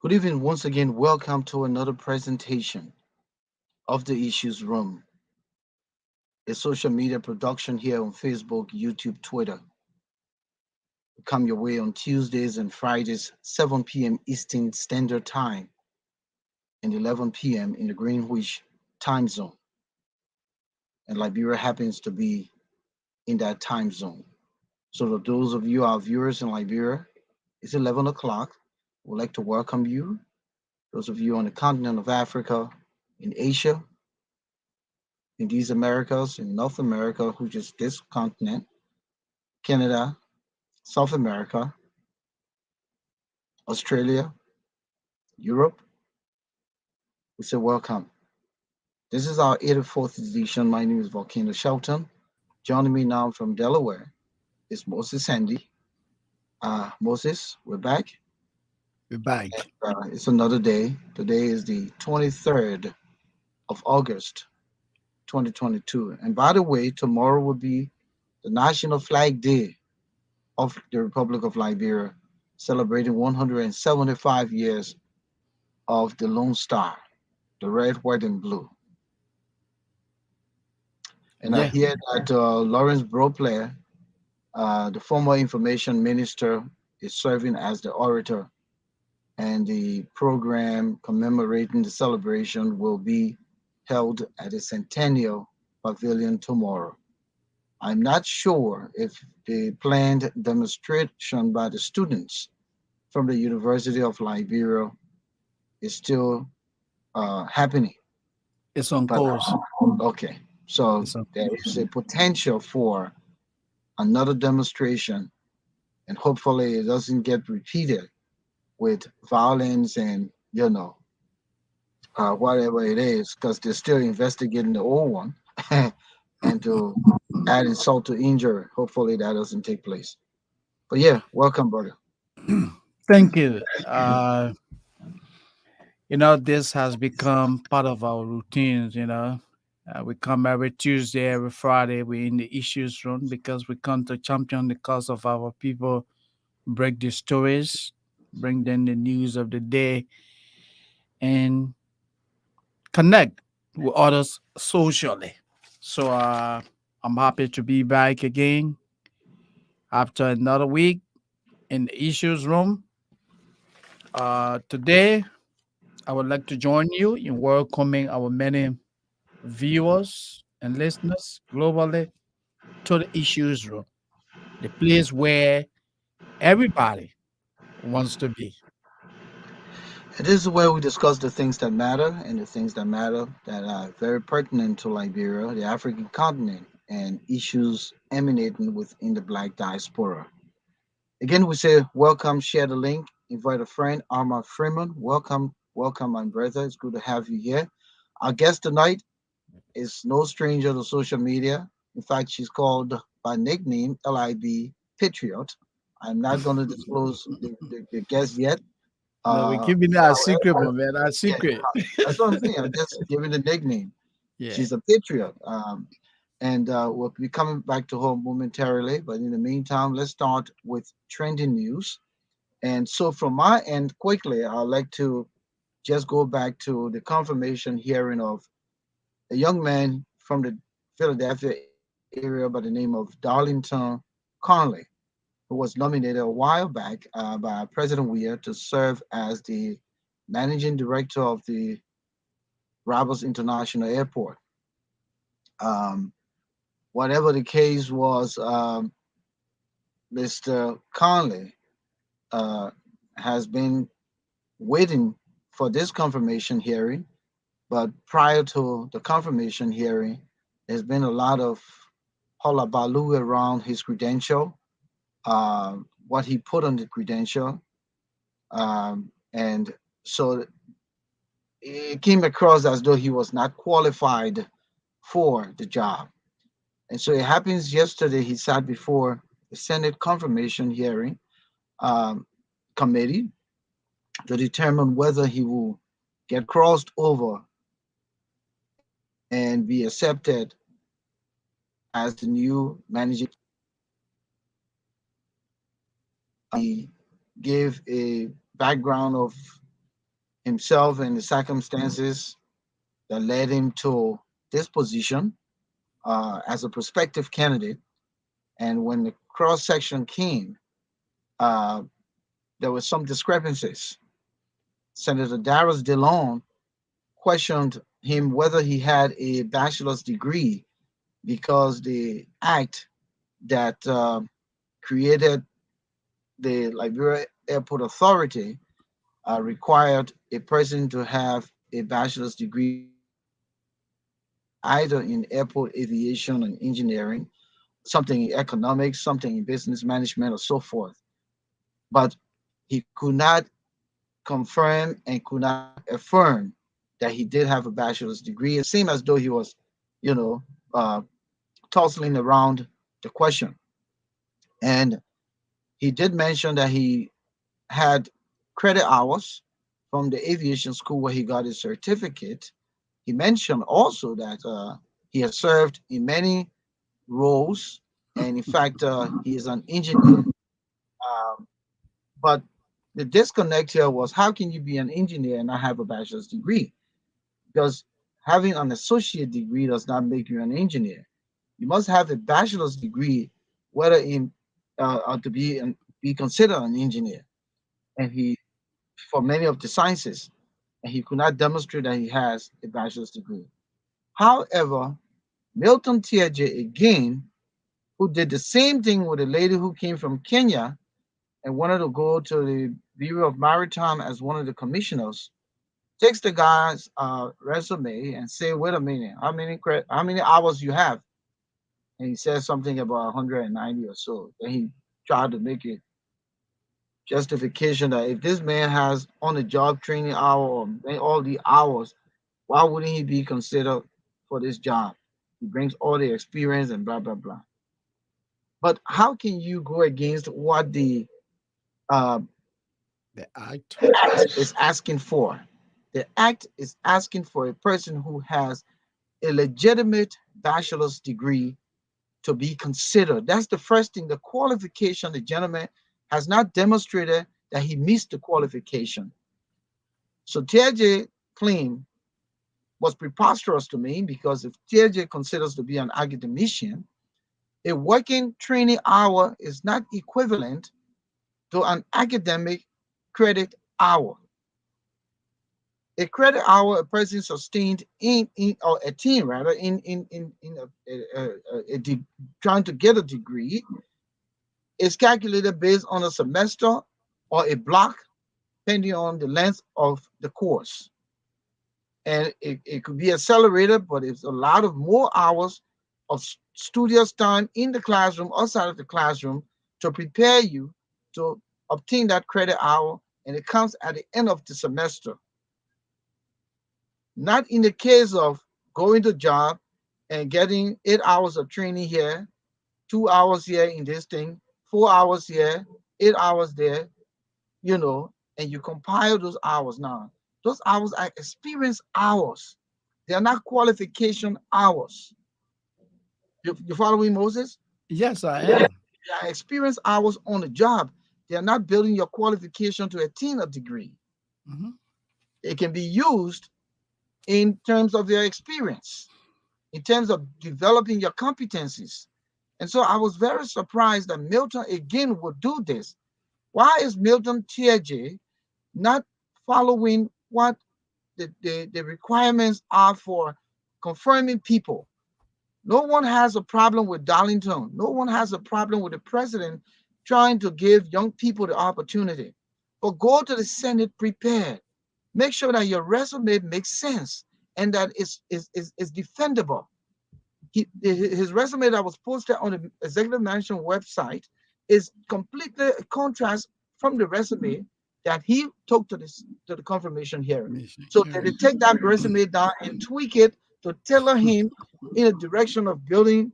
Good evening. Once again, welcome to another presentation of the Issues Room, a social media production here on Facebook, YouTube, Twitter. We come your way on Tuesdays and Fridays, 7 p.m. Eastern Standard Time and 11 p.m. in the Greenwich time zone. And Liberia happens to be in that time zone. So, for those of you, our viewers in Liberia, it's 11 o'clock. We'd like to welcome you. Those of you on the continent of Africa, in Asia, in these Americas, in North America, which is this continent, Canada, South America, Australia, Europe, we say welcome. This is our 84th edition. My name is Volcano Shelton. Joining me now from Delaware is Moses Sandy. Moses, we're back. We're back. It's another day. Today is the 23rd of August, 2022. And by the way, tomorrow will be the National Flag Day of the Republic of Liberia, celebrating 175 years of the Lone Star, the red, white, and blue. And I Yeah. hear that Lawrence Broplair, the former information minister, is serving as the orator, and the program commemorating the celebration will be held at the Centennial Pavilion tomorrow. I'm not sure if the planned demonstration by the students from the University of Liberia is still happening. It's on But course. okay, so It's on there course. is a potential for another demonstration, and hopefully it doesn't get repeated with violence and whatever it is, because they're still investigating the old one, and to add insult to injury. Hopefully that doesn't take place. But yeah, welcome, brother. Thank you. This has become part of our routines. We come every Tuesday, every Friday. We're in the issues room because we come to champion the cause of our people, break the stories, bring them the news of the day, and connect with others socially. So I'm happy to be back again after another week in the issues room. Today, I would like to join you in welcoming our many viewers and listeners globally to the issues room, the place where everybody wants to be. And this is where we discuss the things that matter and the things that matter that are very pertinent to Liberia, the African continent, and issues emanating within the Black diaspora. Again, we say welcome, share the link, invite a friend. Arma Freeman, welcome, welcome, my brother. It's good to have you here. Our guest tonight is no stranger to social media. In fact, she's called by nickname LIB Patriot. I'm not going to disclose the guest yet. No, we're Uh, keeping that a secret, my man. Our yeah, secret. that's what I'm saying. I'm just giving the nickname. Yeah. She's a patriot. And we'll be coming back to her momentarily. But in the meantime, let's start with trending news. And so, from my end, quickly, I'd like to just go back to the confirmation hearing of a young man from the Philadelphia area by the name of Darlington Conley, who was nominated a while back by President Weah to serve as the managing director of the Rabos International Airport. Um, Whatever the case was, Mr. Conley uh, has been waiting for this confirmation hearing, but prior to the confirmation hearing, there's been a lot of hullabaloo around his credential, what he put on the credential, and so it came across as though he was not qualified for the job. And so it happens yesterday, he sat before the Senate confirmation hearing um, committee to determine whether he will get crossed over and be accepted as the new managing. He gave a background of himself and the circumstances that led him to this position as a prospective candidate. And when the cross section came, uh, there were some discrepancies. Senator Darius DeLong questioned him whether he had a bachelor's degree because the act that created the Liberia Airport Authority required a person to have a bachelor's degree either in airport aviation and engineering, something in economics, something in business management, or so forth. But he could not confirm and could not affirm that he did have a bachelor's degree. It seemed as though he was, you know, uh, tossing around the question. And he did mention that he had credit hours from the aviation school where he got his certificate. He mentioned also that he has served in many roles, and in fact, he is an engineer. Um, but the disconnect here was how can you be an engineer and not have a bachelor's degree? Because having an associate degree does not make you an engineer. You must have a bachelor's degree, whether in to be considered an engineer. And he, for many of the sciences, and he could not demonstrate that he has a bachelor's degree. However, Milton Tiaje again, who did the same thing with a lady who came from Kenya and wanted to go to the Bureau of Maritime as one of the commissioners, takes the guy's resume and say, "Wait a minute, how many hours you have?" And he says something about 190 or so. Then he tried to make a justification that if this man has on the job training hour or all the hours, why wouldn't he be considered for this job? He brings all the experience and blah blah blah. But how can you go against what the uh, The act. act is asking for? The act is asking for a person who has a legitimate bachelor's degree to be considered. That's the first thing. The qualification, the gentleman has not demonstrated that he meets the qualification. So TJ claim was preposterous to me because if TJ considers to be an academician, a working training hour is not equivalent to an academic credit hour. A credit hour a person sustained in or a team rather in trying to get a degree is calculated based on a semester or a block, depending on the length of the course. And it could be accelerated, but it's a lot of more hours of studious time in the classroom, outside of the classroom, to prepare you to obtain that credit hour. And it comes at the end of the semester. Not in the case of going to job and getting 8 hours of training here, 2 hours here in this thing, 4 hours here, 8 hours there, and you compile those hours now. Those hours are experience hours. They are not qualification hours. You follow me, Moses? Yes, I Yeah. am. They are experience hours on the job. They are not building your qualification to attain a degree. Mhm. It can be used in terms of their experience, in terms of developing your competencies. And so I was very surprised that Milton again would do this. Why is Milton TJ not following what the requirements are for confirming people? No one has a problem with Darlington. No one has a problem with the president trying to give young people the opportunity. But go to the Senate prepared. Make sure that your resume makes sense and that is defendable. His resume that was posted on the executive mansion website is completely a contrast from the resume that he took to the confirmation hearing. Mission So they hearing. take that resume down and tweak it to tailor him in a direction of building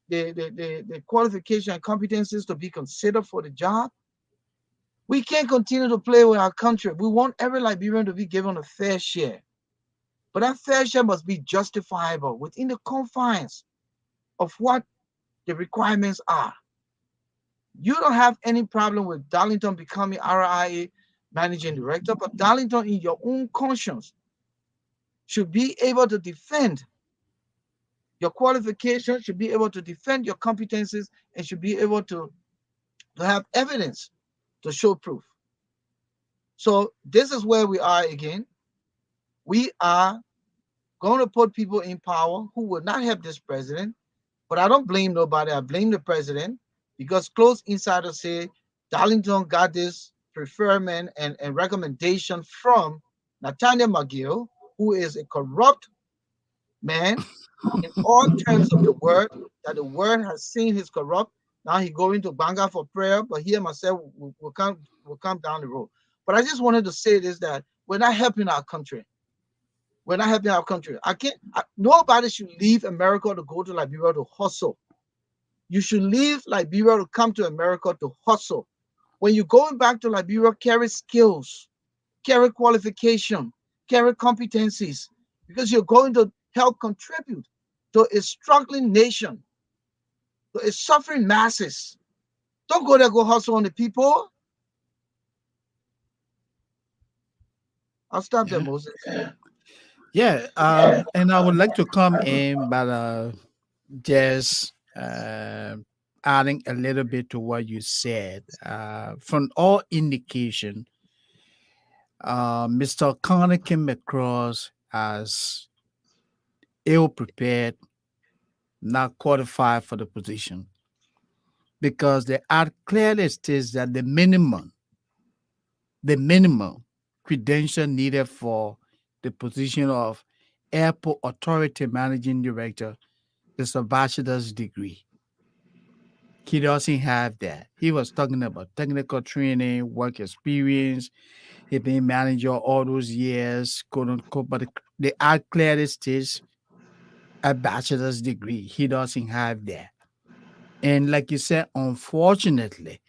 the qualification and competencies to be considered for the job. We can't continue to play with our country. We want every Liberian to be given a fair share. But that fair share must be justifiable within the confines of what the requirements are. You don't have any problem with Darlington becoming RIA managing director, but Darlington, in your own conscience, should be able to defend your qualifications, should be able to defend your competencies, and should be able to have evidence to show proof. So this is where we are again. We are going to put people in power who will not help this president. But I don't blame nobody. I blame the president because close insiders say Darlington got this preferment and recommendation from Nathaniel McGill, who is a corrupt man in all terms of the word, that the word has seen his corrupt. Now he going to Gbarnga for prayer, but he and myself will come down the road. But I just wanted to say this, that we're not helping our country. We're not helping our country. Nobody should leave America to go to Liberia to hustle. You should leave Liberia to come to America to hustle. When you're going back to Liberia, carry skills, carry qualification, carry competencies, because you're going to help contribute to a struggling nation, to a suffering masses. Don't go there, go hustle on the people. I'll stop there, Yeah. Moses. Yeah. And I would like to come in, but just adding a little bit to what you said. From all indication, Mr. Connor came across as ill prepared, not qualified for the position, because the act clearly states that the minimum credential needed for the position of airport authority managing director is a bachelor's degree. He doesn't have that. He was talking about technical training, work experience. He been manager all those years, quote unquote. But the act clearly states a bachelor's degree. He doesn't have that. And like you said, unfortunately,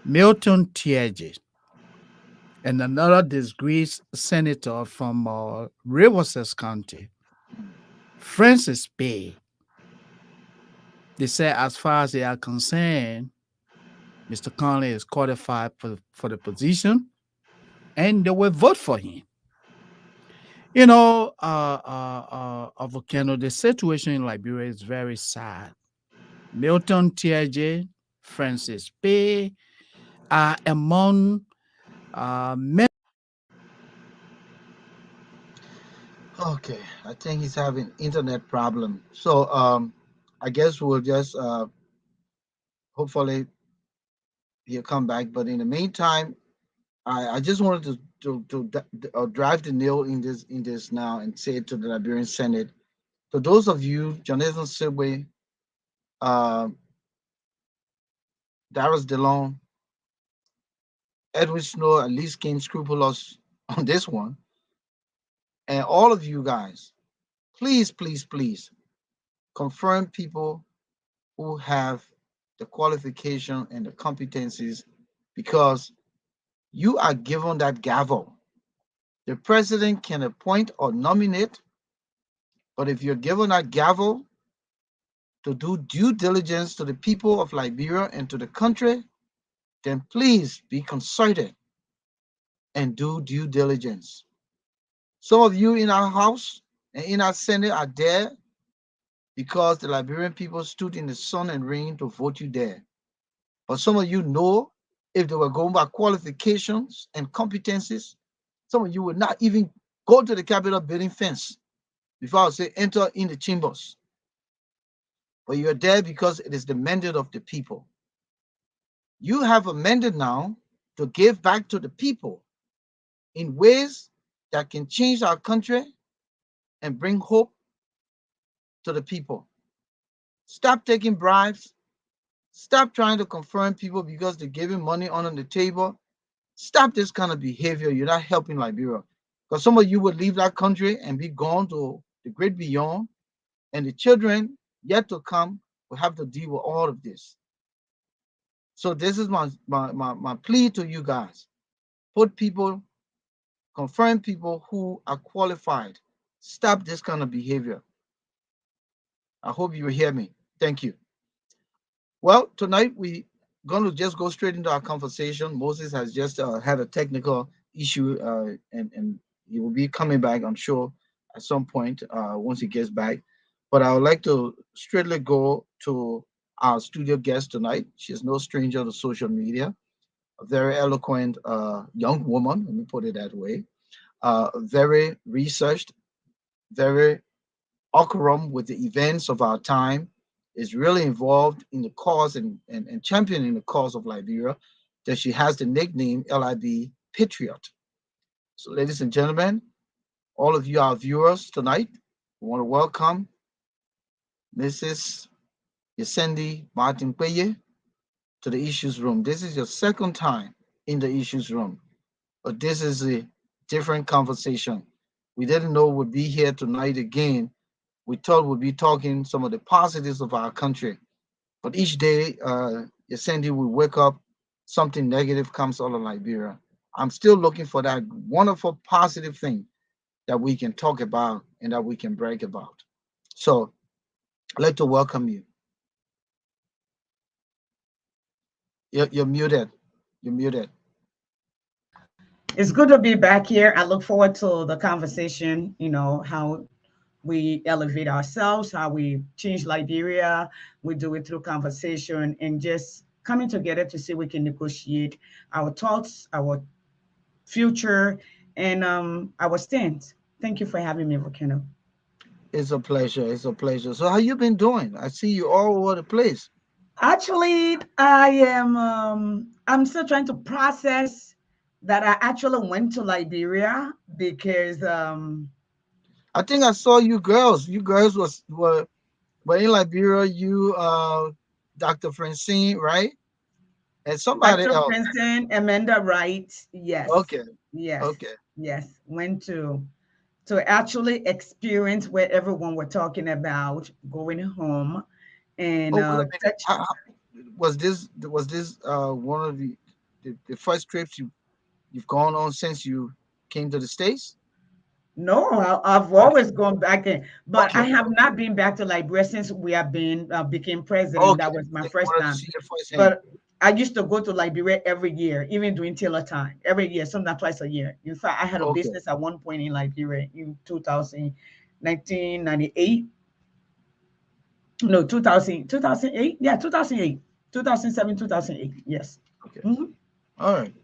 Milton Tiege and another disgraced senator from Rivers County, Francis Bay, they said as far as they are concerned, Mr. Conley is qualified for the position and they will vote for him. Volcano, the situation in Liberia is very sad. Milton Tiege, Francis Bay are among many. Okay, I think he's having internet problem. So I guess we'll just hopefully he'll come back. But in the meantime, I just wanted to drive the nail in this now and say it to the Liberian Senate. To those of you, Jonathan Sibwe, uh, Darius DeLong, Edwin Snow, at least came scrupulous on this one, and all of you guys, please, please, please confirm people who have the qualification and the competencies, because you are given that gavel. The president can appoint or nominate, but if you're given that gavel to do due diligence to the people of Liberia and to the country, then please be concerted and do due diligence. Some of you in our house and in our Senate are there because the Liberian people stood in the sun and rain to vote you there. But some of you know, if they were going by qualifications and competencies, some of you would not even go to the Capitol building fence before I would say enter in the chambers. But you're there because it is the mandate of the people. You have a mandate now to give back to the people in ways that can change our country and bring hope to the people. Stop taking bribes. Stop trying to confirm people because they're giving money on the table. Stop this kind of behavior. You're not helping Liberia. Because some of you would leave that country and be gone to the great beyond, and the children yet to come will have to deal with all of this. So this is my plea to you guys. Put people, confirm people who are qualified. Stop this kind of behavior. I hope you will hear me. Thank you. Well, tonight we going to just go straight into our conversation. Moses has just had a technical issue, and he will be coming back, I'm sure, at some point once he gets back. But I would like to straightly go to our studio guest tonight. She's no stranger to social media, a very eloquent young woman, let me put it that way, very researched, very occurrum with the events of our time, is really involved in the cause and championing the cause of Liberia, that she has the nickname LIB Patriot. So, ladies and gentlemen, all of you, our viewers tonight, we want to welcome Mrs. Ysyndi Martin-Kpayei to the Issues Room. This is your second time in the Issues Room, but this is a different conversation. We didn't know we'd be here tonight again. We thought we'd be talking some of the positives of our country, but each day, Ysyndi, we wake up, something negative comes out of Liberia. I'm still looking for that wonderful positive thing that we can talk about and that we can brag about. So I'd like to welcome you. You're muted. You're muted. It's good to be back here. I look forward to the conversation, how we elevate ourselves, how we change Liberia. We do it through conversation and just coming together to see we can negotiate our thoughts, our future, and our stance. Thank you for having me, Volcano. It's a pleasure. It's a pleasure. So how you been doing? I see you all over the place. Actually, I'm still trying to process that I actually went to Liberia because I think I saw you girls. You girls were in Liberia. You Dr. Francine, right? And somebody Dr. else. Princeton, Amanda Wright, yes, Okay. yes, Okay. yes, went to actually experience what everyone were talking about, going home and Oh, wait a minute. touch. Was this one of the first trips you've gone on since you came to the States? No, I've Okay. always gone back in, but I Okay. have not been back to Liberia since we have been became president. Okay. That was my So you first wanted to time. see it firsthand. But I used to go to Liberia every year, even during Taylor time, every year, sometimes twice a year. In fact, I had a Okay. business at one point in Liberia in 2000, 1998. No, 2000, 2008. Yeah, 2008, 2007, 2008. Yes. Okay. Mhm. All right.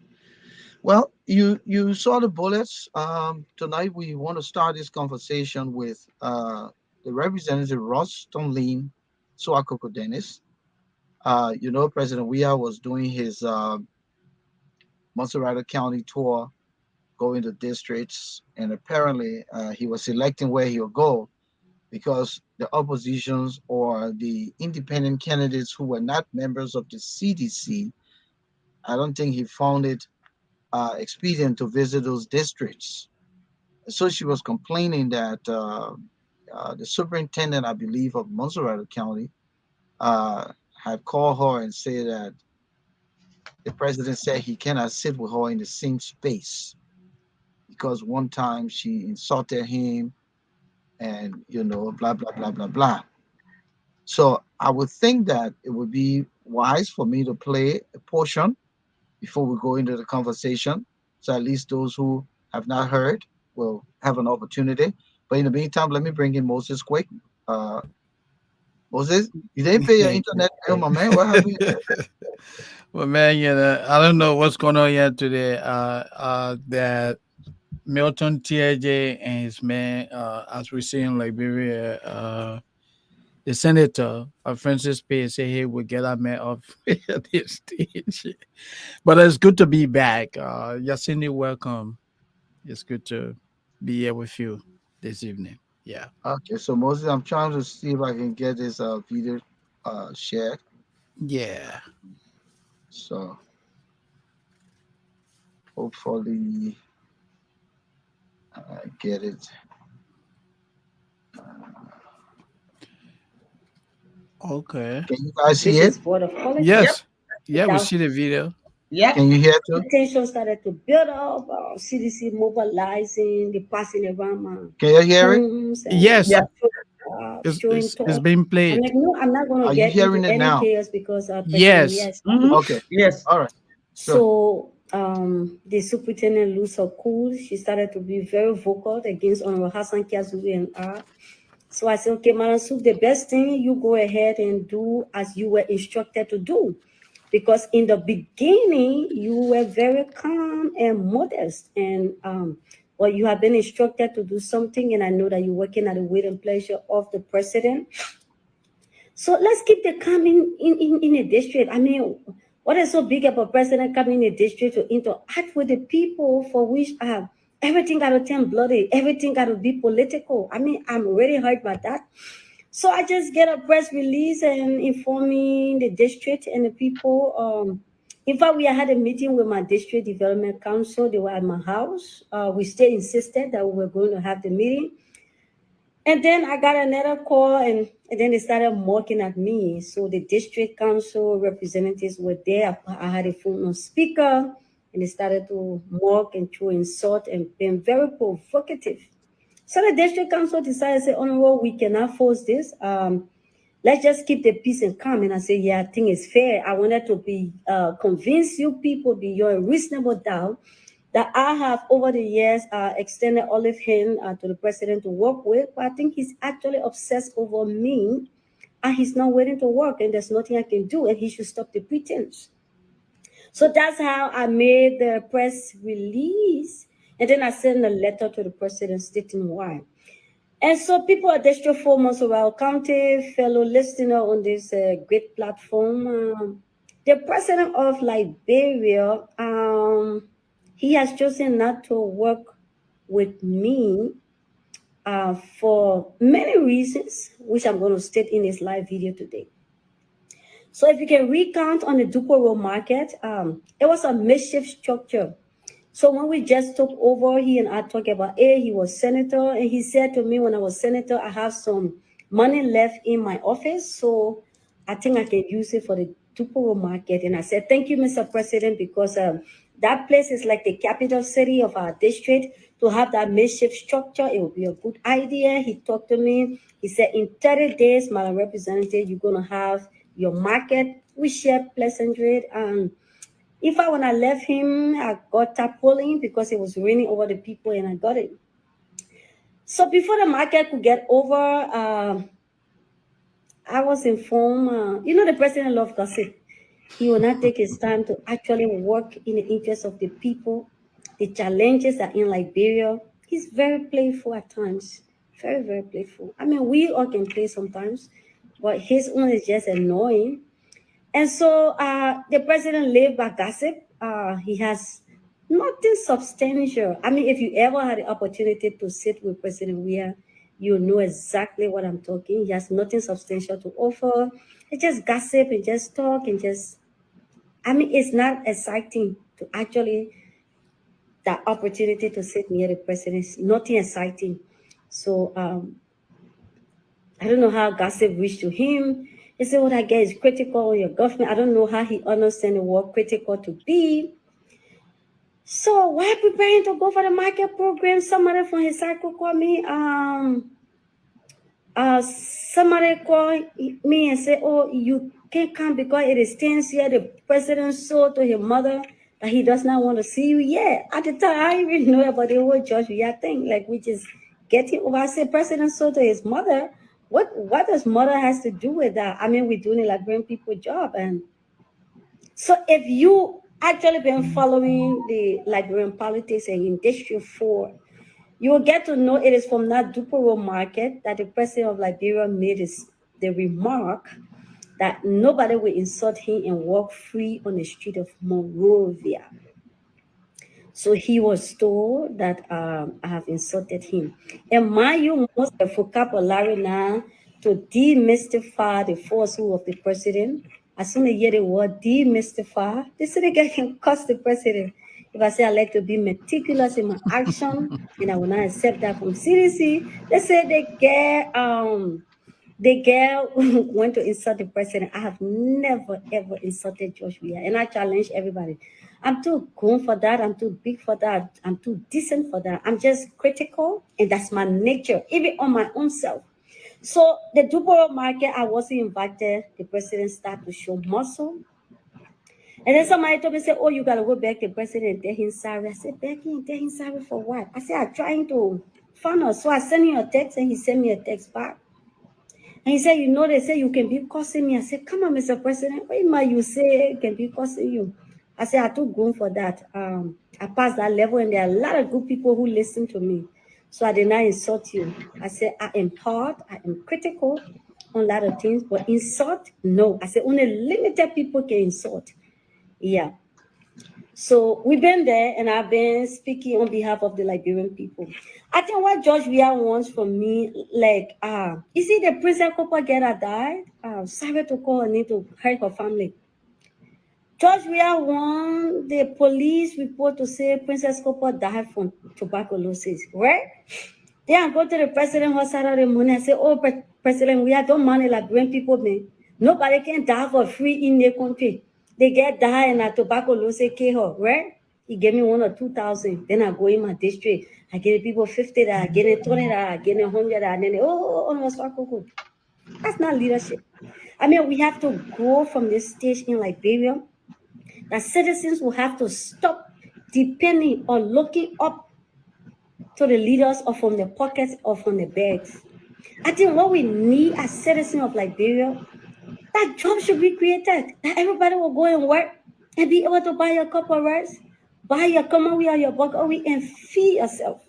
Well, you saw the bullets. Tonight we want to start this conversation with the representative Rustolyn Suacoco-Dennis. President Weah was doing his Montserrat County tour, going to districts, and apparently he was selecting where he'll go because the oppositions or the independent candidates who were not members of the CDC, I don't think he found it expedient to visit those districts. So she was complaining that the superintendent, I believe, of Montserrat County had called her and said that the president said he cannot sit with her in the same space because one time she insulted him and, blah, blah, blah, blah, blah. So I would think that it would be wise for me to play a portion before we go into the conversation. So at least those who have not heard will have an opportunity. But in the meantime, let me bring in Moses quick. Uh, Moses, you didn't pay your internet bill, my man. What happened? Well, man, I don't know what's going on here today. That Milton TJ and his man, as we see in Liberia, the senator, Francis Pay, say he would get a man off this stage. But it's good to be back. Ysyndi, welcome. It's good to be here with you this evening. Yeah. Okay, so Moses, I'm trying to see if I can get this video shared. Yeah. So hopefully I get it. Okay. Can you guys see This it? is Board of Collectors. Yep. Yes. Yeah, we see the video. Yep. Can you hear it too? Attention started to build up, CDC mobilizing, the passing around Can you hear it? homes and Yes. Yep. showing It's talk. being I'm played. like, no, I'm not going Are to you get into hearing it any now? chaos because President Weah Yes. is talking. Okay. Yes. All right. Good. So the superintendent Lusa Cool, she started to be very vocal against Honorable Hassan Kiazuli and I. So I said, okay, Madam Suf, the best thing you go ahead and do as you were instructed to do. Because in the beginning, you were very calm and modest. And well, you have been instructed to do something, and I know that you're working at the will and pleasure of the president. So let's keep the calm in a district. I mean, what is so big about president coming in a district to interact with the people for which everything got to turn bloody, everything got to be political. I mean, I'm really hurt by that. So I just get a press release and informing the district and the people. In fact, we had a meeting with my district development council. They were at my house. We still insisted that we were going to have the meeting. And then I got another call, and then they started mocking at me. So the district council representatives were there. I had a phone on speaker, and they started to mock and throw insult and being very provocative. So the district council decided, say, Honorable, we cannot force this. Let's just keep the peace and calm. And I said, yeah, I think it's fair. I wanted to be convince you people beyond reasonable doubt that I have over the years extended olive hand to the president to work with, but I think he's actually obsessed over me and he's not willing to work and there's nothing I can do and he should stop the pretense. So that's how I made the press release and then I sent a letter to the president stating why. And so people at District 4 Montserrat County, fellow listener on this great platform, the president of Liberia, he has chosen not to work with me for many reasons, which I'm going to state in this live video today. So if you can recount on the Dupo Road Market, it was a makeshift structure. So when we just took over, he and I talked about, he was senator, and he said to me when I was senator, I have some money left in my office, so I think I can use it for the Tuporo market. And I said, thank you, Mr. President, because that place is like the capital city of our district. To have that makeshift structure, it would be a good idea. He talked to me. He said, in 30 days, Madam Representative, you're going to have your market. We share pleasantry. In fact, when I left him, I got tarpaulin because it was raining over the people and I got it. So before the market could get over, I was informed, the president loved gossip. He will not take his time to actually work in the interest of the people. The challenges are in Liberia. He's very playful at times. Very, very playful. I mean, we all can play sometimes, but his one is just annoying. And so the president lived by gossip. He has nothing substantial. I mean, if you ever had the opportunity to sit with President Weah, you know exactly what I'm talking. He has nothing substantial to offer. It's just gossip and just talk and just, I mean, it's not exciting to actually, that opportunity to sit near the president is nothing exciting. So I don't know how gossip reached to him. He said, what I get is critical on your government. I don't know how he understands the word critical to be. So while preparing to go for the market program, somebody from his cycle called me. Somebody called me and said, oh, you can't come because it stands here. The president said to his mother that he does not want to see you yet. At the time, I didn't even know about the whole George Weah thing. Like, we just getting over. I said, President said to his mother, what does mother has to do with that? I mean, we're doing a Liberian people job. And so if you actually been following the Liberian politics and in District 4, you will get to know it is from that Duporo market that the president of Liberia made the remark that nobody will insult him and walk free on the street of Monrovia. So he was told that I have insulted him. And mind you, most of the vocabulary now to demystify the falsehood of the president. As soon as you hear the word demystify, they say they can cuss the president. If I say I like to be meticulous in my action and I will not accept that from CDC, they say the girl went to insult the president. I have never, ever insulted George Weah. And I challenge everybody. I'm too grown for that. I'm too big for that. I'm too decent for that. I'm just critical. And that's my nature, even on my own self. So the Dubai market, I wasn't invited. The president started to show muscle. And then somebody told me, say, oh, you got to go back to the president and tell him sorry. I said, back and tell him sorry for what? I said, I'm trying to find us. So I sent him a text and he sent me a text back. And he said, you know, they say you can be cursing me. I said, come on, Mr. President. Why might you say can be cursing you? I said, I too grown for that. I passed that level and there are a lot of good people who listen to me. So I did not insult you. I said, I am hard. I am critical on a lot of things, but insult, no. I said, only limited people can insult. Yeah. So we've been there, and I've been speaking on behalf of the Liberian people. I think what George Weah wants from me, like, you see the Princess Kopagera died. Sorry to call her name to hurt her family. George Weah want the police report to say Princess Copper died from tuberculosis, right? Then I go to the president on Saturday morning and say, oh, President Weah, don't mind the Liberian people, man. Nobody can die for free in the country. They get died and a tuberculosis kill her, right? He gave me 1 or 2,000. Then I go in my district. I give people 50 that I get it 20 that I get it 100 that and then Suacoco. That's not leadership. I mean, we have to grow from this stage in Liberia that citizens will have to stop depending on looking up to the leaders or from the pockets or from the bags. I think what we need as citizens of Liberia, that job should be created. That everybody will go and work and be able to buy a cup of rice, buy your common or your burger and feed yourself.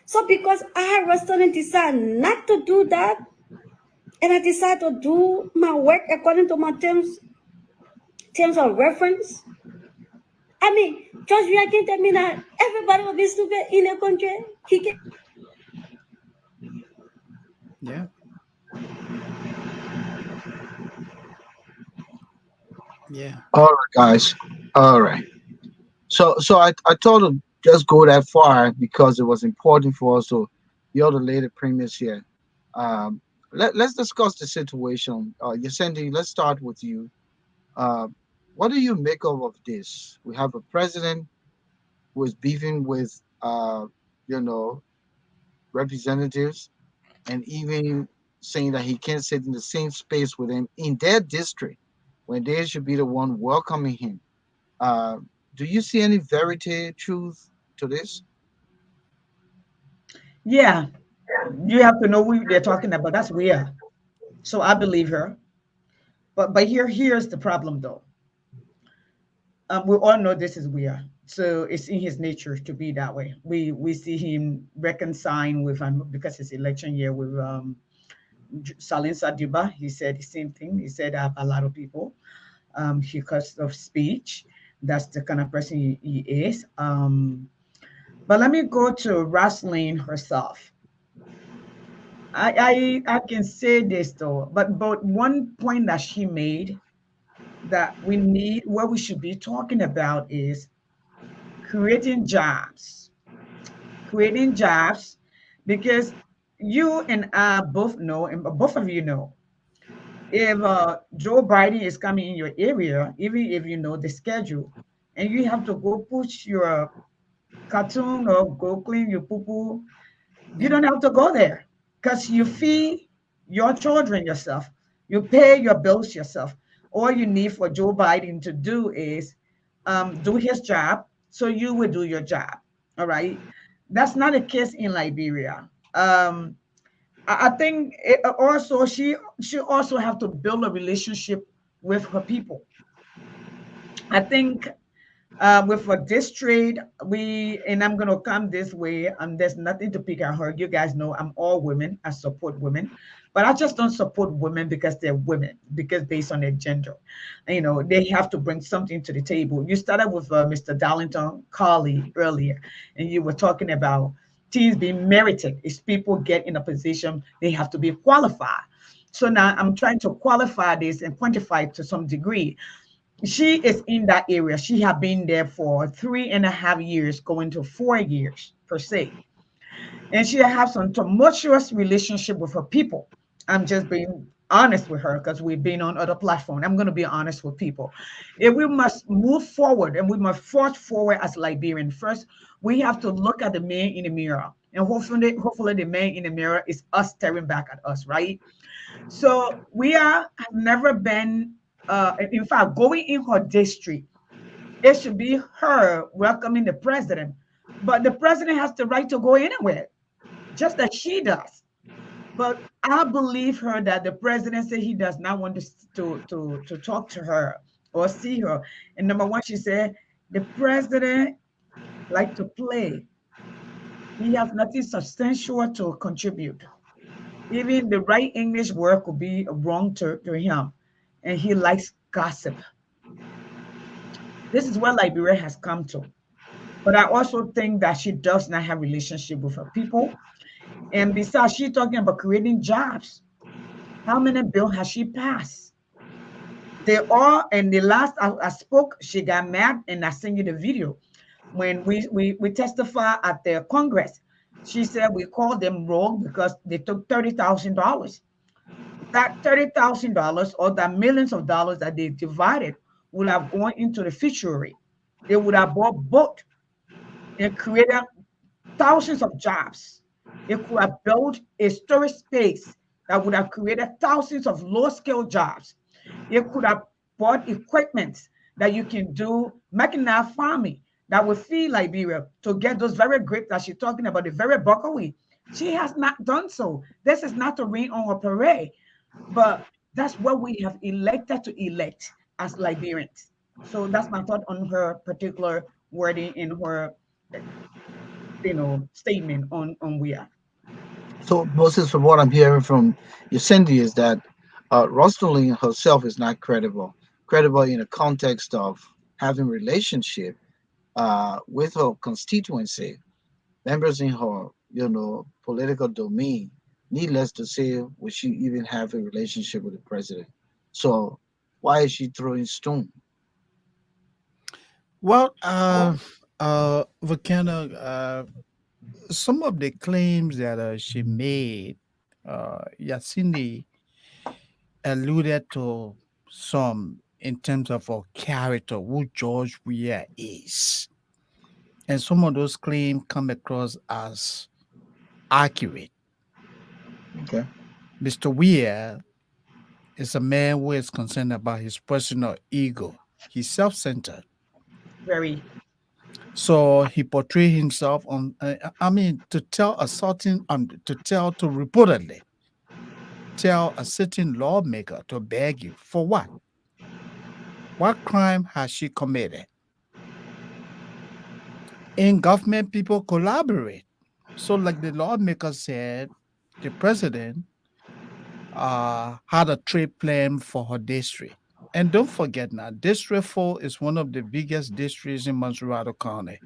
So because I, Rustolyn, decide not to do that, and I decide to do my work according to my terms of reference, I mean, George Weah can tell me that everybody will be stupid in the country. He can. Yeah. Yeah. All right, guys. All right. So I thought to just go that far because it was important for us to the other lady premiers here. Um, let's discuss the situation. Ysyndi, let's start with you. Uh, what do you make of this? We have a president who is beefing with you know representatives and even saying that he can't sit in the same space with them in their district when they should be the one welcoming him. Uh, do you see any verity, truth to this? Yeah, you have to know who they're talking about. That's Weah. So I believe her. But here's the problem though. We all know this is Weah. So it's in his nature to be that way. We see him reconciling with because it's election year with Salinsa Duba. He said the same thing. He said a lot of people because of speech. That's the kind of person he is. But let me go to Rustolyn herself. I can say this though, but one point that she made that we need, what we should be talking about is creating jobs. Creating jobs, because you and I both know, and both of you know, if Joe Biden is coming in your area, even if you know the schedule, and you have to go push your cartoon or go clean your poo-poo, you Yeah. don't have to go there because you feed your children yourself. You pay your bills yourself. All you need for Joe Biden to do is do his job, so you will do your job. All right. That's not the case in Liberia. I think also she also have to build a relationship with her people. I think with for this trade, and I'm gonna come this way. There's nothing to pick at her. You guys know I'm all women. I support women, but I just don't support women because they're women. Because based on their gender, you know, they have to bring something to the table. You started with Mr. Darlington Carley earlier, and you were talking about things being merited. If people get in a position, they have to be qualified. So now I'm trying to qualify this and quantify it to some degree. She is in that area. She have been there for 3.5 years, going to 4 years per se, and she have some tumultuous relationship with her people. I'm just being honest with her because we've been on other platforms. I'm going to be honest with people. If we must move forward and we must forge forward as Liberian, first we have to look at the man in the mirror, and hopefully the man in the mirror is us staring back at us, right? So we have never been, in fact, going in her district. It should be her welcoming the president, but the president has the right to go anywhere, just as she does. But I believe her that the president said he does not want to talk to her or see her. And number one, she said the president like to play. He has nothing substantial to contribute. Even the right English word could be wrong to him. And he likes gossip. This is where Liberia has come to. But I also think that she does not have relationship with her people. And besides, she's talking about creating jobs. How many bills has she passed? They all, and the last I spoke, she got mad, and I sent you the video. When we testify at the Congress, she said we called them rogue because they took $30,000. That $30,000 or that millions of dollars that they divided would have gone into the fishery. They would have bought boat and created thousands of jobs. It could have built a storage space that would have created thousands of low-skill jobs. It could have bought equipment that you can do mechanized farming that will feed Liberia to get those very grapes that she's talking about, the very buckwheat. She has not done so. This is not to rain on her parade, but that's what we have elected to elect as Liberians. So that's my thought on her particular wording in her, statement on Weah. So, Moses, from what I'm hearing from Ysyndi is that Rustolyn herself is not credible. Credible in the context of having relationship with her constituency, members in her, political domain. Needless to say, would she even have a relationship with the president? So, why is she throwing stone? Well, Volcano, some of the claims that she made, Yasini alluded to some in terms of her character, who George Weah is. And some of those claims come across as accurate. Okay. Mr. Weah is a man who is concerned about his personal ego. He's self centered. Very. So he portrayed himself on, I mean, to tell a certain, to reportedly tell a certain lawmaker to beg you for what? What crime has she committed? In government, people collaborate. So, like the lawmaker said, the president had a trade plan for her district. And don't forget now, District 4 is one of the biggest districts in Montserrat County.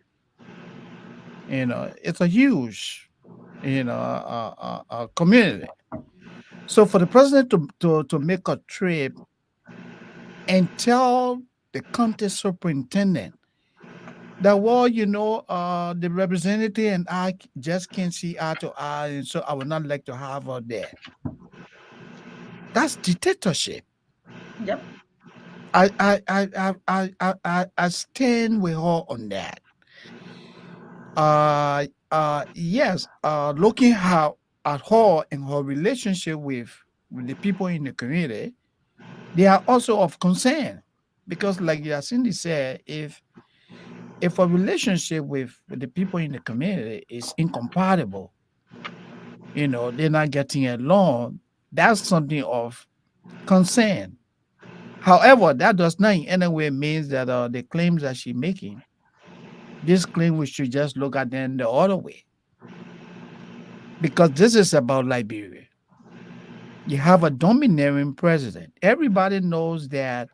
It's a huge, community. So for the president to make a trip and tell the county superintendent that, well, the representative and I just can't see eye to eye, and so I would not like to have her there. That's dictatorship. Yep. I stand with her on that. Yes, looking how at her and her relationship with the people in the community, they are also of concern because, like Ysyndi said, if a relationship with the people in the community is incompatible, they're not getting along, that's something of concern. However, that does not in any way means that the claims that she's making, this claim we should just look at them the other way. Because this is about Liberia. You have a domineering president. Everybody knows that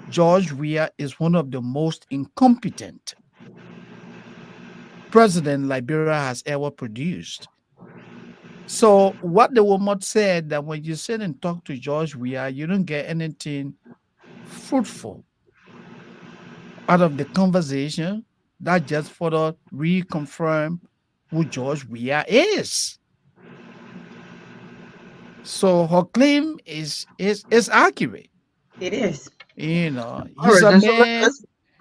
George Weah is one of the most incompetent president Liberia has ever produced. So what the woman said, that when you sit and talk to George Weah, you don't get anything fruitful out of the conversation. That just further reconfirm who George Weah is. So her claim is accurate. It is. You know, All he's right, a then. So man.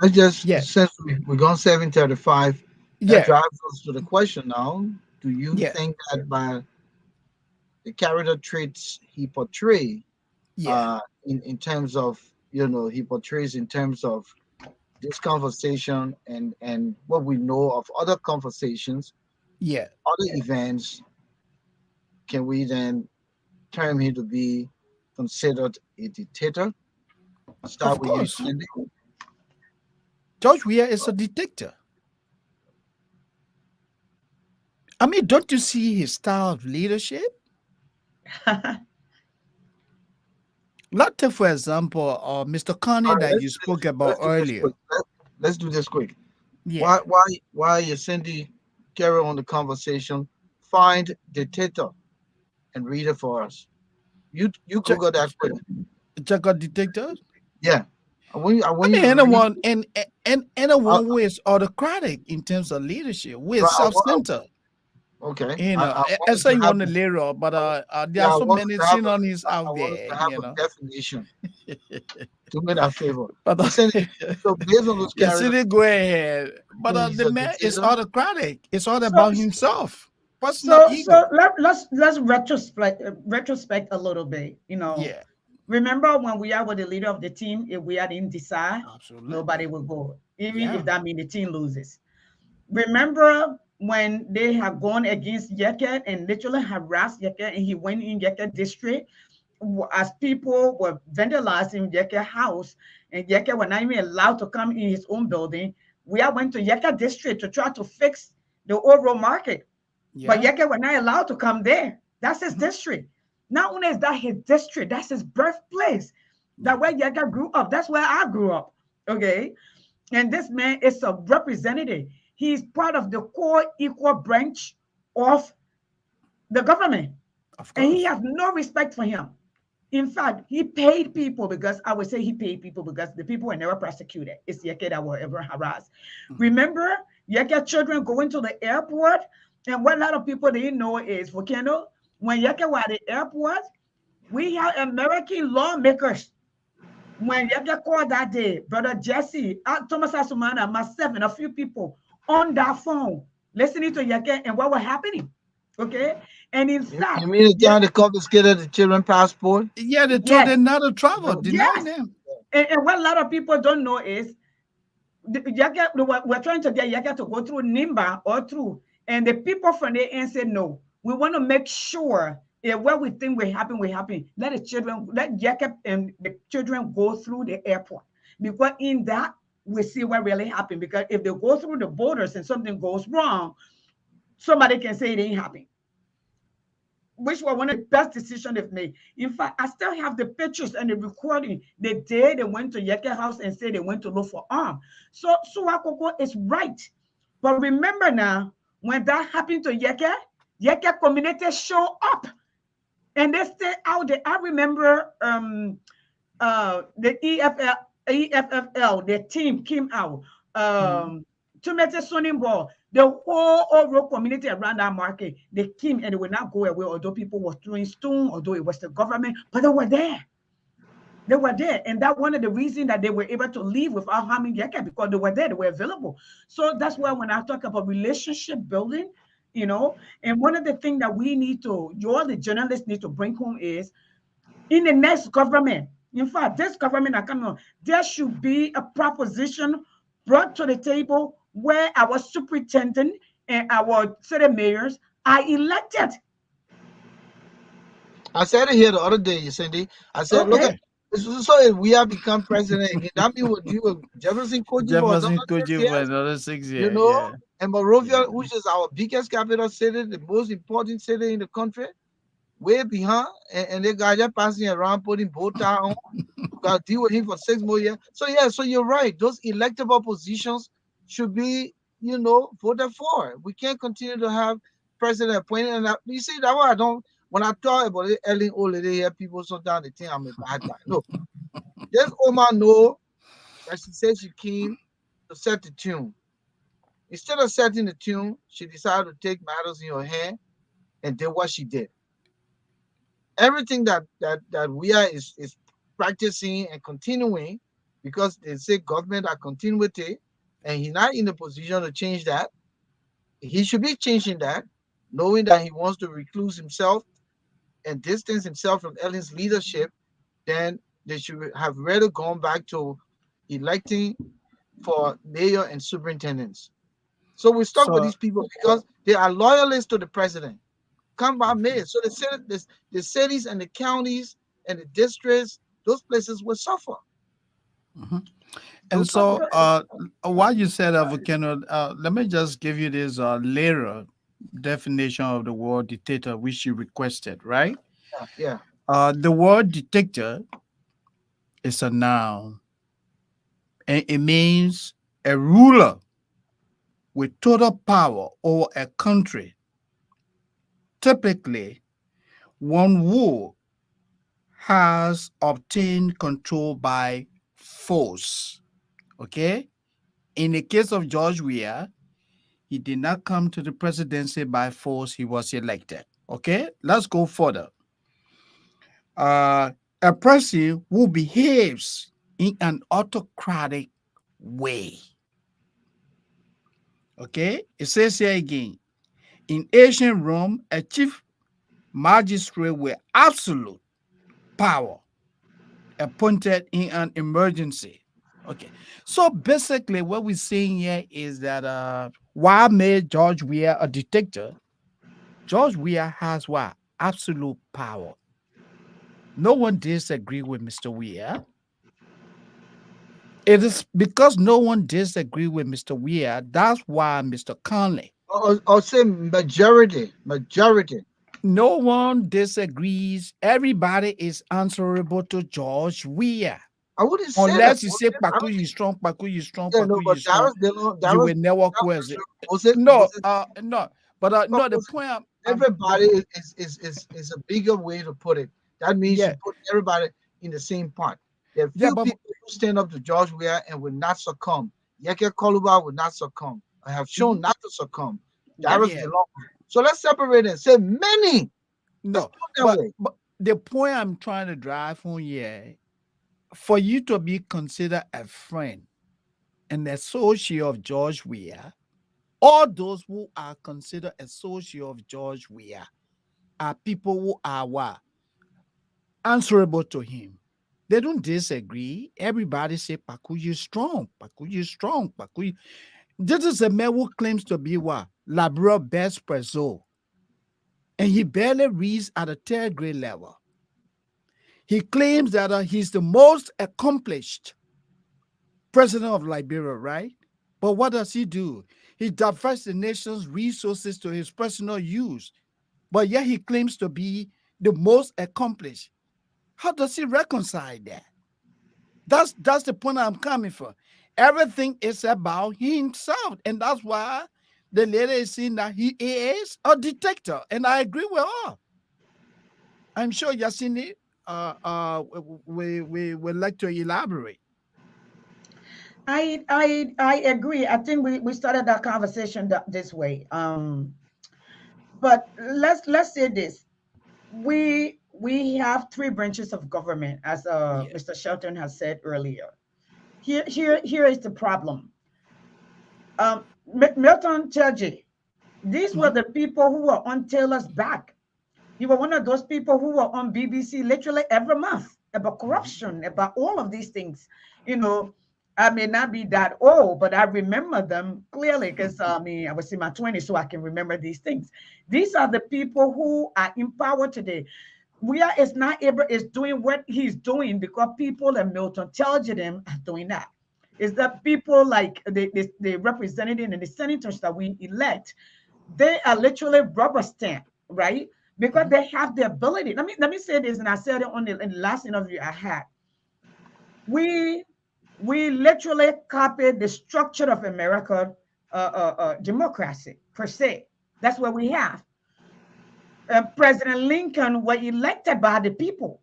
let's just, Yeah, since we're gone 7:35, that yeah, drives us to the question now. Do you yeah, think that by the character traits he portray, yeah, in terms of, he portrays in terms of this conversation and what we know of other conversations, yeah. other events, can we then term him to be considered a dictator? Start Of with you, course, Cindy. George Weah is a dictator. I mean, don't you see his style of leadership? Let's take, for example, Mr. All Connie right, that you spoke about let's do this earlier. quick. Let's do this quick. Yeah. Why you Cindy carry on the conversation? Find dictator and read it for us. You Check, Google that quick. check out dictator. Yeah, I want I you mean, to read. I, anyone who is autocratic in terms of leadership, who I, is I, self-centered. okay. You know, I I wanted say to you have want to later on, but there yeah, are I so wanted many to have synonyms I out wanted there. to have You know, a definition. Do me that favor. but You send it. So based on those you character, see, they go ahead. But he's the a man is dictator. autocratic. It's all So, about himself, personal so ego. let's retrospect a little bit. Yeah, Remember when we are with the leader of the team, if we didn't decide, nobody absolutely. will go, even if Yeah, that means the team loses. Remember when they have gone against Yeket and literally harassed Yeket, and he went in Yeket district as people were vandalizing Yeket house, and Yeket were not even allowed to come in his own building. We are went to Yeket district to try to fix the overall market, but yeah. Yeket were not allowed to come there. That's his Mhm. district. Not only is that his district, that's his birthplace. Yeah. That where Yeket grew up. That's where I grew up. Okay. And this man is a representative. He's part of the core equal branch of the government. Of And he course. has no respect for him. In fact, he paid people, because I would say he paid people because the people were never prosecuted. It's Yeke that were ever harassed. Mhm. Remember, Yeke children going to the airport, and what a lot of people didn't know is, Volcano, when Yeke were at the airport, we have American lawmakers. When Yeke called that day, Brother Jesse, Thomas Asumana, myself, and a few people on that phone listening to Yeke and what was happening. Okay. And in You fact, mean the Yeke, time they confiscated the children passport? Yeah, they told yes, them not to travel, denying yes. them. And what a lot of people don't know is we're trying to get Yaga to go through Nimba or through, and the people from the end said no. We want to make sure if what we think will happen will happen. Let the children, let Jacob and the children go through the airport, because in that we see what really happened. Because if they go through the borders and something goes wrong, somebody can say it ain't happening, which was one of the best decisions they've made. In fact, I still have the pictures and the recording the day they went to Yeke house and said they went to look for arm. So Suacoco is right. But remember now, when that happened to Yeke, Yeke community show up and they stay out there. I remember the EFFL, the team came out. Mhm. To make a swinging ball, the whole overall community around that market, they came and they will not go away, although people were throwing stone, although it was the government, but they were there. They were there. And that one of the reasons that they were able to leave without harming Yaka, because they were there, they were available. So that's why when I talk about relationship building, and one of the things that we need to, you all the journalists need to bring home is, in the next government, in fact, this government are coming on, there should be a proposition brought to the table where our superintendent and our city mayors are elected. I said it here the other day, Cindy. I said, look at Okay. so if we have become president again, that means we'll do with Jefferson Kojiba for another Jefferson 6 Kojic for years, another 6 years. you know, Yeah. and Monrovia, Yeah. which is our biggest capital city, the most important city in the country, way behind, and they got just passing around putting bow tie on. Got to deal with him for 6 more years. So yeah, so you're right. Those electable positions should be, voted for. We can't continue to have president appointed. And you see that why I don't. When I talk about it, Ellen old lady here, people sometimes they think I'm a bad guy. No, just Oma know that she said she came to set the tune. Instead of setting the tune, she decided to take matters in her hand and did what she did. everything that we are is practicing and continuing, because they say government are continuity, and he's not in the position to change that. He should be changing that, knowing that he wants to recluse himself and distance himself from Ellen's leadership. Then they should have rather gone back to electing for mayor and superintendents. So we stuck with So these people because they are loyalists to the president. Come by mayor. So the cities and the counties and the districts, those places will suffer. mhm. They'll And suffer. so while you said volcano, let me just give you this later definition of the word dictator, which you requested, right? Yeah, yeah. The word dictator is a noun, and it means a ruler with total power over a country, typically one who has obtained control by force. Okay? In the case of George Weah, he did not come to the presidency by force, he was elected. Okay? Let's go further. Uh, a person who behaves in an autocratic way. Okay? It says here again, in ancient Rome, a chief magistrate with absolute power appointed in an emergency. Okay. So basically, what we're saying here is that why made George Weah a dictator? George Weah has what? Absolute power. No one disagree with Mr. Weah. It is because no one disagree with Mr. Weah. That's why Mr. Conley. Or say majority. No one disagrees. Everybody is answerable to George Weah. I wouldn't say that. Unless you say Paku you strong, Paku you strong, Yeah, no, Paku you but strong, you Darius, will never question. was No, it, no. But but no, the was point the everybody is a bigger way to put it. That means you yeah, put everybody in the same pot. There are yeah, few people who stand up to George Weah and will not succumb. Yeke Koluba will not succumb. I have shown mhm, not to succumb. Darius yeah, belong. So let's separate and say many. Let's no. put it that way. But the point I'm trying to drive home here, for you to be considered a friend and associate of George Weah, all those who are considered associate of George Weah are people who are what? Answerable to him. They don't disagree. Everybody say Pakuyi is strong. Pakuyi is strong. Pakuyi. This is a man who claims to be what? Labrador best preso. And he barely reads at a third grade level. He claims that he's the most accomplished president of Liberia, right? But what does he do? He diverts the nation's resources to his personal use. But yet he claims to be the most accomplished. How does he reconcile that? That's the point I'm coming from. Everything is about himself, and that's why the lady is saying that he is a dictator, and I agree with her. I'm sure Ysyndi we would like to elaborate. I agree. I think we started that conversation this way. But let's say this. We have three branches of government, as Yeah. Mr. Shelton has said earlier. Here is the problem. Milton Churchy, these were Mhm. the people who were on Taylor's back. You were one of those people who were on BBC literally every month about corruption, about all of these things. You know, I may not be that old, but I remember them clearly because I was in my 20s, so I can remember these things. These are the people who are in power today. Weah is not able, is doing what he's doing because people and Milton intelligent him are doing that. Is that people like the representative and the senators that we elect, they are literally rubber stamp, right? Because Mhm. they have the ability. Let me say this, and I said it in the last interview I had. We we literally copied the structure of American democracy per se. That's what we have. President Lincoln was elected by the people,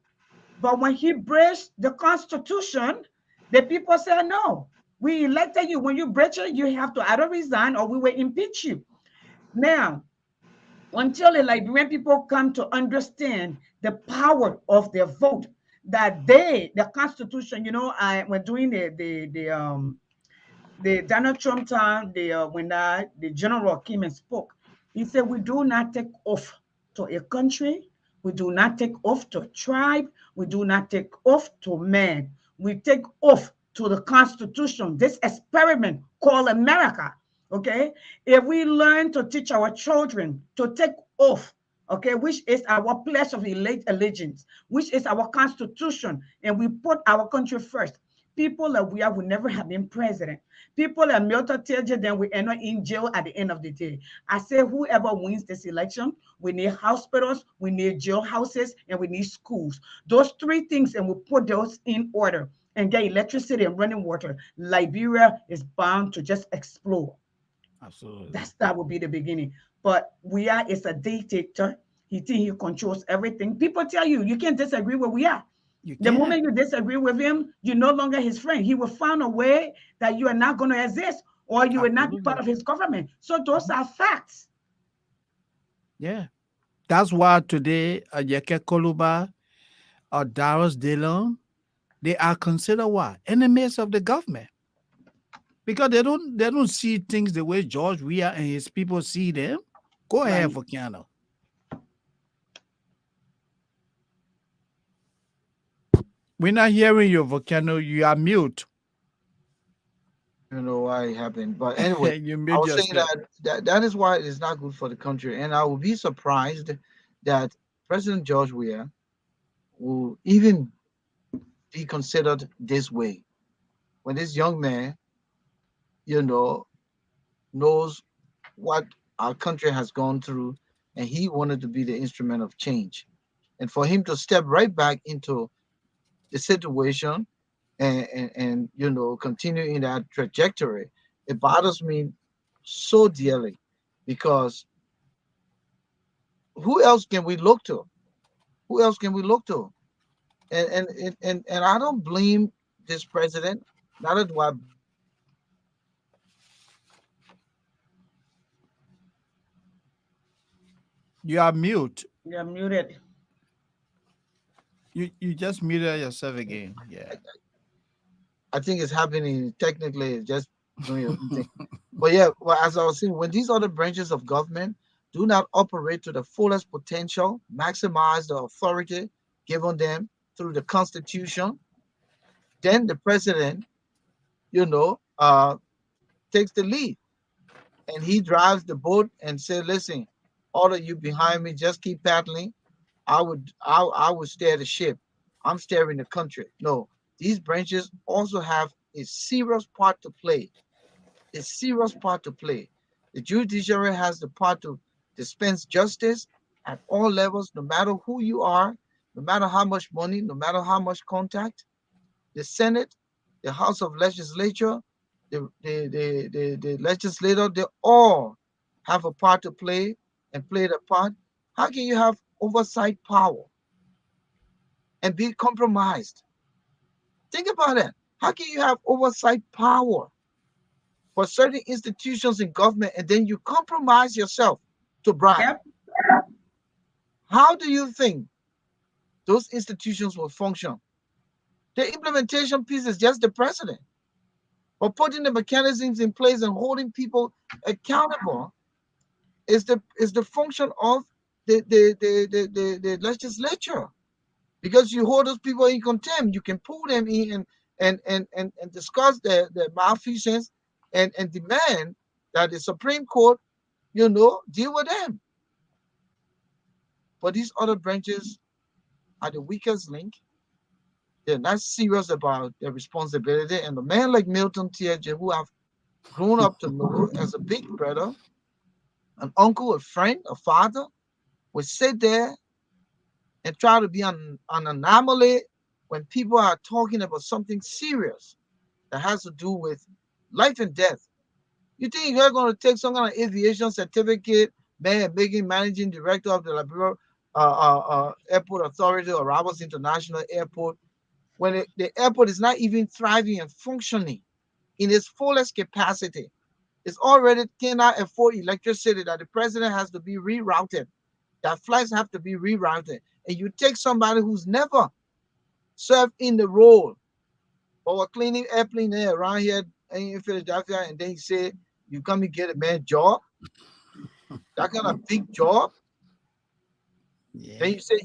but when he breached the Constitution, the people said no. We elected you. When you breach it, you have to either resign or we will impeach you. Now, until the Liberian people come to understand the power of their vote, that the Constitution, I when doing the Donald Trump time, when the general came and spoke, he said, we do not take oath to a country, we do not take oath to a tribe, we do not take oath to man, we take oath to the Constitution, this experiment called America. Okay, if we learn to teach our children to take oath, okay, which is our pledge of allegiance, which is our Constitution, and we put our country first, people like we will never have been president. People like Milton Teja, then we end up in jail at the end of the day. I say whoever wins this election, we need hospitals, we need jail houses, and we need schools. Those three things, and we put those in order and get electricity and running water. Liberia is bound to just explode. Absolutely. That would be the beginning. But Weah is a dictator. He thinks he controls everything. People tell you you can't disagree with Weah. You The can. moment you disagree with him, you're no longer his friend. He will find a way that you are not going to exist, or you will not be part Absolutely. of his government. So those are facts. Yeah. That's why today, Yeke Koluba or Darius Dillon, they are considered what? Enemies of the government. Because they don't see things the way George Weah and his people see them. Go ahead, Right. Volcano. We're not hearing you, Volcano. You are mute. You know why it happened. But anyway, You I mute was saying yourself. that is why it is not good for the country. And I would be surprised that President George Weah will even be considered this way when this young man, you know, knows what our country has gone through, and he wanted to be the instrument of change. And for him to step right back into the situation and continue in that trajectory, it bothers me so dearly because who else can we look to? Who else can we look to? And I don't blame this president. Neither do I blame the president of You are mute. You're muted. You just muted yourself again. Yeah. I think it's happening technically, it's just doing a thing. But yeah, well, as I was saying, when these other branches of government do not operate to the fullest potential, maximize the authority given them through the Constitution, then the president, you know, uh, takes the lead and he drives the boat and says, "Listen, all of you behind me, just keep paddling. I would steer the ship. I'm steering the country." No, these branches also have a serious part to play. A serious part to play. The judiciary has the part to dispense justice at all levels, no matter who you are, no matter how much money, no matter how much contact. The Senate, the House of Legislature, the legislator, they all have a part to play and play the part. How can you have oversight power and be compromised? Think about it. How can you have oversight power for certain institutions in government and then you compromise yourself to bribe? Yep. How do you think those institutions will function? The implementation piece is just the president. But putting the mechanisms in place and holding people accountable is the function of the legislature. Because you hold those people in contempt, you can pull them in and discuss the malfeasance and demand that the Supreme Court, deal with them. But these other branches are the weakest link. They're not serious about their responsibility. And a man like Milton T.J., who I've grown up to know as a big brother, an uncle, a friend, a father, would sit there and try to be an anomaly when people are talking about something serious that has to do with life and death. You think you're going to take some kind of aviation certificate, man, making managing director of the Liberia Airport Authority or Roberts International Airport, when the airport is not even thriving and functioning in its fullest capacity? It's already cannot afford electricity, that the president has to be rerouted, that flights have to be rerouted. And you take somebody who's never served in the role or cleaning airplane there around here in Philadelphia, and then you say you come and get a man job, that kind of big job. Then Yeah. you say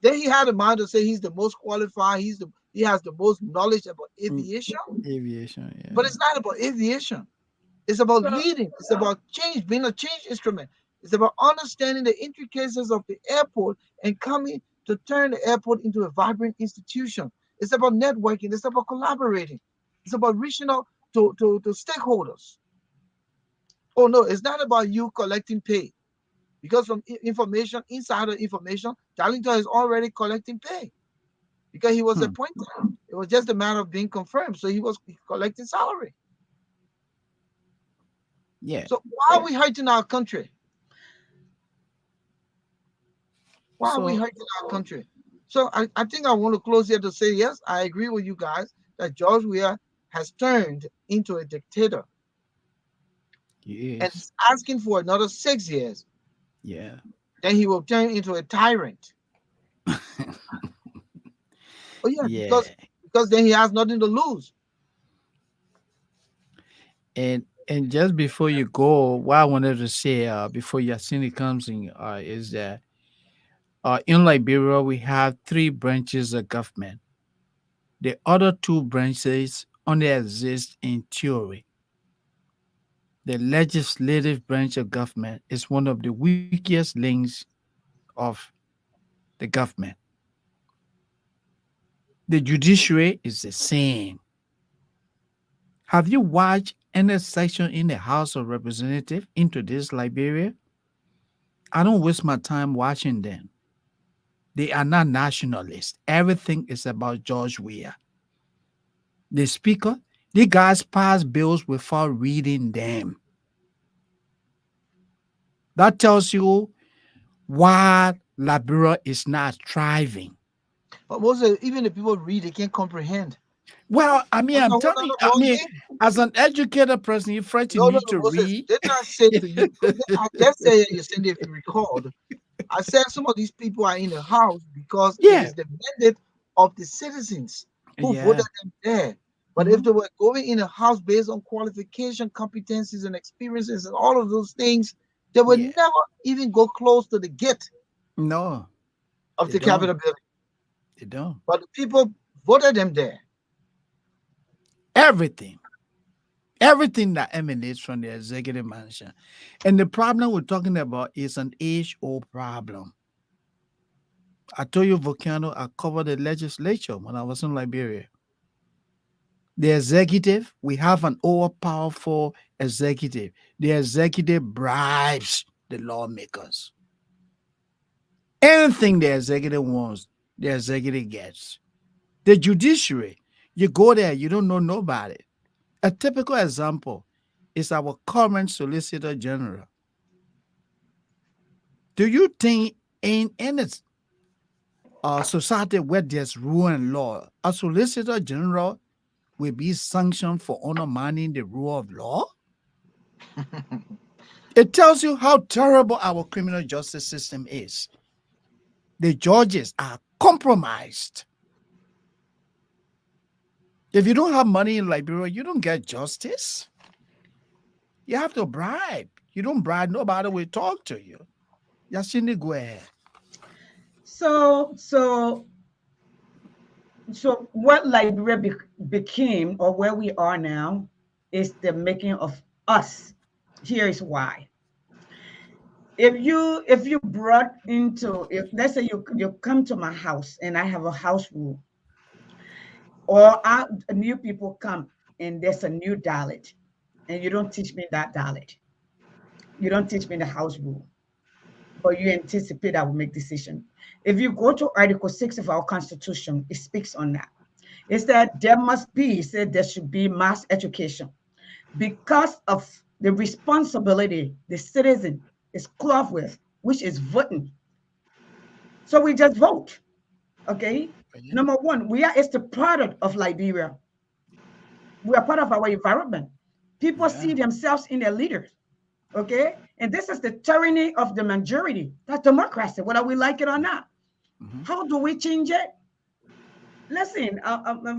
then he had a mind to say he's the most qualified, he has the most knowledge about Mm, aviation. aviation, But yeah. it's not about aviation. It's about So, leading. It's about change, being a change instrument. It's about understanding the intricacies of the airport and coming to turn the airport into a vibrant institution. It's about networking. It's about collaborating. It's about reaching out to stakeholders. Oh no, it's not about you collecting pay. Because from information, insider information, Darlington is already collecting pay because he was Hmm. appointed. It was just a matter of being confirmed. So he was collecting salary. Yeah. So why are we hurting our country? Why are we So hurting our country? So I think I want to close here to say, yes, I agree with you guys that George Weah has turned into a dictator and yes. is asking for another 6 years. Yeah. Then he will turn into a tyrant. Oh yeah, Yeah. because then he has nothing to lose. And just before you go, what I wanted to say before Ysyndi comes in is that in Liberia we have three branches of government. The other two branches only exist in theory. The legislative branch of government is one of the weakest links of the government. The judiciary is the same. Have you watched any section in the House of Representatives into this Liberia? I don't waste my time watching them. They are not nationalists. Everything is about George Weah. The speaker, the guys pass bills without reading them. That tells you why Liberia is not thriving. But most of, even the people read, they can't comprehend. Well, I mean, That's a I'm whole telling you, other I ball mean, game. as an educated person, you first you No, no, need no, to Moses. read. Did not say to you. I just said you said if you recalled. I said some of these people are in the house because it Yeah. is the mandate of the citizens who voted Yeah. them there. But if Hmm. they were going in a house based on qualification, competencies, and experiences, and all of those things, they would Yeah. never even go close to the gate No, of they the don't. Capitol building. They don't. But the people voted them there. Everything. Everything that emanates from the executive mansion. And the problem we're talking about is an age-old problem. I told you, Volcano, I covered the legislature when I was in Liberia. The executive, we have an overpowerful executive. The executive bribes the lawmakers. Anything the executive wants, the executive gets. The judiciary, you go there, you don't know nobody. A typical example is our current Solicitor General. Do you think in any society where there's rule and law, a Solicitor General will be sanctioned for undermining the rule of law? It tells you how terrible our criminal justice system is. The judges are compromised. If you don't have money in Liberia, you don't get justice. You have to bribe. You don't bribe, nobody will talk to you. Ysyndi, go ahead. so what Liberia became, or where we are now, is the making of us. Here is why. If you brought into, if let's say you come to my house and I have a house rule, or new people come and there's a new dialect, and you don't teach me that dialect, you don't teach me the house rule, but you anticipate I will make decision. If you go to Article 6 of our Constitution, it speaks on that. It's that there must be, it said there should be mass education because of the responsibility the citizen is clothed with, which is voting. So we just vote. Okay. Yeah. Number one, we are it's the product of Liberia. We are part of our environment. People see themselves in their leaders. Okay. And this is the tyranny of the majority. That's democracy, whether we like it or not. How do we change it? Listen,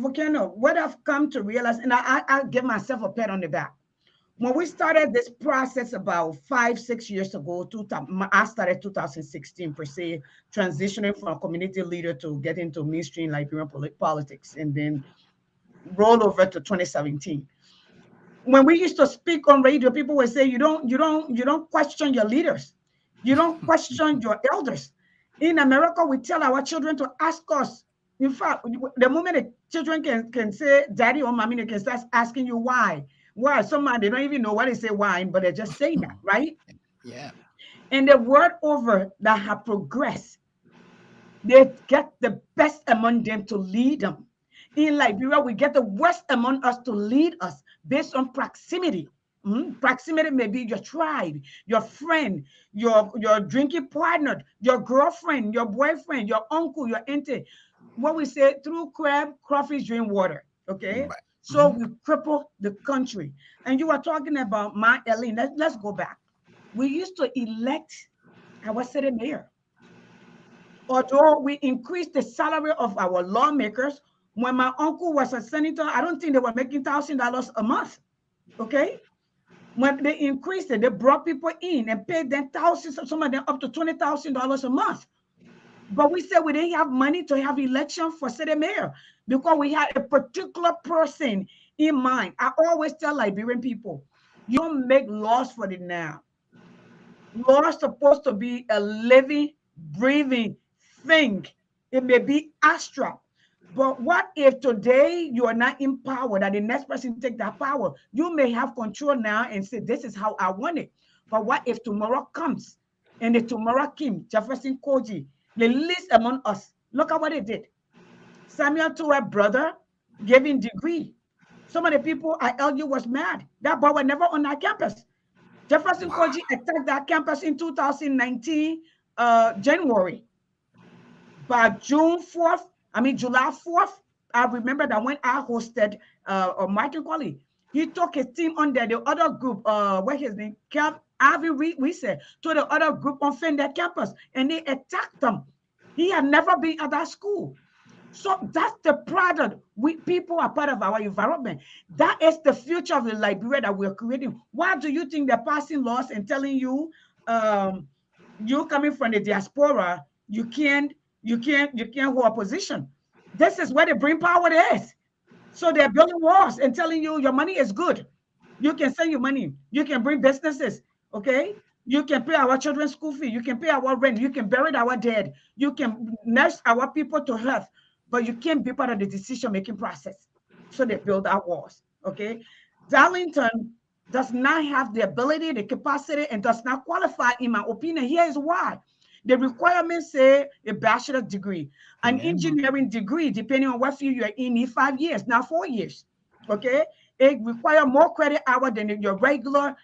Volcano, what I've come to realize, and I give myself a pat on the back. When we started this process about 5-6 years ago, I started 2016 per se, transitioning from a community leader to get into mainstream Liberian politics, and then roll over to 2017. When we used to speak on radio, people would say, you don't question your leaders. You don't question your elders. In America, we tell our children to ask us. In fact, the moment the children can say daddy or mommy, they can start asking you why. Why? Somebody, they don't even know what they say why, but they're just saying that, right? Yeah. And the word over that have progressed, they get the best among them to lead them. In Liberia, we get the worst among us to lead us based on proximity. Proximity may be your tribe, your friend, your drinking partner, your girlfriend, your boyfriend, your uncle, your auntie. What we say, through crab, crawfish, drink water. Okay. Right. So we cripple the country. And you are talking about my Ellen. Let's go back. We used to elect our city mayor. Although we increased the salary of our lawmakers, when my uncle was a senator, I don't think they were making $1,000 a month. Okay. When they increased it, they brought people in and paid them thousands, some of them up to $20,000 a month. But we said we didn't have money to have election for city mayor because we had a particular person in mind. I always tell Liberian people, you don't make laws for the now. Law is supposed to be a living, breathing thing. It may be abstract. But what if today you are not in power, that the next person take that power? You may have control now and say, this is how I want it. But what if tomorrow comes and the tomorrow came, Jefferson Koji, the least among us, look at what they did. Samuel Tuwai brother gave him degree. Some of the people at LU was mad. That boy was never on our campus. Jefferson Koji attacked that campus in 2019, January. By July 4th, I remember that when I hosted Martin-Kpayei, he took his team under the other group, what his name, Camp Avi, we said, to the other group on Fender campus, and they attacked them. He had never been at that school. So that's the product. People are part of our environment. That is the future of the Liberia that we're creating. Why do you think they're passing laws and telling you, you coming from the diaspora, you can't hold a position? This is where the brain power is. So they're building walls and telling you your money is good. You can send your money. You can bring businesses. Okay. You can pay our children's school fee. You can pay our rent. You can bury our dead. You can nurse our people to health. But you can't be part of the decision-making process. So they build our walls, okay? Darlington does not have the ability, the capacity, and does not qualify, in my opinion. Here is why. The requirements say a bachelor's degree, an engineering degree, depending on what field you're in 5 years, now 4 years, okay? It requires more credit hour than your regular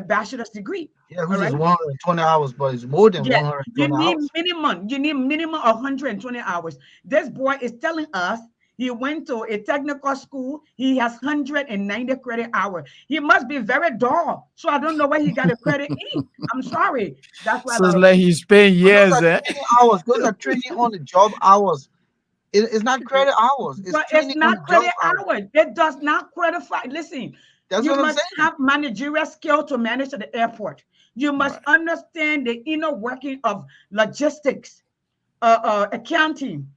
bachelor's degree. Yeah, which is 120 hours, but it's more than 120 hours. You need minimum of 120 hours. This boy is telling us he went to a technical school. He has 190 credit hours. He must be very dull. So I don't know where he got a credit in. I'm sorry. That's why. So it's like he's paying years. Hours. Those are training on the job hours. It's not credit hours. It's not credit hours. It does not qualify. Listen, that's you must have managerial skill to manage at the airport. You must understand the inner working of logistics, accounting,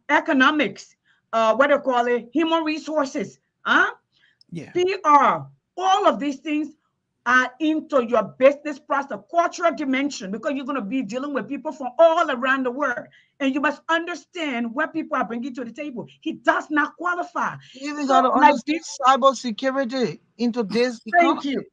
economics, what do you call it, human resources, PR. All of these things are into your business process, cultural dimension, because you're going to be dealing with people from all around the world. And you must understand what people are bringing to the table. He does not qualify. You even got to understand cybersecurity into this economy. Thank you.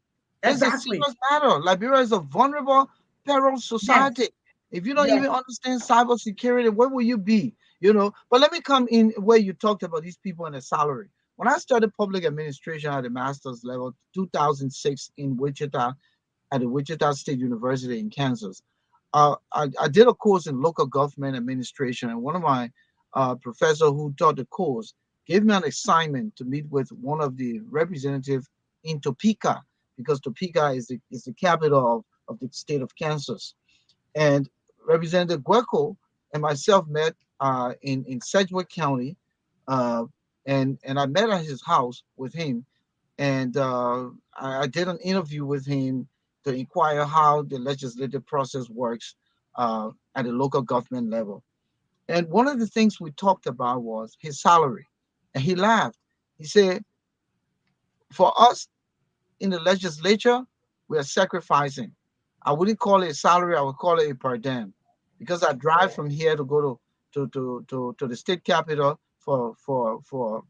Exactly. It's a serious matter. Liberia is a vulnerable, peril society. Yes. If you don't even understand cybersecurity, where will you be? But let me come in where you talked about these people and their salary. When I started public administration at the master's level, 2006 in Wichita, at the Wichita State University in Kansas, I did a course in local government administration, and one of my professor who taught the course gave me an assignment to meet with one of the representatives in Topeka, because Topeka is the capital of the state of Kansas. And Representative Gueco and myself met in Sedgwick County, uh, and I met at his house with him, and I did an interview with him to inquire how the legislative process works at the local government level. And one of the things we talked about was his salary, and he laughed. He said, "For us in the legislature, we are sacrificing. I wouldn't call it a salary, I would call it a per diem, because I drive from here to go to the state capital for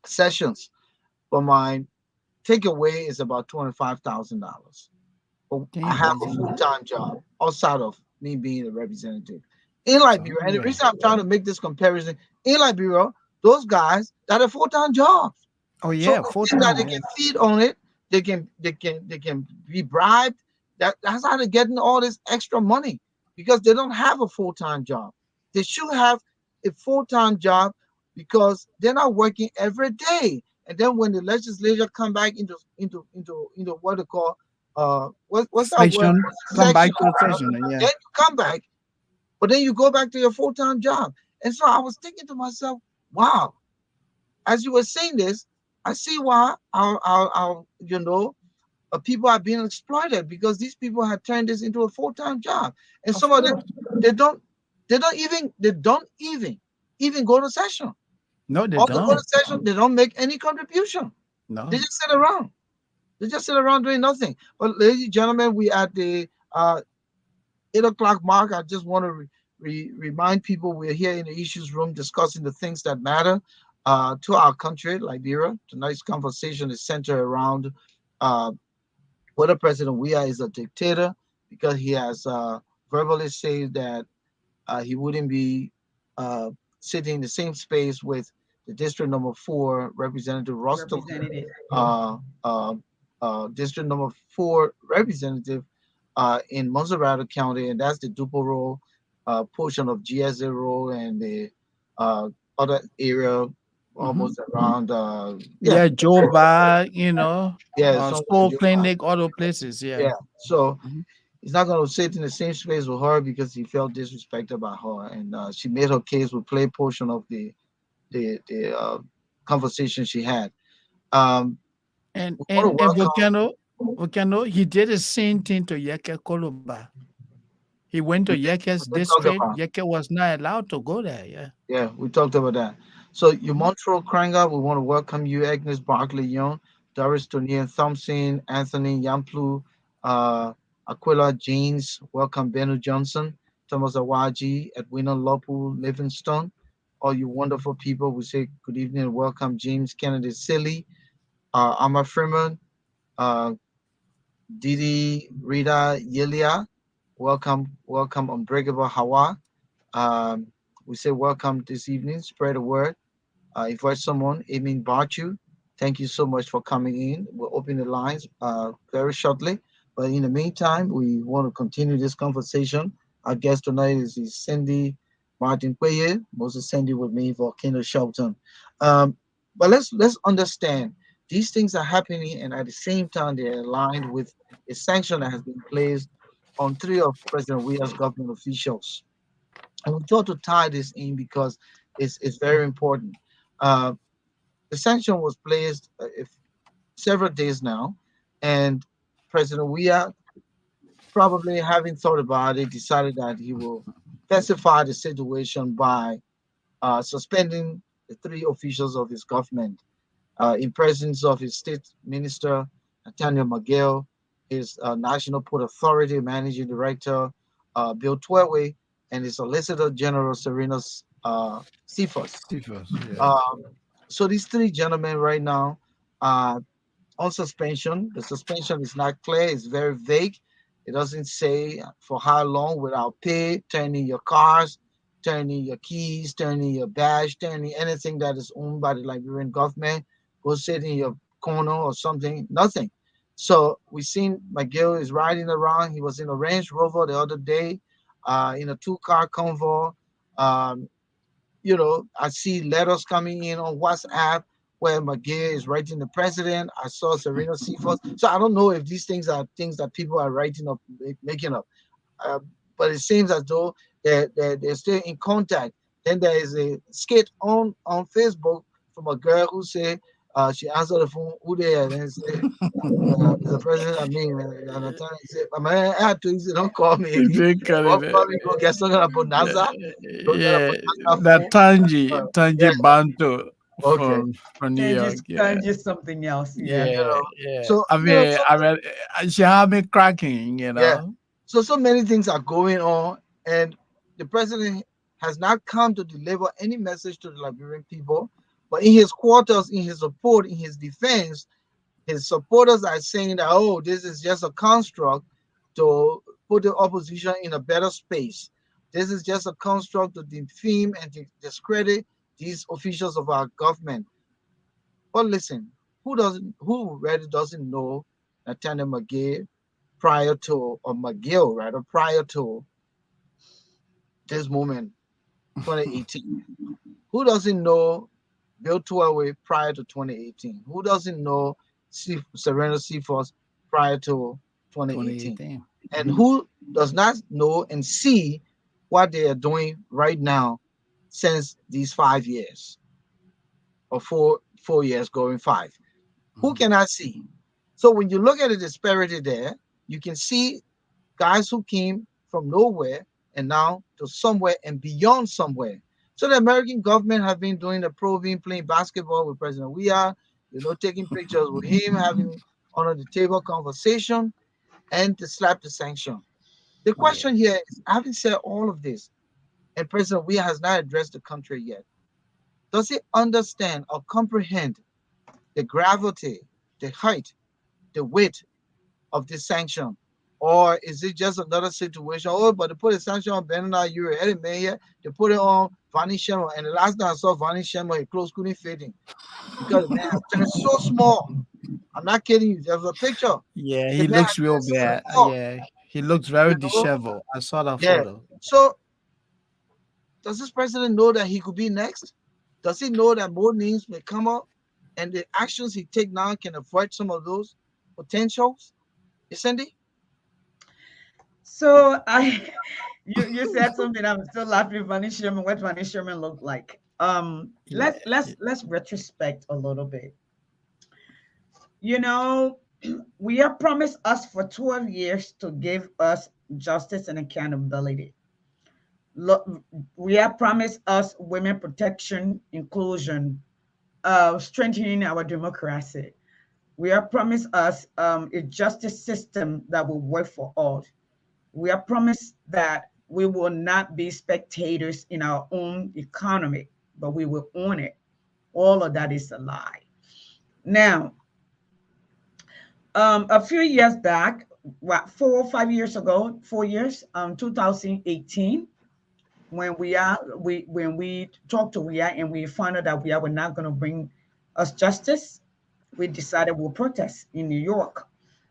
sessions. But my takeaway is about $25,000. But I have a Damn. full-time job outside of me being a representative in That's Liberia. And the unreal. reason I'm trying to make this comparison in Liberia, those guys got a full-time jobs. Oh So yeah, the full thing that time. they Yeah. can feed on it, they can be bribed. That's how they're getting all this extra money, because they don't have a full-time job. They should have a full-time job because they're not working every day. And then when the legislature come back into what they call what's that word? Session. Come Section. back to session. Yeah. Then you come back, but then you go back to your full-time job. And so I was thinking to myself, wow, as you were saying this, I see why people are being exploited, because these people have turned this into a full-time job, and Of some of them course. they don't they don't even go to session. No, they Or they go to don't. session, they don't make any contribution. They No. just sit around. They just sit around doing nothing. But ladies and gentlemen, we at the 8 o'clock mark. I just want to remind people we're here in the issues room discussing the things that matter to our country, Liberia. Tonight's conversation is centered around uh, whether President Weah is a dictator, because he has verbally said that he wouldn't be uh, sitting in the same space with the District Number 4 Representative Rustolyn, Representative. uh, uh, District Number 4 Representative in Monserrate County, and that's the Duporo portion of GS0 and the uh, other area Hmm. almost around, yeah, Yeah, Joba, you know, yeah, somewhere in Soul Juba. Clinic, all those places. Yeah. Yeah, so Hmm. he's not going to sit in the same space with her because he felt disrespected by her, and she made her case with play portion of the conversation she had. And We want to and welcome. Volcano, he did the same thing to Yeke Koloba. He went to We did, Yeke's we did talk district. about. Yeke was not allowed to go there. Yeah. Yeah, we talked about that. So you Hmm. Montreal Kranga, we want to welcome you, Agnes Barkley Young, Doris Tonian Thompson, Anthony Yamplu, uh, Aquila Jeans, welcome Benu Johnson, Thomas Awaji, Edwina Lopu, Livingstone, all you wonderful people. We say good evening and welcome James Kennedy Silly, Amma Freeman, uh, Didi Rita Yelia, welcome Unbreakable Hawa. Um, we say welcome this evening, spread the word. Invite someone, Amin Barchu. Thank you so much for coming in. We'll open the lines very shortly. But in the meantime, we want to continue this conversation. Our guest tonight is Ysyndi Martin-Kpayei, Moses Sandy with me, Volcano Shelton. Um, but let's understand these things are happening, and at the same time, they're aligned with a sanction that has been placed on three of President Weah's government officials. And we thought to tie this in because it's very important. Uh, the sanction was placed several days now, and President Weah, probably having thought about it, decided that he will pacify the situation by suspending the three officials of his government in presence of his state minister, Nathaniel McGill, his National Port Authority managing director, Bill Twelway, and his Solicitor General Serena Cephas. Stifles, yeah. Um, so these three gentlemen right now are on suspension. The suspension is not clear, it's very vague. It doesn't say for how long without pay, turn in your cars, turn in your keys, turn in your badge, turn in anything that is owned by the Liberian government, go sit in your corner or something, nothing. So we seen McGill is riding around. He was in a Range Rover the other day, in a two-car convoy. Um, I see letters coming in on WhatsApp where McGill is writing the president. I saw Serena Seaforth. So I don't know if these things are things that people are writing up, making up. Uh, but it seems as though they're still in contact. Then there is a skit on Facebook from a girl who said she answered the phone, who there, and then said, the president, I mean, and I tell him, say, my man, I had to say, don't call me again. Big Don't candidate. call me, go get something about NASA. Go get Yeah, about NASA that phone. Tangi Yeah, Bantu okay. from New York. Yeah, Change something else. Yeah. yeah, yeah. So, She had me cracking. yeah. So many things are going on, and the president has not come to deliver any message to the Liberian people. But in his quarters, in his support, in his defense, his supporters are saying that, oh, this is just a construct to put the opposition in a better space. This is just a construct to defame and to discredit these officials of our government. But listen, who really doesn't know Nathaniel McGill prior to, or McGill rather, prior to this moment, 2018? Who doesn't know Bill Tuaway prior to 2018? Who doesn't know Serena Seaforth prior to 2018? 2018. And who does not know and see what they are doing right now since these 5 years or 4 years going 5? Who cannot see? So when you look at the disparity there, you can see guys who came from nowhere and now to somewhere and beyond somewhere. So the American government have been doing the probing, playing basketball with President Weah, taking pictures with him, having under the table conversation, and to slap the sanction. The question here is, having said all of this, and President Weah has not addressed the country yet, does he understand or comprehend the gravity, the height, the weight of this sanction? Or is it just another situation? Oh, but they put a sanction on Bernard Uri, Eddie Mayer, they put it on Vani Shemo. And the last time I saw Vani Shemo, his clothes couldn't fit him because the man has turned so small. I'm not kidding you. There's a picture. Yeah, The he man looks has real turned so bad. small. Yeah, he looks very You know? disheveled. I saw that Yeah. photo. So does this president know that he could be next? Does he know that more names may come up and the actions he take now can avoid some of those potentials? Ysyndi? So you said something. I'm still laughing. Vani Sherman, what Vani Sherman looked like. Yeah, Let's retrospect a little bit. We have promised us for 12 years to give us justice and accountability. Look, we have promised us women protection, inclusion, strengthening our democracy. We have promised us a justice system that will work for all. We have promised that we will not be spectators in our own economy, but we will own it. All of that is a lie. Now, a few years back, what, 4 or 5 years ago, 4 years, 2018, when we talked to Weah and we found out that Weah were not going to bring us justice, we decided we'll protest in New York.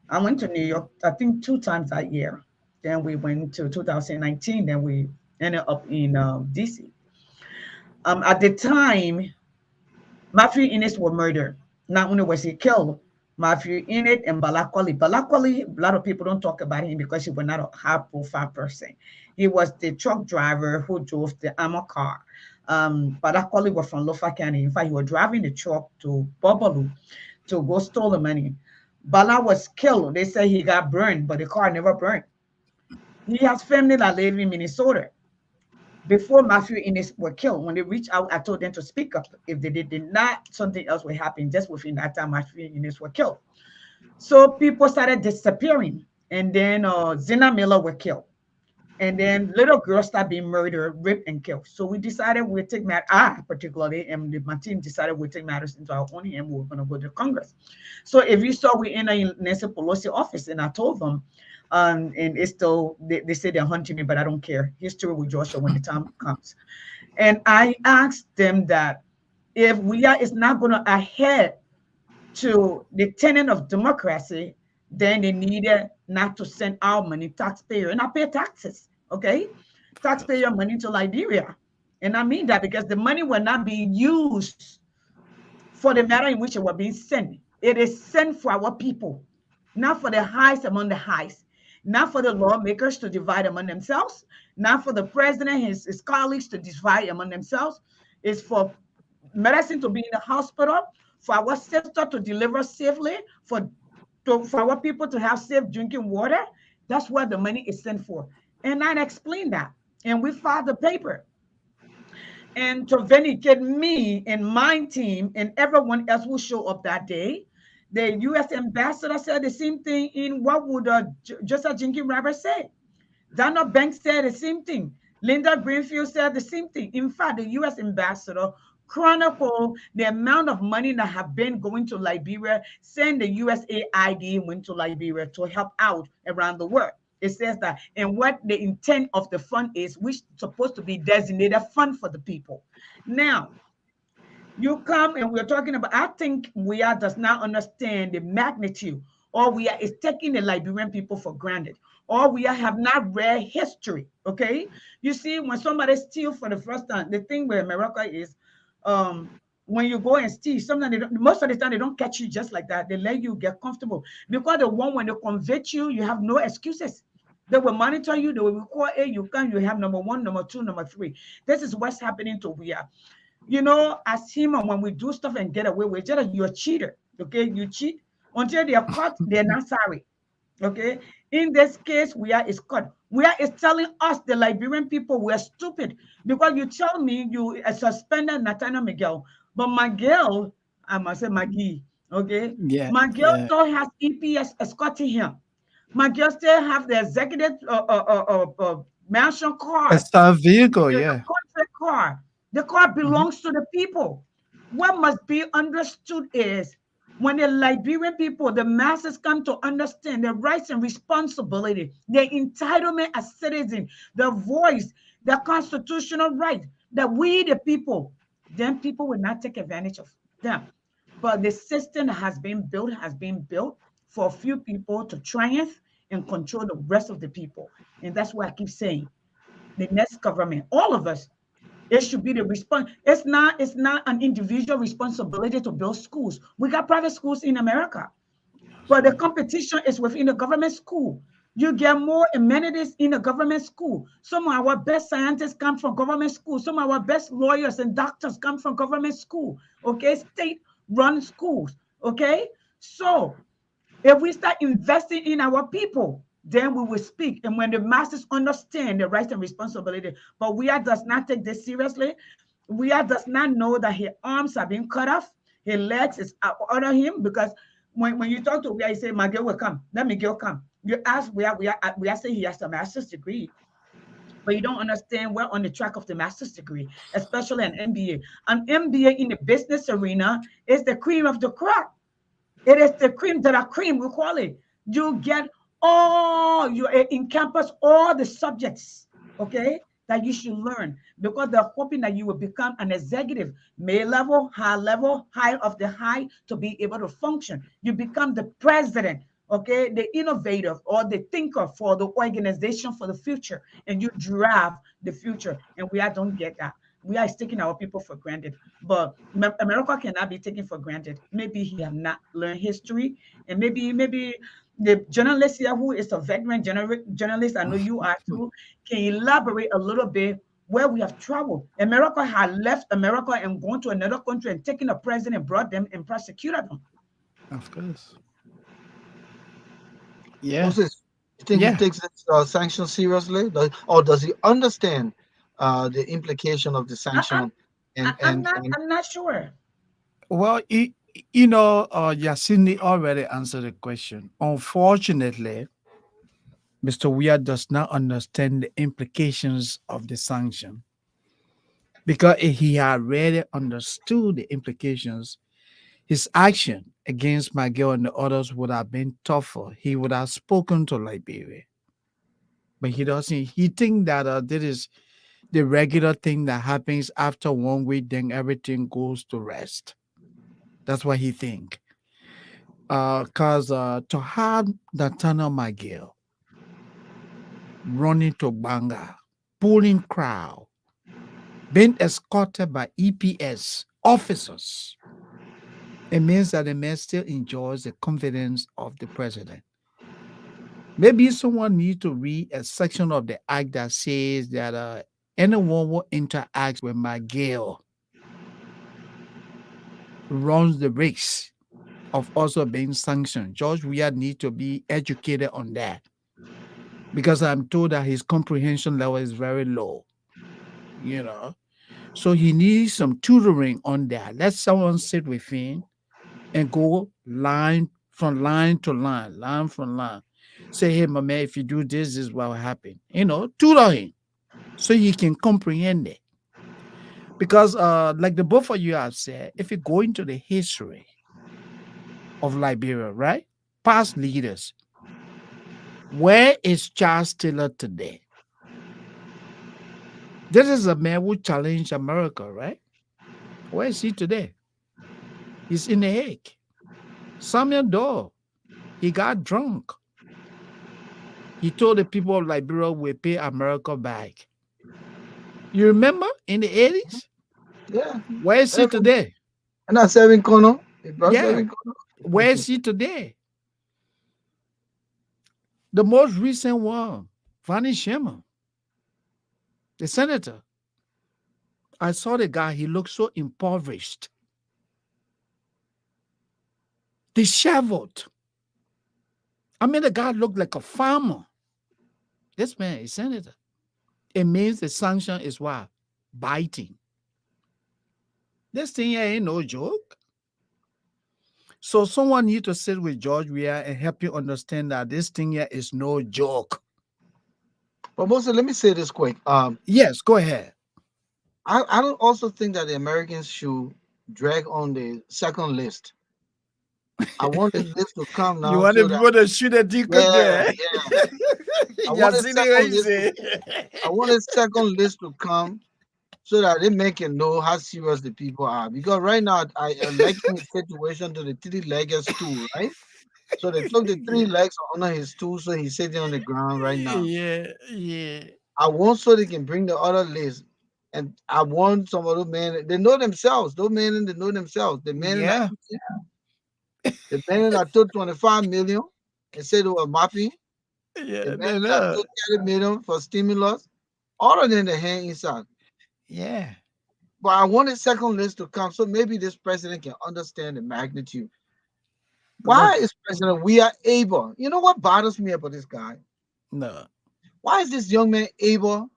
I went to New York, I think 2 times that year. Then we went to 2019. Then we ended up in DC. At the time, Matthew Innes were murdered. Not only was he killed, Matthew Innes and Balakwali. Balakwali, a lot of people don't talk about him because he was not a high-profile person. He was the truck driver who drove the armor car. Balakwali was from Lofa County. In fact, he was driving the truck to Bobalu to go steal the money. Bala was killed. They say he got burned, but the car never burned. He has family that live in Minnesota. Before Matthew Innes were killed, when they reached out, I told them to speak up. If they did not, something else would happen. Just within that time, Matthew Innes were killed. So people started disappearing. And then Zina Miller were killed. And then little girls started being murdered, raped, and killed. So we decided we'd take matters, I particularly, and my team decided we'd take matters into our own hand. We were going to go to Congress. So if you saw, we in Nancy Pelosi office, and I told them, and it's still, they say they're hunting me, but I don't care. History will Joshua when the time comes. And I asked them that if Weah is not going to adhere to the tenet of democracy, then they needed not to send our money, taxpayer, and I pay taxes, okay? Taxpayer money to Liberia. And I mean that because the money will not be used for the matter in which it was being sent. It is sent for our people, not for the highs among the highs, not for the lawmakers to divide among themselves, not for the president, his colleagues to divide among themselves. It's for medicine to be in the hospital, for our sister to deliver safely, for our people to have safe drinking water. That's what the money is sent for. And I explained that. And we filed the paper. And to vindicate me and my team and everyone else who show up that day, the U.S. ambassador said the same thing in what would Joseph Jenkins Robert say. Donald Banks said the same thing. Linda Greenfield said the same thing. In fact, the U.S. ambassador chronicled the amount of money that have been going to Liberia, saying the USAID went to Liberia to help out around the world. It says that, and what the intent of the fund is, which is supposed to be designated fund for the people. Now, you come and we're talking about, I think Weah does not understand the magnitude, or Weah is taking the Liberian people for granted, or Weah have not read history, okay? You see, when somebody steals for the first time, the thing with America is, when you go and steal, sometimes most of the time they don't catch you just like that. They let you get comfortable. Because the one, when they convict you, you have no excuses. They will monitor you. They will record, hey, you have number 1, number 2, number 3. This is what's happening to Weah. You know, as human, when we do stuff and get away with it, you're a cheater. Okay, you cheat until they are caught. They're not sorry. Okay, in this case, Weah is caught. Weah is telling us, the Liberian people, we're stupid because you tell me you suspended Nathaniel McGill, but McGill, I must say McGee. Okay, Yeah, McGill yeah. still has EPS escorting him. McGill still have the executive mansion A card, star vehicle, the yeah. contract card. The card Mhm. belongs to the people. What must be understood is when the Liberian people, the masses, come to understand their rights and responsibility, their entitlement as citizens, the voice, the constitutional right that we, the people, then people will not take advantage of them. But the system that has been built for a few people to triumph and control the rest of the people. And that's why I keep saying the next government, all of us, it should be the response. It's not an individual responsibility to build schools. We got private schools in America, but the competition is within the government school. You get more amenities in a government school. Some of our best scientists come from government school. Some of our best lawyers and doctors come from government school. Okay, state-run schools. Okay, so if we start investing in our people, then we will speak. And when the masses understand the rights and responsibility, but Weah does not take this seriously. Weah does not know that his arms are being cut off. His legs is under him because when you talk to Weah, you say, McGill will come. Let McGill come. You ask Weah say he has a master's degree, but you don't understand we're on the track of the master's degree, especially an MBA. An MBA in the business arena is the cream of the crop. It is the cream that are cream, we call it. You get you encompass all the subjects, okay, that you should learn because they're hoping that you will become an executive, mid level, high of the high to be able to function. You become the president, okay, the innovator or the thinker for the organization for the future, and you drive the future. And we don't get that. We are taking our people for granted, but America cannot be taken for granted. Maybe he have not learned history, and maybe the journalist here, who is a veteran journalist, I know you are too, can elaborate a little bit where we have traveled. America had left America and gone to another country and taken a president and brought them and prosecuted them. Of course. Yeah. Moses, you think he Yeah. takes this sanction seriously, or does he understand the implication of the I, I'm sanction? I, And I'm and not and I'm not sure. Well, Ysyndi already answered the question. Unfortunately, Mr. Weah does not understand the implications of the sanction because if he had really understood the implications, his action against McGill and the others would have been tougher. He would have spoken to Liberia, but he doesn't. He think that this is the regular thing that happens after 1 week, then everything goes to rest. That's what he think. Cause to have Nathaniel McGill running to Gbarnga, pulling crowd, being escorted by EPS officers, it means that the man still enjoys the confidence of the president. Maybe someone needs to read a section of the act that says that anyone who interacts with McGill runs the risk of also being sanctioned. George Weah needs to be educated on that, because I'm told that his comprehension level is very low, you know. So he needs some tutoring on that. Let someone sit with him and go line from line to line, line from line. Say, hey, my man, if you do this, this is what will happen. You know, tutor him so he can comprehend it. Because like the both of you have said, if you go into the history of Liberia, right? Past leaders, where is Charles Taylor today? This is a man who challenged America, right? Where is he today? He's in the Hague. Samuel Doe, he got drunk. He told the people of Liberia, we pay America back. You remember in the 80s? Yeah. Where is he today? And that's Seven Corner. Yeah. Where is he today? The most recent one, Vanny Sherman, the senator. I saw the guy, he looked so impoverished, disheveled. I mean, the guy looked like a farmer. This man is senator. It means the sanction is what? Biting. This thing here ain't no joke. So someone need to sit with George Weah and help you understand that this thing here is no joke. But Moses, let me say this quick. Yes, go ahead. I don't also think that the Americans should drag on the second list. I want the list to come now. You want so people to shoot at you? yeah. I want a second list to come so that they make it know how serious the people are. Because right now, I like the situation to the three-legged stool, right? So they took the three legs under his stool, so he's sitting on the ground right now. Yeah. I want so they can bring the other list. And I want some of those men, they know themselves. Those men, they know themselves. The men that took 25 million and said they were mapping. Yeah, The men that took 30 million for stimulus, all of them, the hand inside. Yeah. But I want a second list to come so maybe this president can understand the magnitude. Why is President Weah able? You know what bothers me about this guy? No. Why is this young man able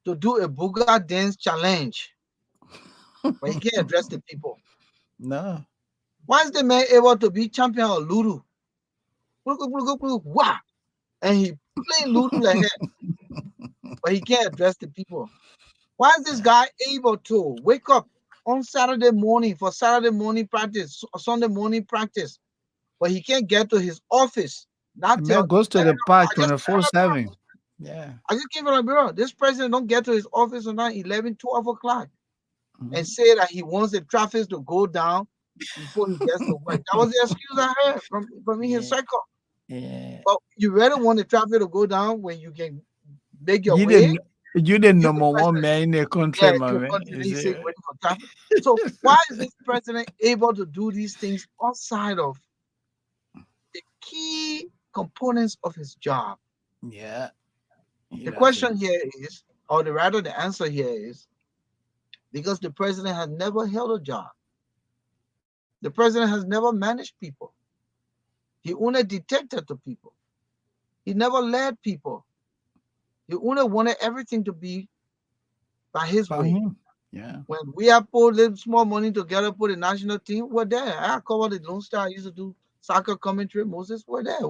to do a booga dance challenge but he can't address the people? No. Why is the man able to be champion of Ludo? Wow. And he playing Ludo like that, but he can't address the people. Why is this guy able to wake up on Saturday morning for Saturday morning practice, Sunday morning practice, but he can't get to his office? The man goes to the park 24/7. Yeah. I just came from the bureau. This president don't get to his office until 11, 12 o'clock and Mhm. say that he wants the traffic to go down before he gets to work. That was the excuse I heard from his circle. Yeah. But you really want the traffic to go down when you can make your You way? the number one man in the country, my man. Waiting for traffic. So why is this president able to do these things outside of the key components of his job? Yeah. The question here is, or rather the answer here is, because the president has never held a job. The president has never managed people. He only dictated to people. He never led people. He only wanted everything to be by his way. Yeah. When we have put little small money together, put a national team, we're there. I covered the Lone Star. I used to do soccer commentary. Moses, we're there.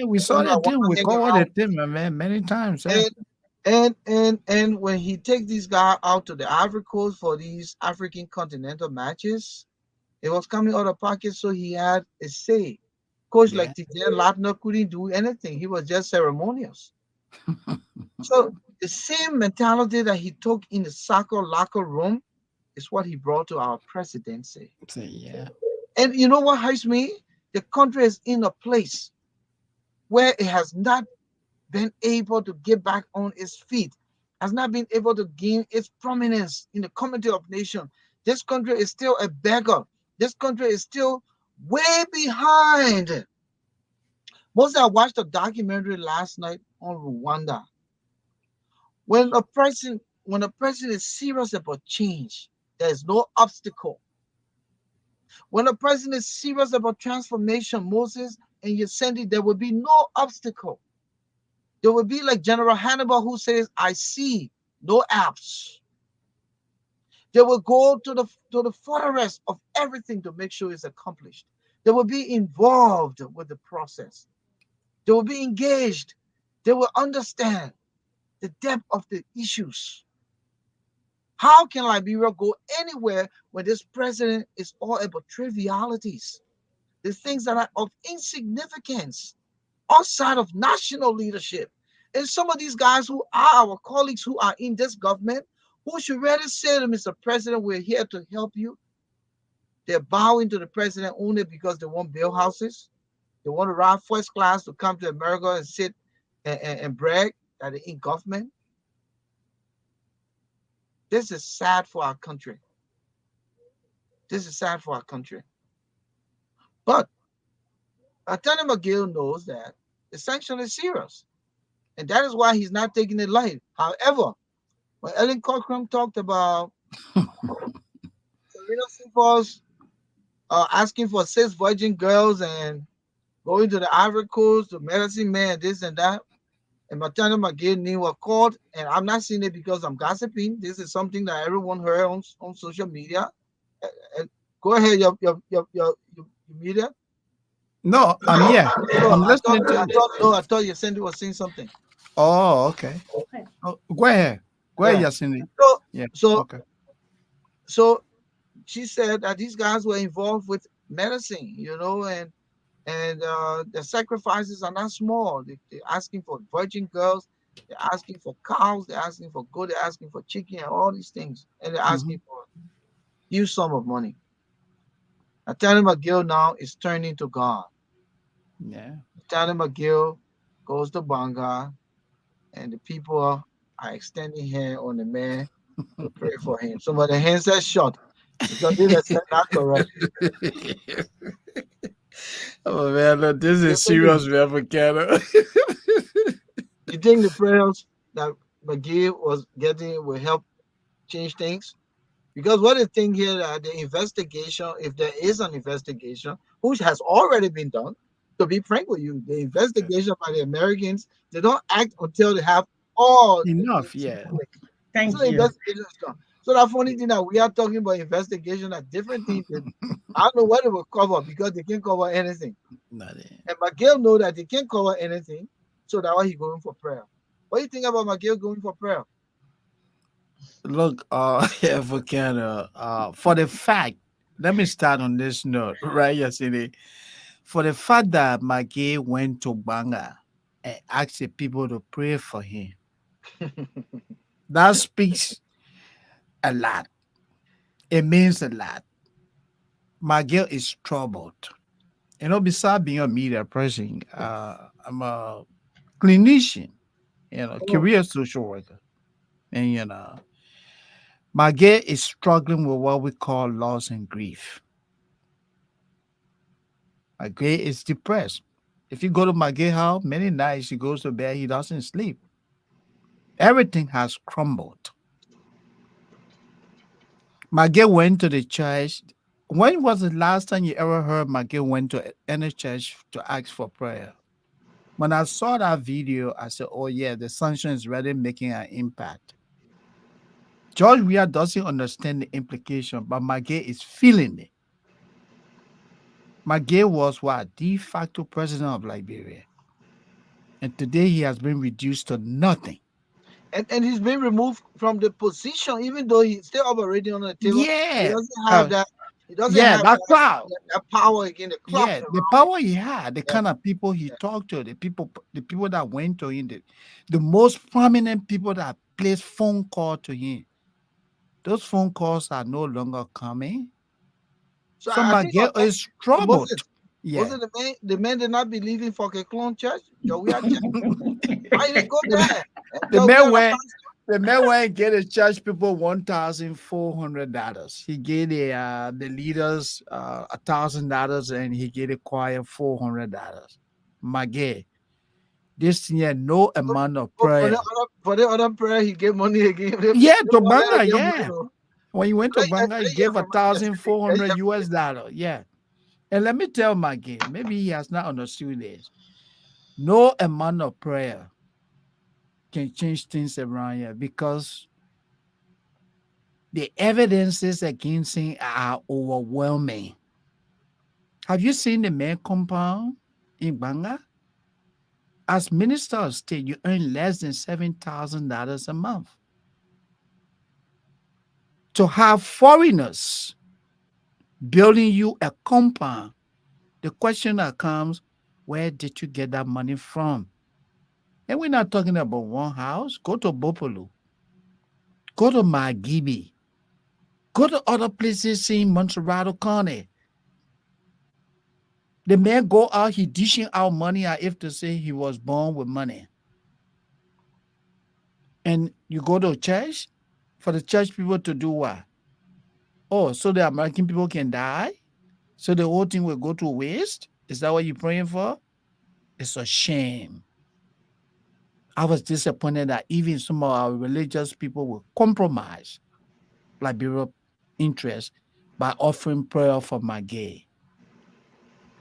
We saw that thing. We covered the team, man, many times. And when he takes these guys out to the Ivory Coast for these African continental matches, it was coming out of pocket, so he had a say. Coach like Tijan Latner couldn't do anything. He was just ceremonious. So the same mentality that he took in the soccer locker room is what he brought to our presidency. Yeah. And you know what hurts me? The country is in a place where it has not been able to get back on its feet. has not been able to gain its prominence in the community of nations. This country is still a beggar. This country is still way behind. Mostly, I watched a documentary last night on Rwanda. When a person is serious about change, there is no obstacle. When a person is serious about transformation, Moses and Ysyndi, there will be no obstacle. There will be like General Hannibal who says, I see no apps. They will go to the fortress of everything to make sure it's accomplished. They will be involved with the process. They will be engaged. They will understand the depth of the issues. How can Liberia go anywhere when this president is all about trivialities, the things that are of insignificance outside of national leadership? And some of these guys who are our colleagues who are in this government, who should rather say to Mr. President, we're here to help you. They're bowing to the president only because they want bail houses. They want to ride first class to come to America and sit and brag that they're in government. This is sad for our country. This is sad for our country. But Attorney McGill knows that the sanction is serious. And that is why he's not taking it light. However, when Ellen Cochran talked about Serena Seaforth asking for 6 virgin girls and going to the Ivory Coast, to medicine man, this and that, and Matana McGill name was called, and I'm not saying it because I'm gossiping. This is something that everyone heard on social media. Go ahead, your media. No, I'm here. I'm listening to you. I thought Ysyndi was saying something. Oh, okay. Oh, go ahead. Go ahead, Ysyndi. So she said that these guys were involved with medicine, and the sacrifices are not small. They're asking for virgin girls, they're asking for cows, they're asking for goat, they're asking for chicken, and all these things, and they're asking for a huge sum of money. Attorney McGill now is turning to God. Yeah. Attorney McGill goes to Gbarnga, and the people are extending hand on the man to pray for him. Some of the hands are shut because this is not correct. Oh man, look, this is serious, Volcano. You think the prayers that McGill was getting will help change things? Because what is the thing here, the investigation, if there is an investigation, which has already been done, to be frank with you, the investigation by the Americans, they don't act until they have all enough. Yeah. Thank you. Investigation is done. So that funny thing that we are talking about investigation are different things. I don't know what it will cover because they can't cover anything. Nothing. And McGill know that they can't cover anything, so that's why he's going for prayer. What do you think about McGill going for prayer? Look, Volcano, for the fact, let me start on this note, right, Ysyndi? For the fact that McGill went to Gbarnga and asked the people to pray for him, that speaks a lot. It means a lot. McGill is troubled. Besides being a media person, I'm a clinician, career social worker. And, McGill is struggling with what we call loss and grief. McGill is depressed. If you go to McGill house, many nights he goes to bed, he doesn't sleep. Everything has crumbled. McGill went to the church. When was the last time you ever heard McGill went to any church to ask for prayer? When I saw that video, I said, oh yeah, the sanction is really making an impact. George Weah doesn't understand the implication, but McGill is feeling it. McGill was what? De facto president of Liberia. And today he has been reduced to nothing. And he's been removed from the position, even though he's still operating on the table. Yeah. He doesn't have that. He doesn't have that crowd. That power again. The power he had, the kind of people he talked to, the people that went to him, the most prominent people that placed phone call to him. Those phone calls are no longer coming. So McGill is troubled. The man did not believe in for a clone church. Why did go there? The The man went and get the church people $1,400. He gave the leaders $1,000, and he gave the choir $400. McGill, this year, no amount of prayer. For the other prayer, he gave money again. Yeah, to Gbarnga, yeah. When you went to Gbarnga, he gave $1,400 US. Yeah. And let me tell McGill, maybe he has not understood this. No amount of prayer can change things around here, because the evidences against him are overwhelming. Have you seen the main compound in Gbarnga? As minister of state, you earn less than $7,000 a month. To have foreigners building you a compound, the question that comes, where did you get that money from? And we're not talking about one house. Go to Bopolu. Go to Margibi. Go to other places in Montserrat County. The man go out, he dishing out money as if to say he was born with money. And you go to church, for the church people to do what? Oh, so the American people can die? So the whole thing will go to waste? Is that what you're praying for? It's a shame. I was disappointed that even some of our religious people will compromise liberal interest by offering prayer for McGill.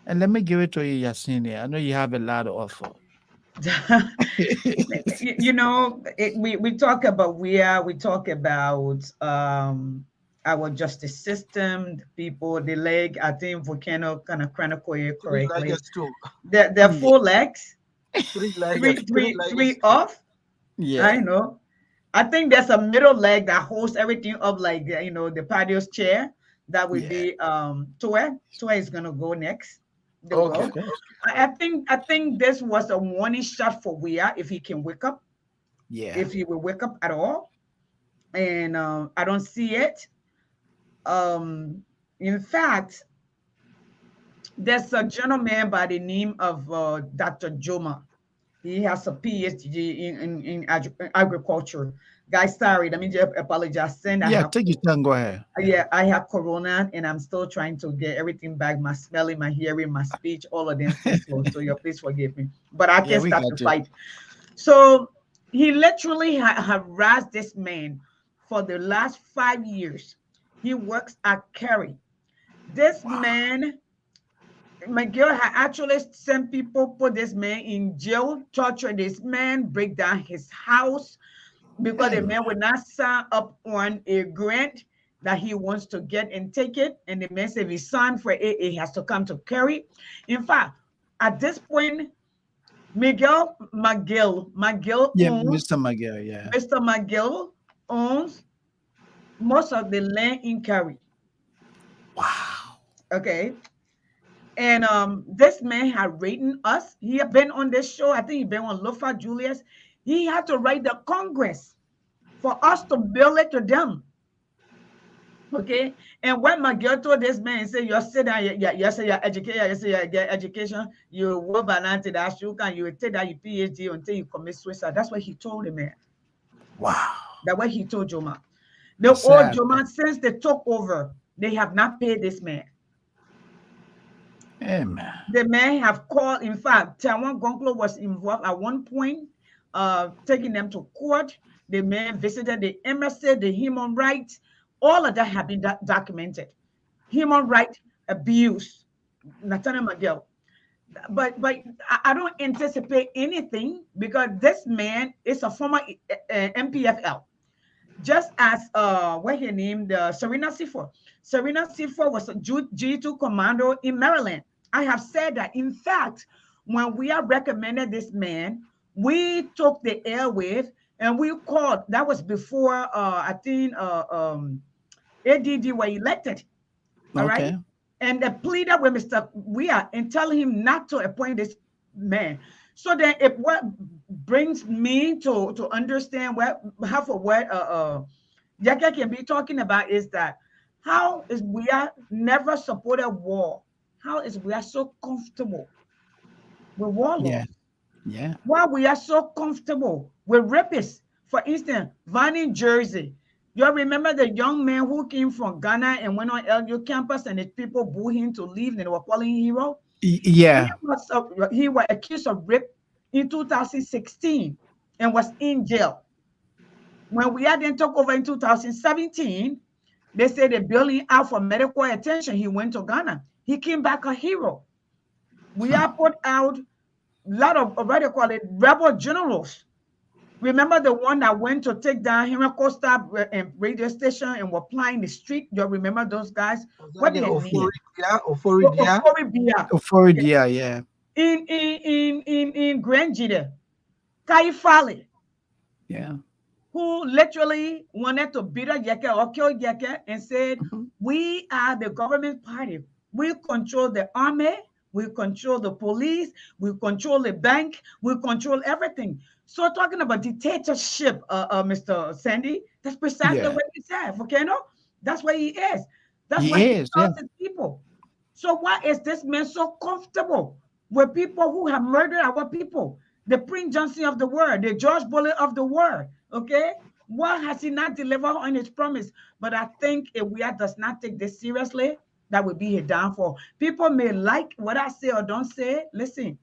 And let me give it to you, Ysyndi. I know you have a lot to offer. You know, we talk about Weah, we talk about our justice system, people, the leg, I think Volcano kind of chronicle it correctly. They're 4 legs. Three off. Yeah, I know. I think there's a middle leg that holds everything up, like the patio's chair. That would be Toa. Toa is gonna go next. Okay. I think this was a warning shot for Weah if he can wake up. Yeah. If he will wake up at all. And I don't see it. In fact, there's a gentleman by the name of Dr. Joma. He has a PhD in agriculture. Guys, sorry, let me just apologize. Take your time, go ahead. Yeah, I have corona and I'm still trying to get everything back, my smelling, my hearing, my speech, all of them. So you please forgive me. But I can't stop the fight. So he literally harassed this man for the last 5 years. He works at Kerry. This man, McGill had actually sent people, put this man in jail, torture this man, break down his house, because the man would not sign up on a grant that he wants to get and take it. And the man said if he signed for it, he has to come to Kerry. In fact, at this point, McGill owns, Mr. McGill, yeah. Mr. McGill owns most of the land in Kerry. Wow. Okay. And this man had written us. He had been on this show. I think he been on Lofa Julius. He had to write the Congress for us to bill it to them. Okay. And when McGill told this man, he said, you sit down, you say you're educated, you say you get education, you work balance that you can, you will take that your PhD until you commit suicide. That's what he told the man. Wow. That's what he told Joma. The old Joma, since they took over, they have not paid this man. Amen. The man have called, in fact, Taiwan Gonklo was involved at one point, taking them to court. The man visited the embassy, the human rights, all of that have been documented. Human rights abuse, Nathaniel McGill. But I don't anticipate anything, because this man is a former MPFL. Just as what he named Serena C4. Serena C4 was a G2 commando in Maryland. I have said that. In fact, when we are recommended this man, we took the airwave and we called. That was before I think ADD were elected. All right. And the pleader with Mr. Weah and tell him not to appoint this man. So then what brings me to understand what Yaka can be talking about is that how is Weah never supported war? How is Weah so comfortable with warlords? Yeah. Why we are so comfortable with rapists, For instance, Vanny Jersey. You remember the young man who came from Ghana and went on LU campus and the people booed him to leave and they were calling him hero? Yeah. He was accused of rape in 2016 and was in jail. When we had then took over in 2017, they said they bailed him out for medical attention. He went to Ghana. He came back a hero. We have put out a lot of, what they call it, rebel generals. Remember the one that went to take down Henry Costa radio station and were plying the street? You remember those guys? What did they mean? Ophoria, yeah. In Grand Jide, Kai Fale. Yeah. Who literally wanted to beat a Yeke or kill Yeke and said, we are the government party. We control the army. We control the police. We control the bank. We control everything. So talking about dictatorship, Mr. Sandy, that's precisely what he said. Volcano, that's what he is. That's what he tells his people. So why is this man so comfortable with people who have murdered our people? The Prince Johnson of the world, the George Bullard of the world, okay? Why has he not delivered on his promise? But I think if Weah does not take this seriously, that would be a downfall. People may like what I say or don't say. Listen,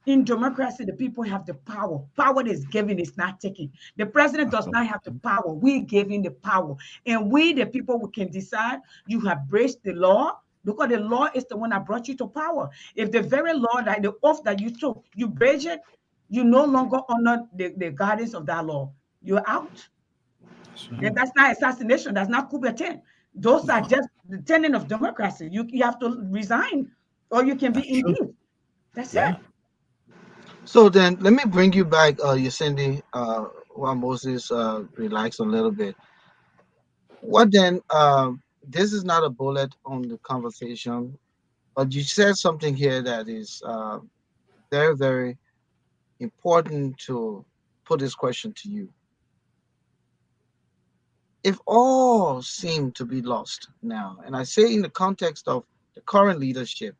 in democracy, the people have the power. Power is given, it's not taken. The president does not have the power. We give him the power. And we, the people, we can decide you have breached the law, because the law is the one that brought you to power. If the very law, like the oath that you took, you breach it, you no longer honor the guidance of that law. You're out. And that's not assassination. That's not coup d'etat. Those are just the tenet of democracy. You have to resign or you can be impeached. That's it. So then let me bring you back, Ysyndi, while Moses relax a little bit. What then, this is not a bullet on the conversation, but you said something here that is very, very important to put this question to you. If all seem to be lost now, and I say in the context of the current leadership,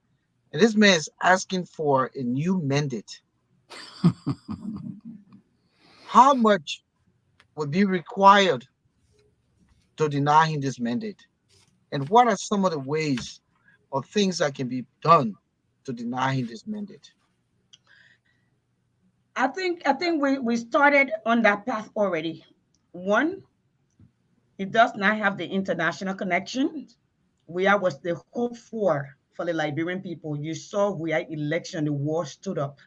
and this man is asking for a new mandate, how much would be required to deny him this mandate? And what are some of the ways or things that can be done to deny him this mandate? I think we started on that path already. One, it does not have the international connections. Weah was the hope for the Liberian people. You saw Weah election, the war stood up.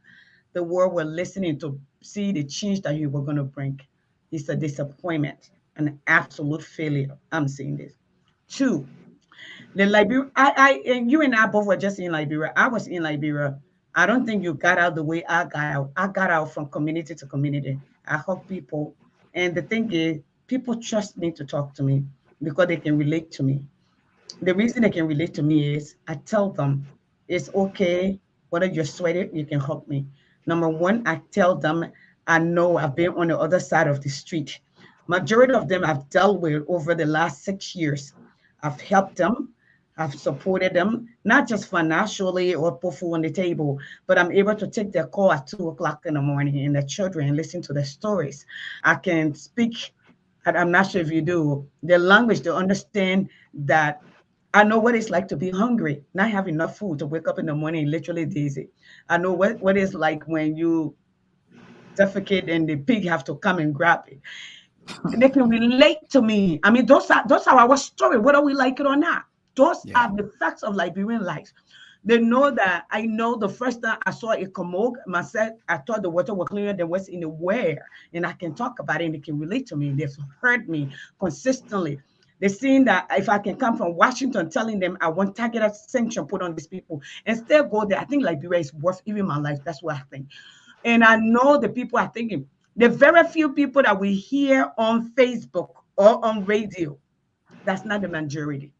The world were listening to see the change that you were going to bring. It's a disappointment, an absolute failure. I'm saying this. Two, the Liberia, and you and I both were just in Liberia. I was in Liberia. I don't think you got out the way I got out. I got out from community to community. I help people. And the thing is, people trust me to talk to me because they can relate to me. The reason they can relate to me is I tell them it's okay, whether you're sweaty, you can help me. Number one, I tell them I know I've been on the other side of the street. Majority of them I've dealt with over the last 6 years. I've helped them. I've supported them, not just financially or put food on the table, but I'm able to take their call at 2 o'clock in the morning and their children and listen to their stories. I can speak, and I'm not sure if you do, their language to understand that I know what it's like to be hungry, not have enough food to wake up in the morning, literally dizzy. I know what it's like when you defecate and the pig have to come and grab it. They can relate to me. I mean, those are our story, whether we like it or not. Those are the facts of Liberian life. They know that I know the first time I saw a commode, myself, I thought the water was cleaner than what's in the where. And I can talk about it and they can relate to me. They've heard me consistently. They're seeing that if I can come from Washington telling them I want targeted sanction put on these people and still go there, I think Liberia is worth even my life. That's what I think. And I know the people are thinking, the very few people that we hear on Facebook or on radio, that's not the majority.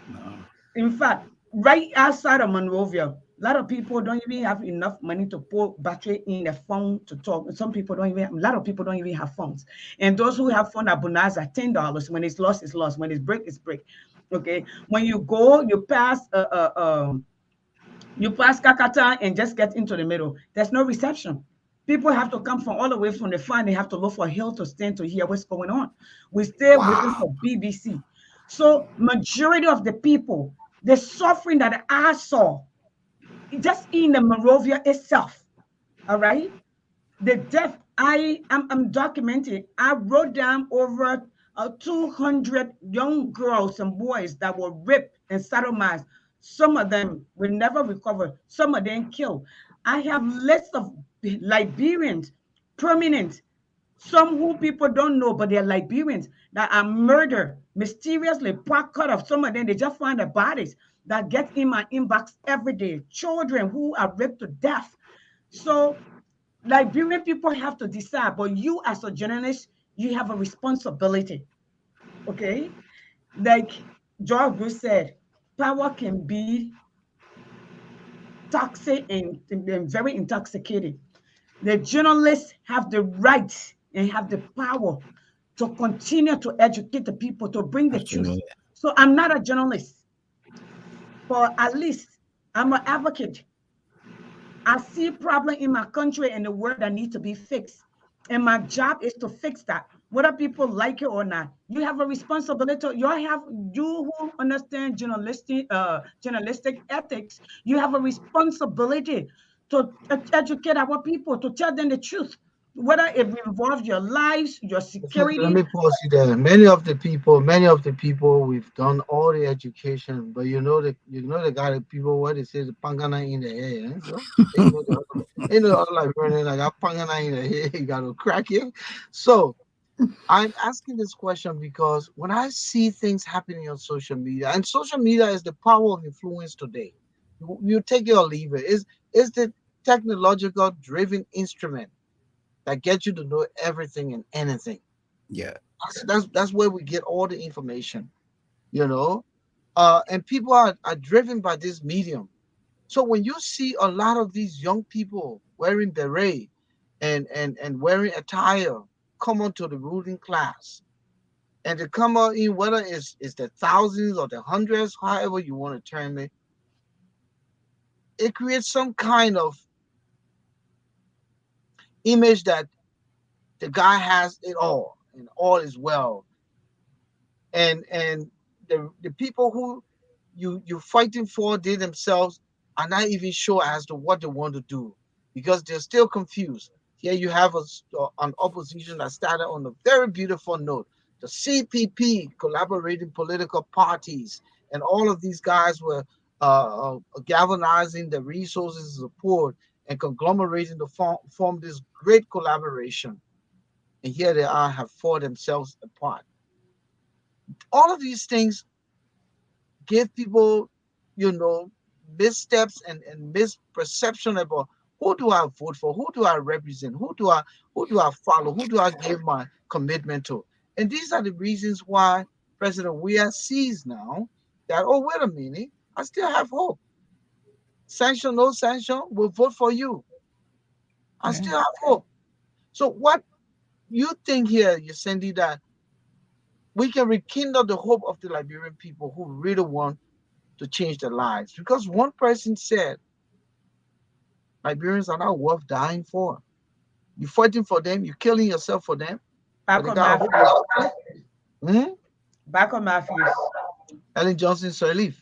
No. In fact, right outside of Monrovia, a lot of people don't even have enough money to put battery in their phone to talk. Some people don't even, a lot of people don't even have phones. And those who have phone are bonanza, $10. When it's lost, it's lost. When it's break, it's break. Okay. When you go, you pass Kakata and just get into the middle. There's no reception. People have to come from all the way from the farm. They have to look for a hill to stand to hear what's going on. We're still waiting for BBC. So majority of the people, the suffering that I saw, just in the Monrovia itself, all right? The death, I'm documenting. I wrote down over 200 young girls and boys that were raped and sodomized. Some of them will never recover. Some of them killed. I have lists of Liberians, permanent, some who people don't know, but they're Liberians that are murdered, mysteriously, part cut off. Some of them, they just find the bodies that get in my inbox every day. Children who are raped to death. So Liberian people have to decide, but you as a journalist, you have a responsibility. Okay? Like George Bush said, power can be toxic and very intoxicating. The journalists have the right and have the power to continue to educate the people, to bring the truth. So I'm not a journalist, but at least I'm an advocate. I see problem in my country and the world that need to be fixed. And my job is to fix that, whether people like it or not. You have a responsibility. You who understand journalistic ethics, you have a responsibility to educate our people, to tell them the truth, whether it involves your lives, your Let security. me pause you there. Many of the people, we've done all the education, but the guy, the people, what they say, the pangana in the air. So ain't no other like running like a pangana in the air. You got to crack it. So I'm asking this question because when I see things happening on social media, and social media is the power of influence today. You take it or leave it. Is the technological driven instrument that gets you to know everything and anything. Yeah. That's where we get all the information, you know. And people are driven by this medium. So when you see a lot of these young people wearing beret and wearing attire come onto the ruling class, and to come out in whether it's the thousands or the hundreds, however you want to term it, it creates some kind of image that the guy has it all and all is well. And the people who you're fighting for, they themselves are not even sure as to what they want to do because they're still confused. Here you have an opposition that started on a very beautiful note. The CPP collaborating political parties, and all of these guys were galvanizing the resources of support and conglomerating to form this great collaboration. And here they are, have fought themselves apart. All of these things give people, you know, missteps and misperception about who do I vote for, who do I represent, who do I follow, who do I give my commitment to. And these are the reasons why President Weah sees now that, oh, wait a minute, I still have hope. Sanction, no sanction, we'll vote for you. I still have hope. So what you think here, Ysyndi, that we can rekindle the hope of the Liberian people who really want to change their lives? Because one person said Liberians are not worth dying for. You're fighting for them, you're killing yourself for them, but they Backo got a Matthews. hope. Hmm? Backo Matthews. Ellen Johnson Sirleaf.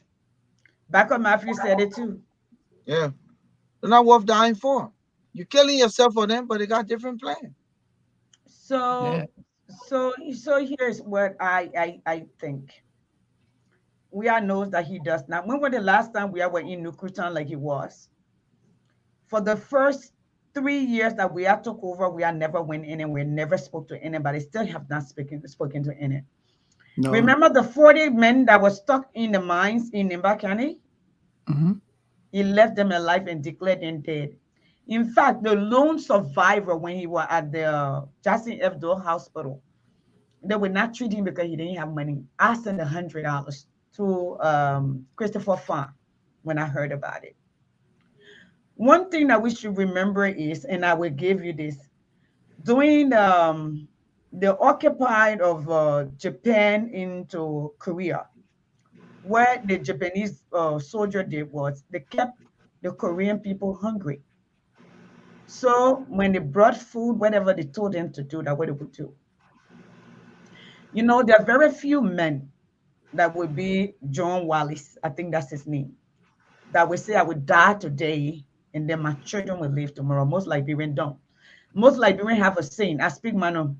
Backo Matthews said it too. Yeah. They're not worth dying for. You're killing yourself for them, but they got different plans. So, so here's what I think. Weah knows that he does not. When was the last time we were in Nukutan like he was? For the first 3 years that we are took over, we are never went in and we never spoke to anybody. Still have not spoken to any. No. Remember the 40 men that were stuck in the mines in Bong County? Mm-hmm. He left them alive and declared them dead. In fact, the lone survivor when he was at the Jackson F. Hospital, they would not treat him because he didn't have money. I sent $100 to Christopher Farm when I heard about it. One thing that we should remember is, and I will give you this, during the occupied of Japan into Korea, what the Japanese soldier did was they kept the Korean people hungry. So when they brought food, whatever they told them to do, that what they would do. You know, there are very few men that would be John Wallace, I think that's his name, that would say, I would die today and then my children will live tomorrow. Most Liberians don't. Most Liberians have a saying, I speak man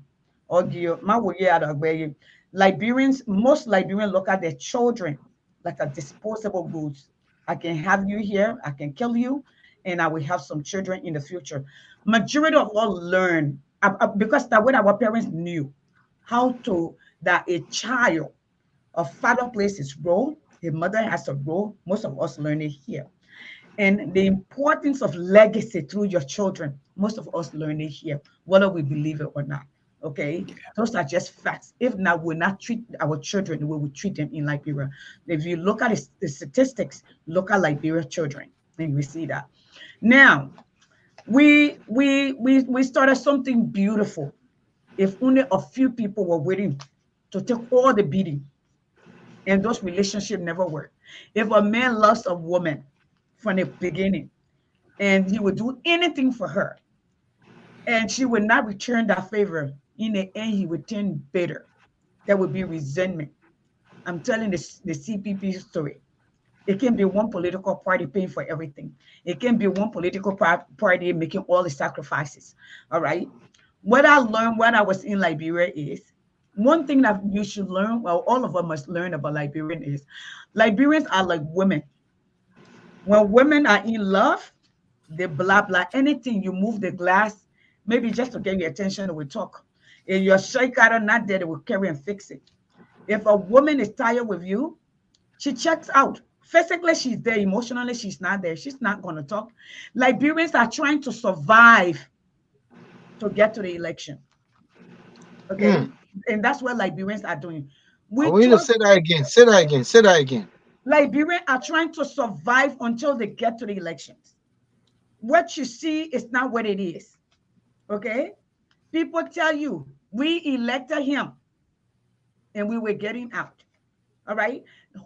Liberians, most Liberians look at their children like a disposable goods. I can have you here, I can kill you, and I will have some children in the future. Majority of all learn because that what our parents knew how to, that a child, a father plays his role, a mother has a role. Most of us learn it here. And the importance of legacy through your children, most of us learn it here, whether we believe it or not. Okay, those are just facts. If not, we'll not treat our children the way we treat them in Liberia. If you look at the statistics, look at Liberia children, and we see that. Now, we started something beautiful. If only a few people were willing to take all the beating, and those relationships never work. If a man loves a woman from the beginning, and he would do anything for her, and she would not return that favor, in the end, he would turn bitter. There would be resentment. I'm telling the CPP story. It can be one political party paying for everything. It can be one political party making all the sacrifices. All right. What I learned when I was in Liberia is one thing that you should learn, well, all of us must learn about Liberian is Liberians are like women. When women are in love, they blah, blah, anything. You move the glass, maybe just to get your attention, they will talk. If your shaker not there, they will carry and fix it. If a woman is tired with you, she checks out. Physically, she's there. Emotionally, she's not there. She's not going to talk. Liberians are trying to survive to get to the election. Okay? And that's what Liberians are doing. I want you to say that again. Say that again. Say that again. Liberians are trying to survive until they get to the elections. What you see is not what it is. Okay? People tell you, we elected him and we were getting out. All right?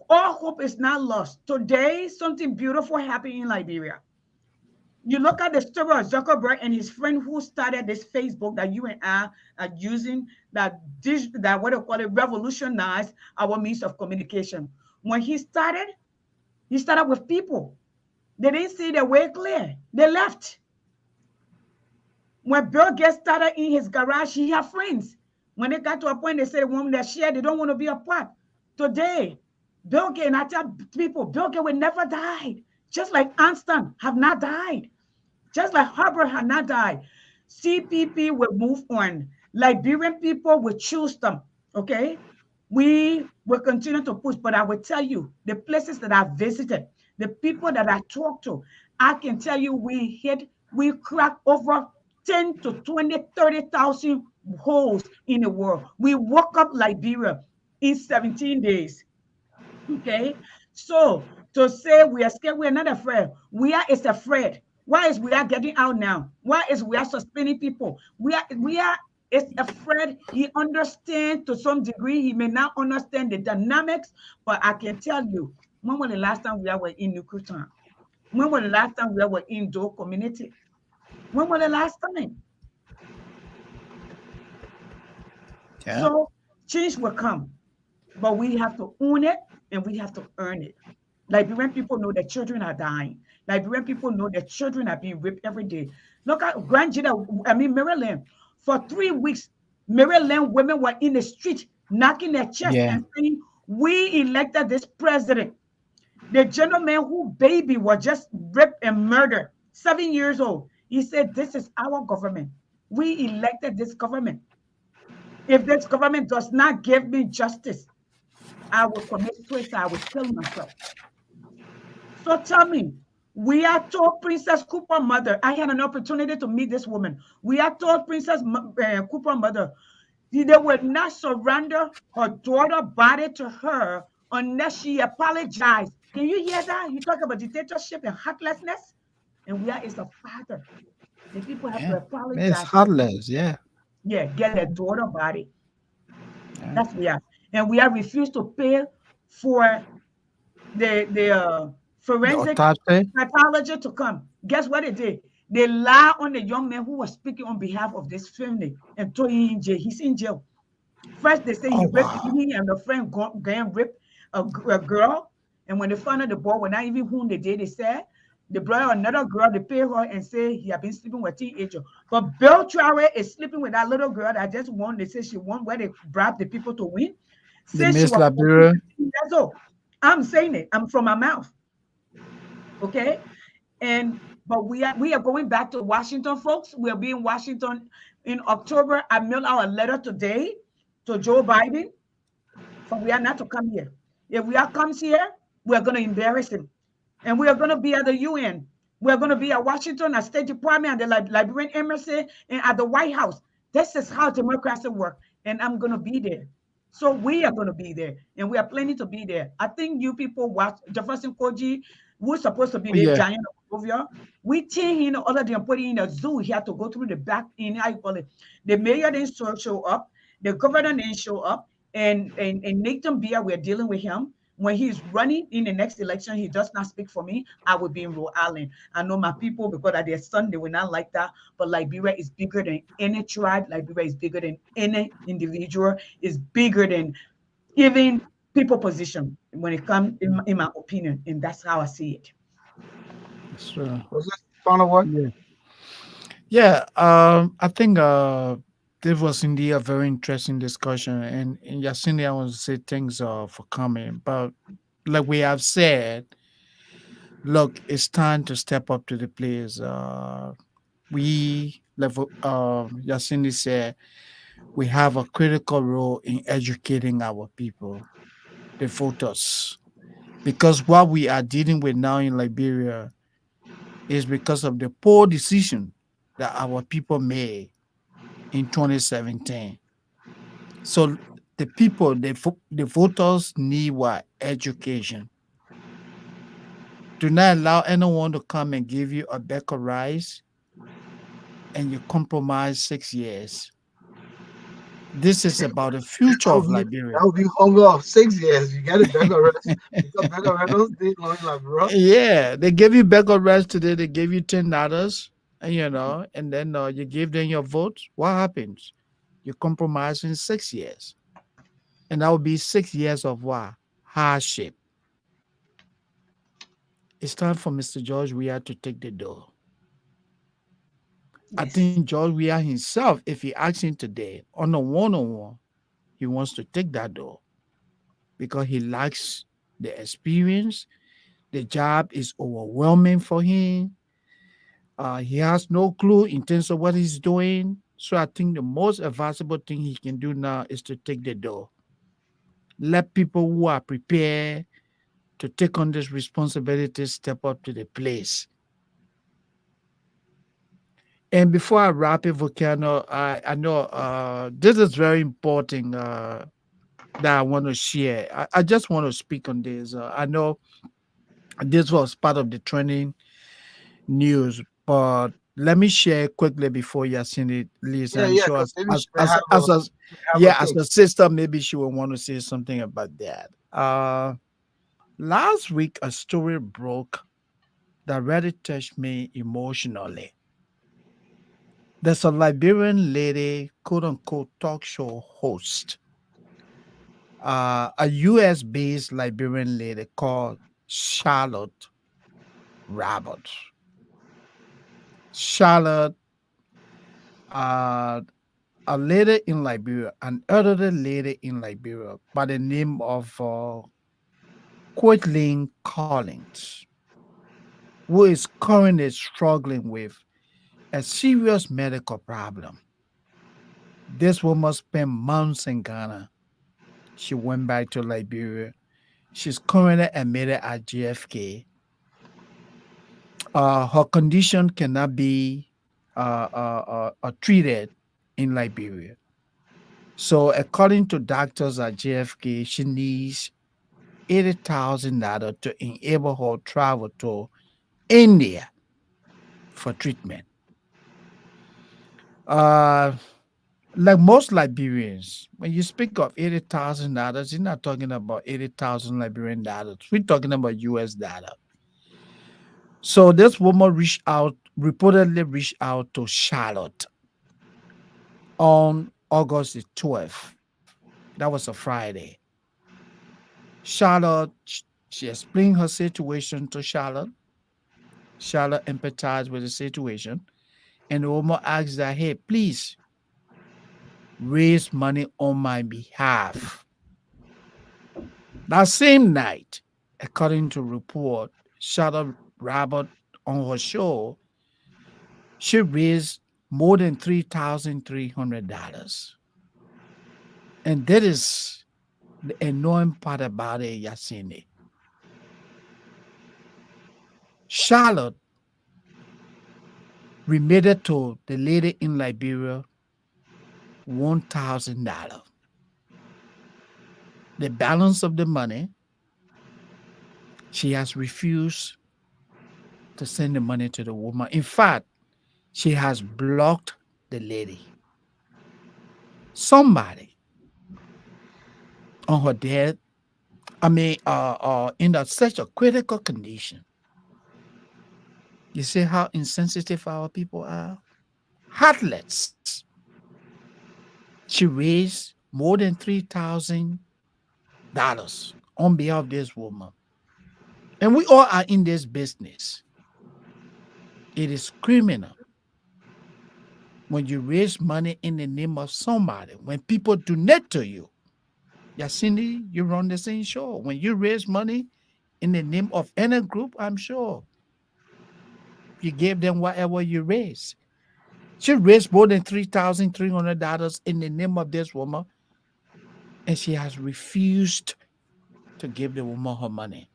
All hope is not lost. Today, something beautiful happened in Liberia. You look at the story of Zuckerberg and his friend who started this Facebook that you and I are using, that what they call it, revolutionized our means of communication. When he started with people. They didn't see the way clear. They left. When Bill Gates started in his garage, he had friends. When they got to a point, they said, "Woman that share, they don't want to be apart." Today, Bill Gates, and I tell people, Bill Gates will never die. Just like Einstein have not died. Just like Harvard had not died. CPP will move on. Liberian people will choose them. Okay? We will continue to push, but I will tell you, the places that I visited, the people that I talked to, I can tell you we cracked over 10 to 20, 30,000 holes in the world. We woke up Liberia in 17 days. Okay? So to say we are scared, we are not afraid. Weah is afraid. Why is Weah getting out now? Why is Weah suspending people? Weah is afraid. He understands to some degree. He may not understand the dynamics, but I can tell you, when was the last time we were in nuclear time? When was the last time we were in Dole community? When was the last time? Yeah. So change will come, but we have to own it and we have to earn it. Liberian people know that children are dying. Liberian people know that children are being raped every day. Look at Maryland. For 3 weeks, Maryland women were in the street knocking their chest and saying, "We elected this president." The gentleman whose baby was just raped and murdered, 7 years old, he said, "This is our government. We elected this government. If this government does not give me justice, I will commit suicide. I will kill myself." So tell me, Weah told Princess Cooper mother, I had an opportunity to meet this woman. Weah told Princess Cooper mother, they would not surrender her daughter's body to her unless she apologized. Can you hear that? You talk about dictatorship and heartlessness, and Weah is a father. The people have to apologize. It's heartless, Yeah, get their daughter body. That's Weah. And Weah refused to pay for the forensic pathology to come. Guess what they did? They lie on the young man who was speaking on behalf of this family and throw him in jail. He's in jail. First, they say he Oh raped wow. he and the friend gang raped a girl. And when they found out the boy was not even whom they did, they said they brought another girl, they pay her and say he had been sleeping with a teenager. But Bill Traore is sleeping with that little girl that just won. They say she won where they bribed the people to win. The Since she Miss was 14, Liberia. 15 years old. I'm saying it. I'm from my mouth. Okay. And but we are going back to Washington, folks. We'll be in Washington in October. I mailed out a letter today to Joe Biden for we are not to come here. If we are comes here, we are going to embarrass him. And we are going to be at the UN. We're going to be at Washington, at State Department, at the Liberian Embassy, and at the White House. This is how democracy works. And I'm going to be there. So we are going to be there. And we are planning to be there. I think you people watch Jefferson Koji, who's supposed to be the Yeah. giant of Monrovia. We take him other than putting in a zoo. He had to go through the back in, how you call it. The mayor didn't show up. The governor didn't show up. And Nathan Beer, we're dealing with him. When he's running in the next election, he does not speak for me. I will be in Rhode Island. I know my people because of their son, they will not like that. But Liberia is bigger than any tribe. Liberia is bigger than any individual. Is bigger than even people position when it comes, in my opinion. And that's how I see it. So Was this final word? yeah. Yeah, I think this was indeed a very interesting discussion, and Ysyndi, I want to say thanks for coming. But like we have said, look, it's time to step up to the place. We, like Ysyndi said, we have a critical role in educating our people, the voters, because what we are dealing with now in Liberia is because of the poor decision that our people made in 2017. So the people, the voters need what? Education. Do not allow anyone to come and give you a bag of rice and you compromise 6 years. This is about the future That of would be Liberia. that would be hunger of 6 years. You get it back arrest because back arrest don't stay long like bro. Yeah, they give you bag of rice today, they give you $10, and and then you give them your vote. What happens? You compromise in 6 years. And that would be 6 years of what? Hardship. It's time for Mr. George Weah to take the door. I Yes. think George Weah himself, if he asks him today on a one-on-one, he wants to take that door because he lacks the experience. The job is overwhelming for him. He has no clue in terms of what he's doing. So I think the most advisable thing he can do now is to take the door. Let people who are prepared to take on this responsibility step up to the place. And before I wrap it, Volcano, I know this is very important that I want to share. I just want to speak on this. I know this was part of the trending news, but let me share quickly before Ysyndi leaves. Yeah, I'm yeah, sure because maybe she may have a yeah, as take. a sister, maybe she will want to say something about that. Last week, a story broke that really touched me emotionally. There's a Liberian lady, quote unquote, talk show host, a US based Liberian lady called Charlotte Roberts. Charlotte, uh, a lady in Liberia, an elderly lady in Liberia by the name of Quitling Collins, who is currently struggling with a serious medical problem. This woman spent months in Ghana. She went back to Liberia. She's currently admitted at GFK. Her condition cannot be treated in Liberia. So, according to doctors at JFK, she needs $80,000 to enable her travel to India for treatment. Uh, like most Liberians, when you speak of $80,000, you're not talking about 80,000 Liberian dollars. We're talking about US dollar. So this woman reached out reportedly reached out to Charlotte on August the 12th. That was a Friday. Charlotte, she explained her situation to Charlotte. Charlotte empathized with the situation. And the woman asked that, hey, please raise money on my behalf. That same night, according to report, Charlotte Robert on her show, she raised more than $3,300. And that is the annoying part about it, Ysyndi. Charlotte remitted to the lady in Liberia $1,000. The balance of the money, she has refused to send the money to the woman. In fact, she has blocked the lady. Somebody on her death, in such a critical condition. You see how insensitive our people are? Heartless. She raised more than $3,000 on behalf of this woman. And we all are in this business. It is criminal when you raise money in the name of somebody, when people donate to you. Ysyndi, you run the same show. When you raise money in the name of any group, I'm sure you gave them whatever you raised. She raised more than $3,300 in the name of this woman, and she has refused to give the woman her money.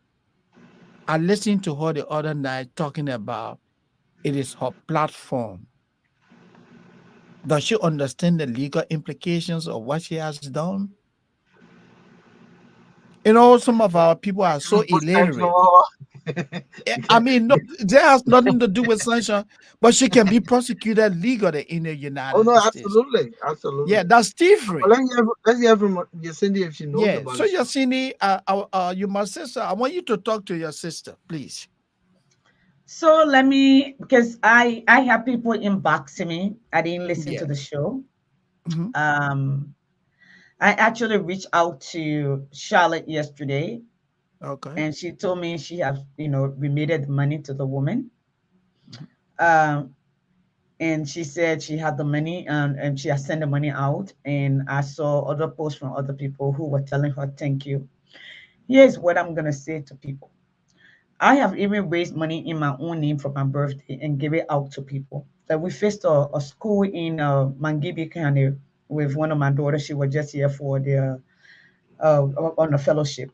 I listened to her the other night talking about it is her platform. Does she understand the legal implications of what she has done? You know, some of our people are so illiterate. I mean, no, that has nothing to do with sanction, but she can be prosecuted legally in the Oh United no, States. absolutely, absolutely. Yeah, that's But thievery. let's hear from Ysyndi if she knows Yeah. about So it. Ysyndi, you my sister. I want you to talk to your sister, please. So let me, because I have people inboxing me. I didn't listen Yeah. to the show. Mhm. Um, I actually reached out to Charlotte yesterday, Okay. and she told me she has, remitted money to the woman. Mhm. Um, and she said she had the money, and she has sent the money out. And I saw other posts from other people who were telling her thank you. Here's what I'm gonna say to people. I have even raised money in my own name for my birthday and give it out to people. That we faced a school in Bong County with one of my daughters. She was just here for the on a fellowship.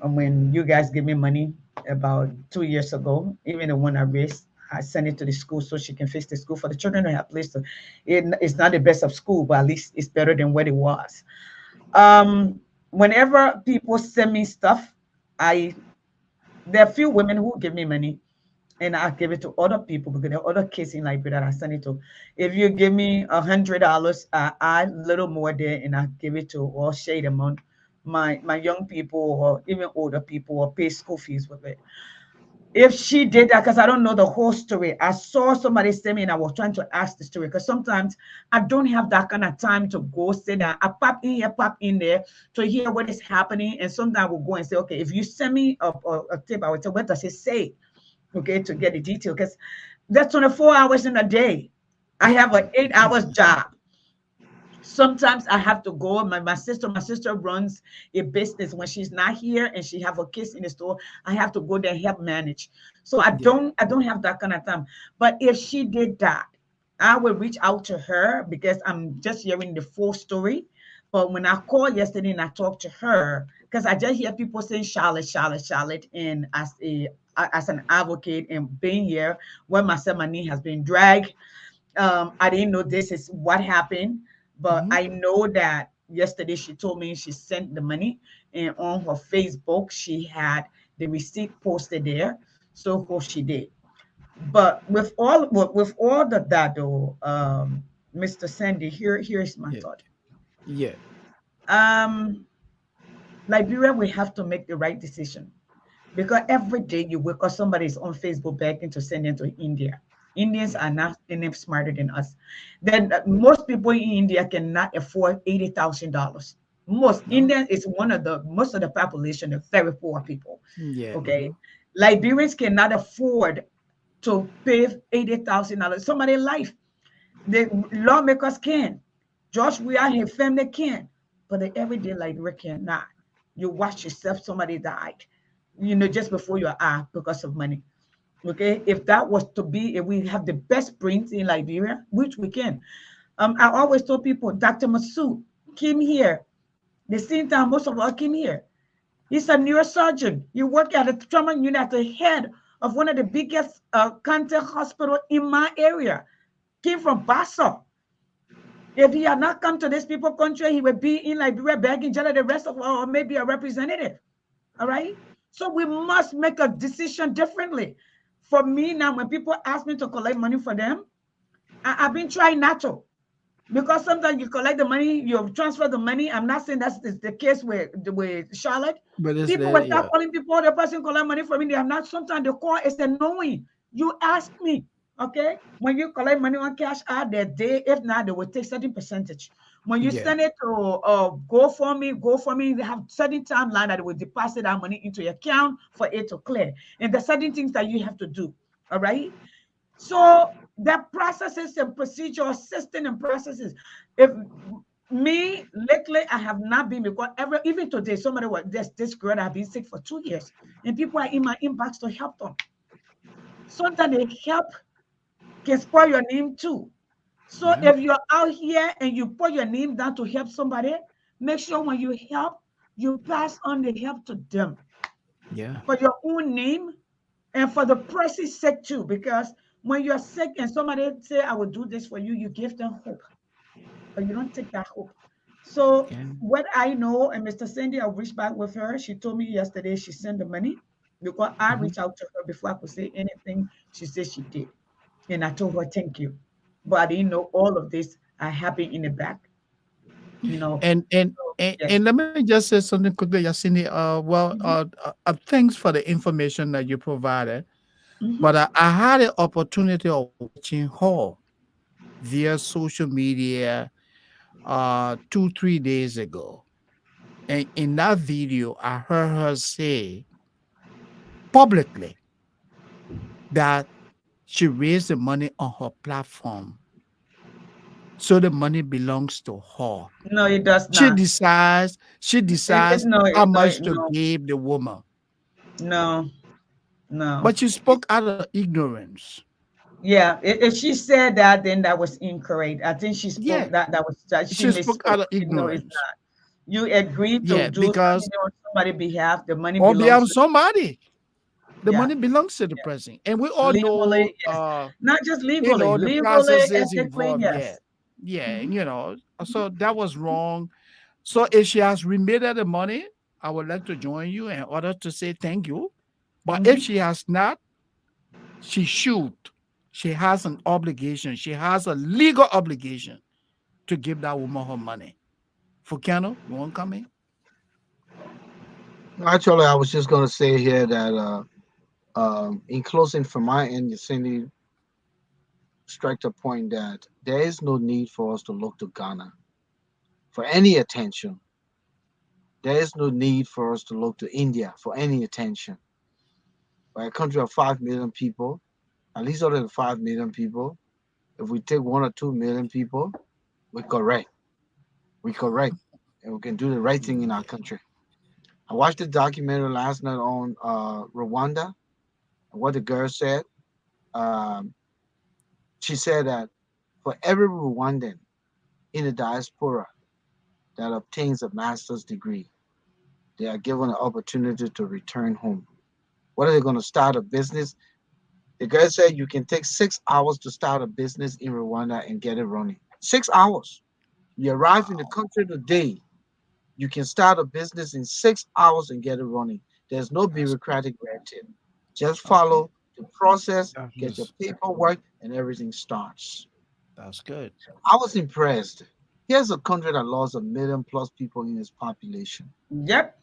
And when you guys gave me money about 2 years ago, even the one I raised, I sent it to the school so she can fix the school for the children to have place to. It's not the best of school, but at least it's better than what it was. Whenever people send me stuff, I there are few women who give me money and I give it to other people because there are other kids in Liberia that I send it to. If you give me $100, I add a little more there and I give it to or share them on my young people or even older people or pay school fees with it. If she did that, because I don't know the whole story, I saw somebody send me and I was trying to ask the story because sometimes I don't have that kind of time to go sit down. I pop in here, pop in there to hear what is happening. And sometimes we'll go and say, okay, if you send me a tip, I would say, what does it say? Okay, to get the detail because that's 24 hours in a day. I have an 8 hours job. Sometimes I have to go. My sister runs a business when she's not here and she have her kids in the store. I have to go there and help manage. So I Yeah. don't have that kind of time. But if she did that, I will reach out to her because I'm just hearing the full story. But when I called yesterday and I talked to her, because I just hear people saying Charlotte, Charlotte, Charlotte, and as an advocate and being here where myself my knee has been dragged, I didn't know this is what happened, but Mhm. I know that yesterday she told me she sent the money, and on her Facebook she had the receipt posted there. So what she did, but with all that though, Mr. Sandy, here's my Yeah. thought. Yeah. Um, Liberia, we have to make the right decision because every day you wake up, somebody is on Facebook begging to send them to India. Indians Yeah. are not any smarter than us. Then most people in India cannot afford $80,000. Most No. Indians is one of the most of the population are very poor people. Yeah. Okay, Liberians cannot afford to pay $80,000. Somebody's life. The lawmakers can. George Weah, his family can, but the everyday Liberian cannot. You watch yourself, somebody died, just before your eye because of money. Okay, if that was to be, if we have the best brains in Liberia, which we can. I always told people, Dr. Masood came here. The same time most of us came here. He's a neurosurgeon. He worked at a trauma unit at the head of one of the biggest cancer hospital in my area. Came from Bassa. If he had not come to this people country, he would be in Liberia begging jail the rest of, or maybe a representative. All right. So we must make a decision differently. For me now, when people ask me to collect money for them, I've been trying not to. Because sometimes you collect the money, you transfer the money. I'm not saying that's the case with Charlotte. But it's People there. will start Yeah. calling people, the person collect money from me. They have not. Sometimes the call is annoying. You ask me, okay? When you collect money on cash out that day, if not, they will take certain percentage. When you Yeah. send it to go for me, they have certain timeline that they will deposit that money into your account for it to clear. And there's certain things that you have to do. All right. So that processes and procedure, system and processes. If me lately, I have not been because even today, somebody was this girl that have been sick for 2 years, and people are in my inbox to help them. Sometimes they help can spoil your name too. So Yeah. if you're out here and you put your name down to help somebody, make sure when you help, you pass on the help to them Yeah. for your own name and for the person's sake too. Because when you're sick and somebody say, I will do this for you, you give them hope, but you don't take that hope. So Yeah. what I know, and Mr. Sandy, I reached back with her. She told me yesterday she sent the money because I Mhm. reached out to her before I could say anything. She said she did. And I told her, thank you. But I didn't know all of this are happening in the back, you know. And and So, and, yes. and let me just say something quickly, Ysyndi. Mhm, Thanks for the information that you provided. mhm. But I had an opportunity of watching her via social media 2 3 days ago, and in that video, I heard her say publicly that she raised the money on her platform, so the money belongs to her. No, it does She not. decides. She It decides no, how it no, much to no, give the woman. no, no. But she spoke out of ignorance. Yeah, if she said that, then that was incorrect. I think she Yeah, spoke that was that she she spoke misspoke. out of No, it's ignorance. not. You agreed to Yeah, do because something on somebody's behalf. The money on belongs behalf of to somebody, the yeah, money belongs to the yeah. president, and we all know, Legally, yes. Not just legally, the legally, processes ethically, involved. Yeah, yes. yeah, Mhm, and mhm, so that was wrong. So if she has remitted the money, I would like to join you in order to say thank you. But if mhm. she has not, she should. She has an obligation. She has a legal obligation to give that woman her money. Volcano, you want to come in? Actually, I was just going to say here that in closing from my end, Cindy struck a point that there is no need for us to look to Ghana for any attention. There is no need for us to look to India for any attention. By a country of 5 million people, at least other than 5 million people, if we take 1 or 2 million people, we're correct. We're correct. And we can do the right thing in our Yeah. country. I watched the documentary last night on Rwanda, and what the girl said. Um, she said that for every Rwandan in the diaspora that obtains a master's degree, they are given an opportunity to return home. What are they going to start a business? The girl said you can take 6 hours to start a business in Rwanda and get it running. 6 hours. You arrive in the Wow. country today, you can start a business in 6 hours and get it running. There's no That's good. bureaucratic red tape. Just Okay. follow the process, That get your was paperwork, and everything starts. that's good. I was impressed. Here's a country that lost 1 million+ people in its population. Yep.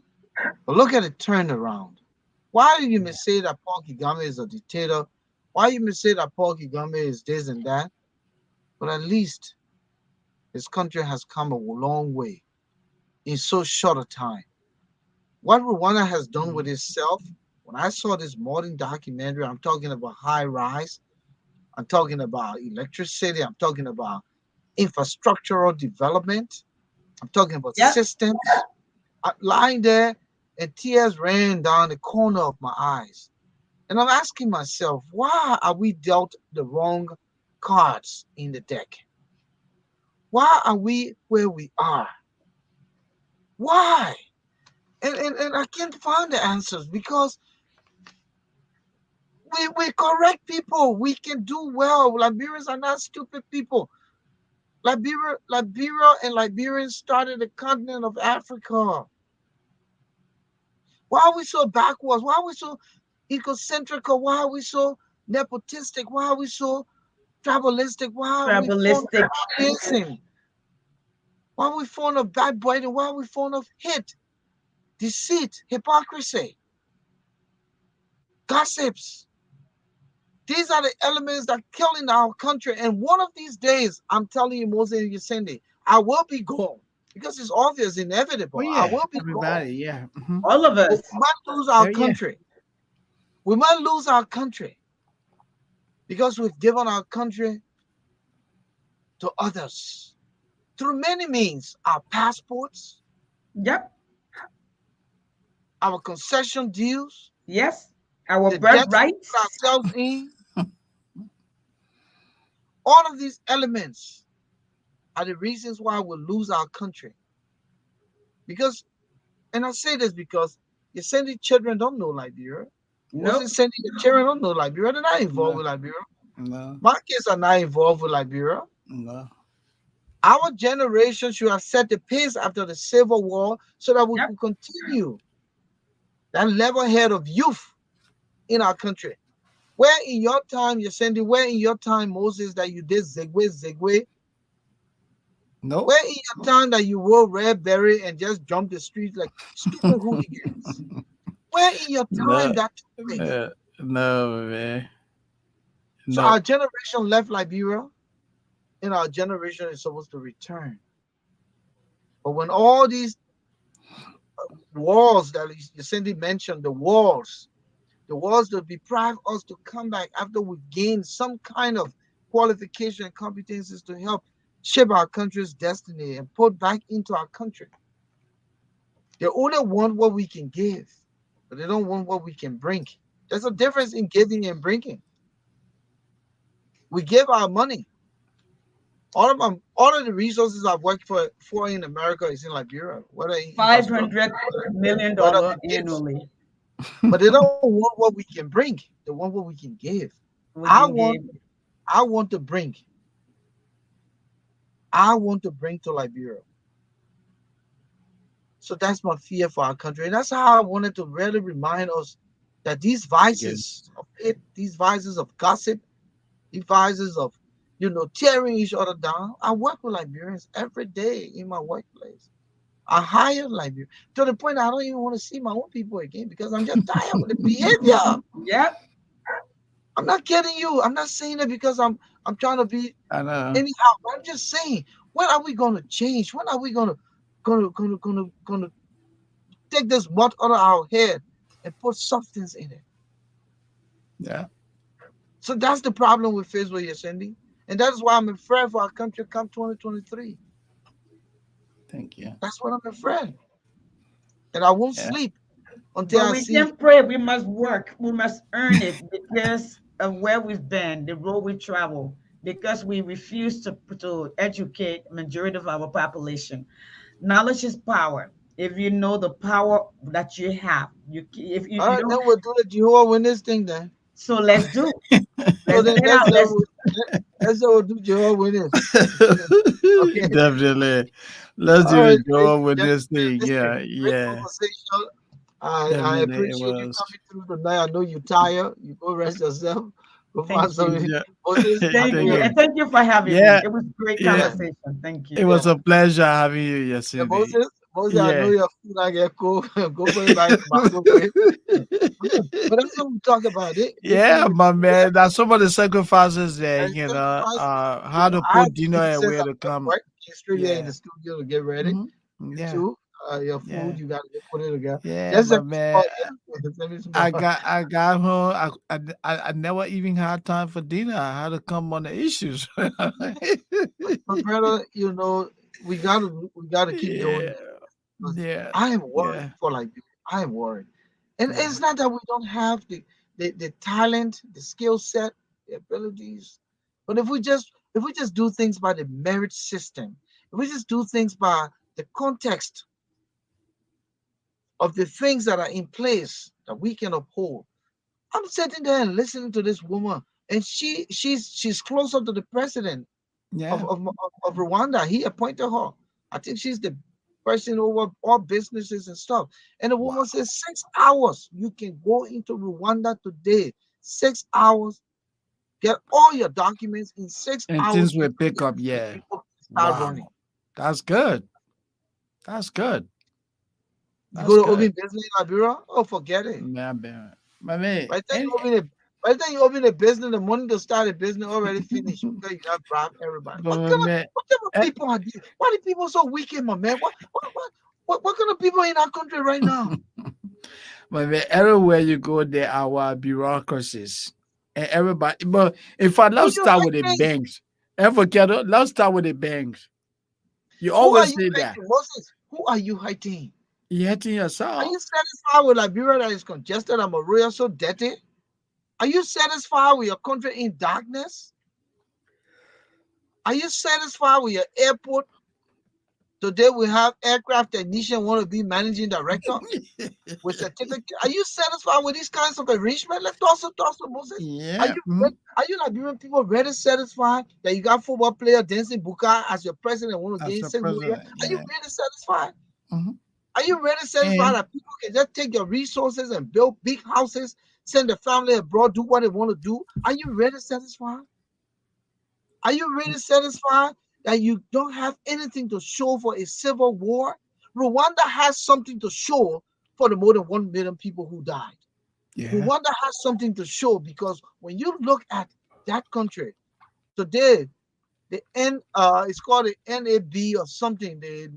But look at the turnaround. Why you may Yeah. say that Paul Kagame is a dictator Why you may say that Paul Kagame is this and that, but at least his country has come a long way in so short a time. What Rwanda has done with itself, when I saw this modern documentary, I'm talking about high rise, I'm talking about electricity, I'm talking about infrastructural development, I'm talking about Yep. systems. Lying there, and tears ran down the corner of my eyes. And I'm asking myself, why are we dealt the wrong cards in the deck? Why are we where we are? Why? And I can't find the answers because we correct people. We can do well. Liberians are not stupid people. Liberia and Liberians started the continent of Africa. Why are we so backwards? Why are we so egocentric? Why are we so nepotistic? Why are we so tribalistic? Why are we fond Tribalistic. of piercing? Why are we fond of backbiting? Why are we fond of hate, deceit, hypocrisy, gossips? These are the elements that are killing our country. And one of these days, I'm telling you, Moses and Ysyndi, I will be gone because it's obvious, inevitable. Well, I yeah, will be everybody, gone. yeah. All of We us. might lose our Yeah. country. We might lose our country because we've given our country to others through many means. Our passports, Yep. our concession deals, Yes. Our the debts we birthrights. put ourselves in. All of these elements are the reasons why we lose our country. Because, and I say this because you're sending children don't know Liberia. Nope. Moses sending the children don't know Liberia. They're not involved No. with Liberia. No, My kids are not involved with Liberia. no. Our generation should have set the pace after the Civil War so that we Yep. could continue that level head of youth in our country. Where in your time, Ysyndi, where in your time, Moses, that you did zigwe? No. Where in your time that you wore red berry and just jumped the streets like stupid hooligans? Where in your time No. that took place? No, man. So No. our generation left Liberia, and our generation is supposed to return. But when all these wars that Ysyndi mentioned, the wars that deprive us to come back after we gain some kind of qualification and competencies to help shape our country's destiny and put back into our country. They only want what we can give, but they don't want what we can bring. There's a difference in giving and bringing. We give our money. All of the resources I've worked for in America is in Liberia, whether in infrastructure, $500 million whether it is. annually. But they don't want what we can bring. They want what we can give. We I can want give. I want to bring. I want to bring to Liberia. So that's my fear for our country. And that's how I wanted to really remind us that these vices of it, these vices of gossip, these vices of, tearing each other down. I work with Liberians every day in my workplace. I hire Liberians to the point I don't even want to see my own people again because I'm just tired with the behavior. Yep. I'm not kidding you. I'm not saying it because I'm trying to be I know. anyhow. I'm just saying, when are we going to change? When are we going to take this mud out of our head and put substance in it? Yeah. So that's the problem we face with Ysyndi. And that is why I'm afraid for our country come 2023. Thank you. That's what I'm afraid. And I won't sleep until But I we see. can pray. We must work. We must earn it because of where we've been, the road we travel, because we refuse to educate majority of our population. Knowledge is power. If you know the power that you have, if you, All you right, don't. then we'll do the Jehovah Witness thing then. So let's do. So Let's then get out. let's say we'll do Jehovah Witness. Okay. Definitely. Let's All do right, it, Joel, with ladies this thing. and gentlemen, Yeah, great yeah. conversation. I Definitely it appreciate you was. coming through tonight. I know you're tired. You go rest yourself. Go Thank find some. you. Yeah. Moses, I Thank know you. you're And thank you for having me. Yeah. It was a great Yeah. conversation. Thank It you. was a pleasure having you, yeah, Ysyndi. Moses, I know Yeah. your food. I get cool. Go put it back in the microwave. But that's what we talk about. They play Yeah, with my man. That's some of the sacrifices there, and sacrifice. how to I put give dinner you the sense away of to come. work. You're straight there in Yeah. the studio to get ready. You Yeah. too. Your Yeah. food, you gotta get put it together. Yeah, Just my send me small. man. Yeah. Send me small. I got home. I never even had time for dinner. I had to come on the issues. But brother, we gotta keep doing Yeah. it. Because Yeah. I am worried Yeah. for like you. I am worried. And Yeah. it's not that we don't have the talent, the skill set, the abilities. But if we just do things by the merit system, if we just do things by the context of the things that are in place that we can uphold. I'm sitting there and listening to this woman, and she's closer to the president of, Yeah. of, of Rwanda. He appointed her. I think she's the person over all businesses and stuff. And the Wow. woman says 6 hours. You can go into Rwanda today. 6 hours. Get all your documents in six And hours. things will pick up. Yeah. People start Wow. running. That's good. That's good. You go That's to good. open business in Liberia? Oh, forget it. Man. My man. By the time And you open a by the time you open a business, the money to start a business already finished because you have robbed everybody. but my man. What kind of people are these? Why are people so wicked, my man? What kind of people in our country right now? My man, everywhere you go, there are our bureaucracies. And everybody, but in fact, Who let's you start with the hating? banks. And forget it, let's start with the banks. You Who are always you say that. hating? Moses, who are you hating? You're hitting Are you yourself. satisfied with Liberia that is congested and Maria so dirty? Are you satisfied with your country in darkness? Are you satisfied with your airport? Today we have aircraft technician want to be managing director with certificate. Are you satisfied with these kinds of arrangement? Let's talk to Moses. Are Yeah. you are you Liberian people really satisfied that you got football player dancing Buka as your president want to As gain the 6 million? president. Are you Yeah. really satisfied? Mhm. Are you really satisfied And that people can just take your resources and build big houses, send the family abroad, do what they want to do? Are you really satisfied? Are you really satisfied that you don't have anything to show for a civil war? Rwanda has something to show for the more than 1 million people who died. yeah. Rwanda has something to show because when you look at that country today, it's called the NAB or something, the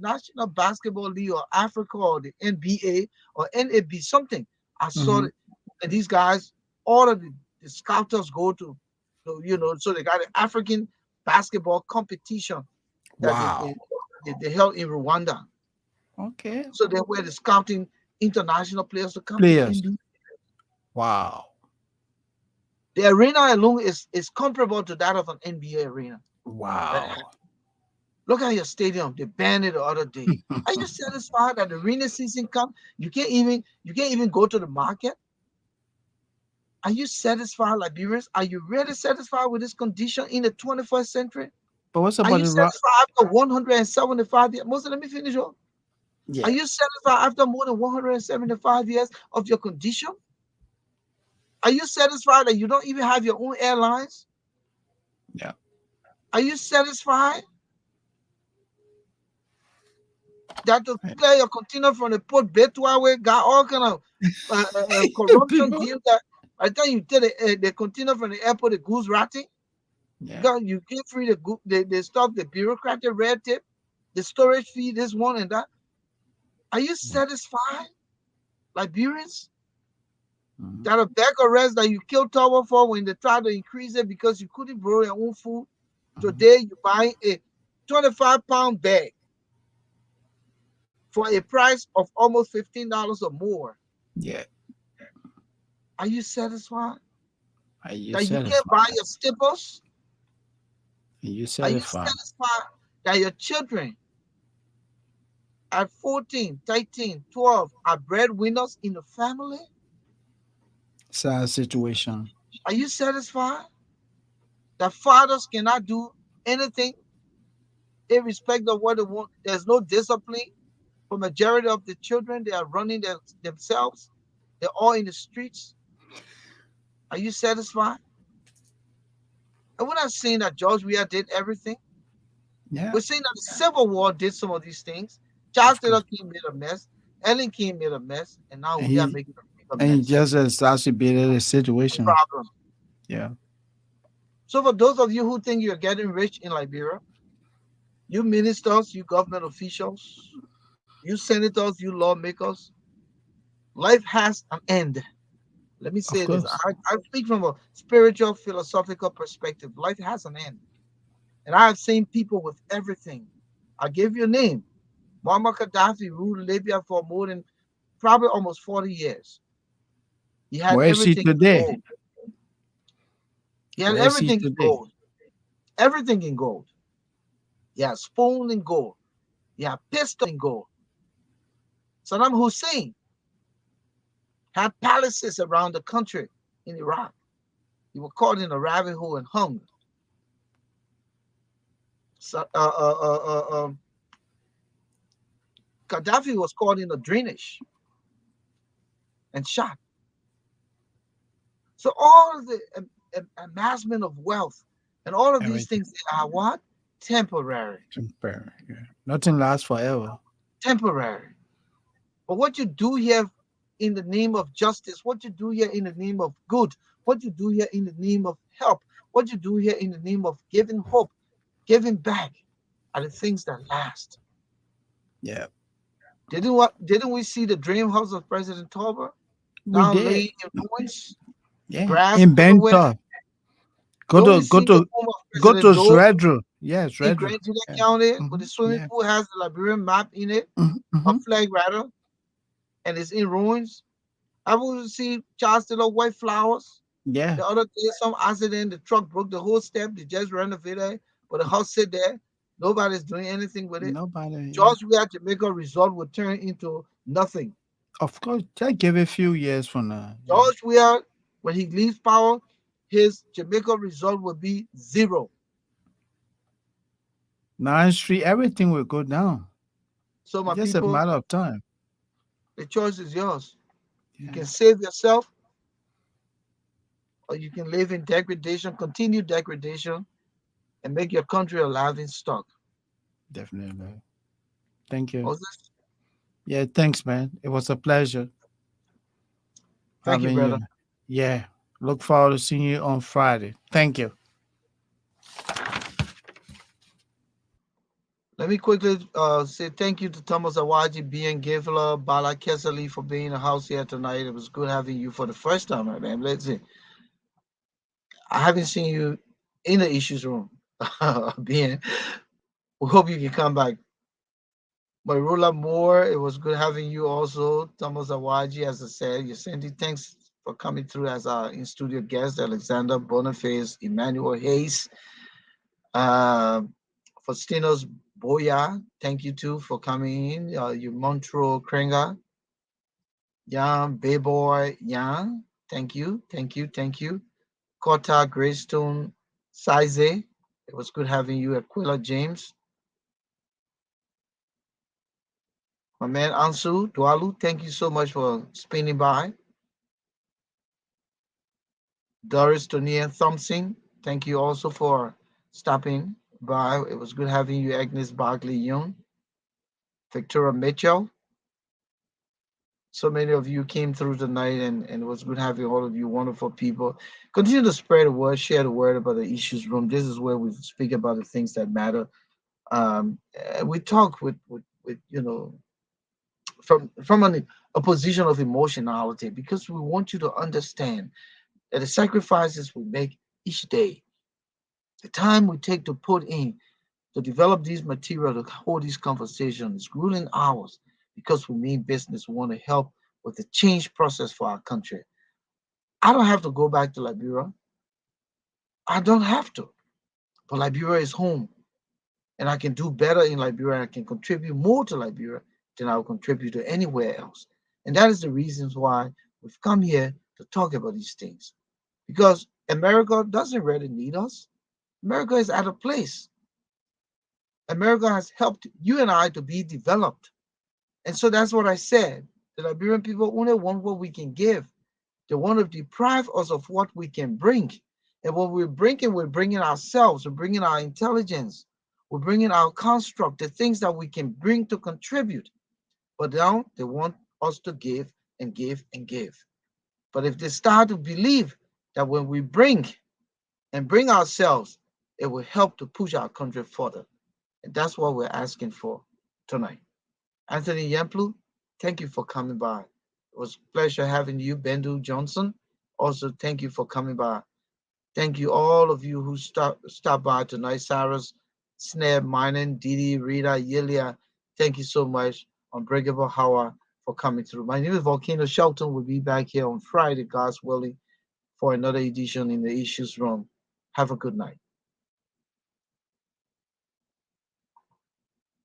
National Basketball League or Africa or the NBA or NAB something. I saw Mhm. it, and these guys, all of the scouters go to, so they got an African basketball competition that Wow. they held in Rwanda. Okay. So they were the scouting international players to come to the Players. NBA. Wow. The arena alone is comparable to that of an NBA arena. Wow. Look at your stadium. They banned it the other day. Are you satisfied that the rainy season come? You can't even go to the market. Are you satisfied, Liberians? Are you really satisfied with this condition in the 21st century? But what's Are about you the rock? satisfied after 175 years? Most let me finish up. Are Yeah. you satisfied after more than 175 years of your condition? Are you satisfied that you don't even have your own airlines? Yeah. Are you satisfied that the player continue from the Port Betwawe got all kind of corruption People. deal that by the time you tell the container from the airport, the goose ratting, Yeah. you get free the stuff, the bureaucratic red tape, the storage fee, this one and that. Are you Yeah. satisfied, Liberians, Mhm. that a bag of rice that you killed Tower for when they tried to increase it because you couldn't grow your own food? Mhm. Today you buy a 25-pound bag for a price of almost $15 or more. Yeah. Are you satisfied Are you that you can't buy satisfied? your staples? Are you Are you satisfied? satisfied that your children at 14, 13, 12 are breadwinners in the family? Sad situation. Are you satisfied that fathers cannot do anything irrespective of what they want? There's no discipline for majority of the children. They are running themselves. They're all in the streets. Are you satisfied? And we're not saying that George Weah did everything. Yeah. We're saying that the Civil War did some of these things. Charles Of Taylor course. King made a mess. Ellen King made a mess, and now And we are he making a bigger and he mess. just exacerbated the No situation. problem. Yeah. So for those of you who think you're getting rich in Liberia, you ministers, you government officials, you senators, you lawmakers, life has an end. Let me Of say this. course. I speak from a spiritual, philosophical perspective. Life has an end. And I have seen people with everything. I'll give you a name. Muammar Gaddafi ruled Libya for more than probably almost 40 years. He had Where is he everything in today? gold. He had Where is he everything in today? gold. Everything in gold. He had spoon in gold. He had pistol in gold. Saddam Hussein had palaces around the country in Iraq. He was caught in a rabbit hole and hung. So, Gaddafi was caught in a drainage and shot. So all of the amassment of wealth and all of these Everything. things are what? Temporary. Temporary. Yeah. Nothing lasts forever. Temporary. But what you do here in the name of justice, what you do here in the name of good, what you do here in the name of help, what you do here in the name of giving hope, giving back, are the things that last. Yeah. Didn't we see the dream house of President Tolbert We now did. laying in ruins, Yeah. grass In everywhere? Benta. Go Don't we to go see the to home of go to President Doe Zredru. Yes, in Zredru. Grand Julian Yeah. County with the swimming Yeah. pool has the Liberian map in it, a Mm-hmm. flag rather, and it's in ruins? I want to see Charles Taylor white flowers. Yeah. The other day, some accident, the truck broke the whole step. They just renovated, but the house sit there. Nobody's doing anything with it. Nobody. Yeah. George Weah Jamaica Resort will turn into nothing. Of course. Just give it a few years from now. Yeah. George Weah, when he leaves power, his Jamaica Resort will be zero. 9th Street, everything will go down. So, my Just a people, matter of time. the choice is yours. You Yeah. can save yourself, or you can live in degradation, continue degradation, and make your country a laughing stock. Definitely. Thank you. Moses, Yeah, thanks, man. It was a pleasure thank you, having you. brother. Yeah. Look forward to seeing you on Friday. Thank you. Let me quickly say thank you to Thomas Awaji, B.N. Givler, Bala Kesali for being in the house here tonight. It was good having you for the first time, man. Let's see. I haven't seen you in the issues room. BN, we hope you can come back. Marula Moore, it was good having you also. Thomas Awaji, as I said, Ysyndi, thanks for coming through as our in studio guest. Alexander Boniface, Emmanuel Hayes, uh, Fastinos Boya, thank you too for coming in. You Montro Krenga, Jan Bayboy, Jan, thank you, thank you, thank you. Kota Greystone Size, it was good having you. Aquila James, my man Ansu Dwalu, thank you so much for spinning by. Doris Tonia Thompson, thank you also for stopping by. It was good having you. Agnes Barkley Young, Victoria Mitchell. So many of you came through tonight, and it was good having all of you wonderful people. Continue to spread the word, share the word about the issues room. This is where we speak about the things that matter. We talk with a position of emotionality because we want you to understand that the sacrifices we make each day, the time we take to put in to develop these material to hold these conversations, grueling hours, because we mean business, we want to help with the change process for our country. I don't have to go back to Liberia. I don't have to. But Liberia is home. And I can do better in Liberia. I can contribute more to Liberia than I will contribute to anywhere else. And that is the reasons why we've come here to talk about these things. Because America doesn't really need us. America is at a place. America has helped you and I to be developed. And so that's what I said. The Liberian people only want what we can give. They want to deprive us of what we can bring. And what we're bringing ourselves, we're bringing our intelligence, We're bringing our construct, the things that we can bring to contribute. But now they want us to give and give and give. But if they start to believe that when we bring ourselves, it will help to push our country further. And that's what we're asking for tonight. Anthony Yemplu, thank you for coming by. It was a pleasure having you. Bendu Johnson, also thank you for coming by. Thank you all of you who stopped by tonight. Cyrus, Sneb, Minen, Didi, Rita, Yelia, thank you so much. Unbreakable Howard for coming through. My name is Volcano Shelton. We'll be back here on Friday, God's willing, for another edition in the Issues Room. Have a good night.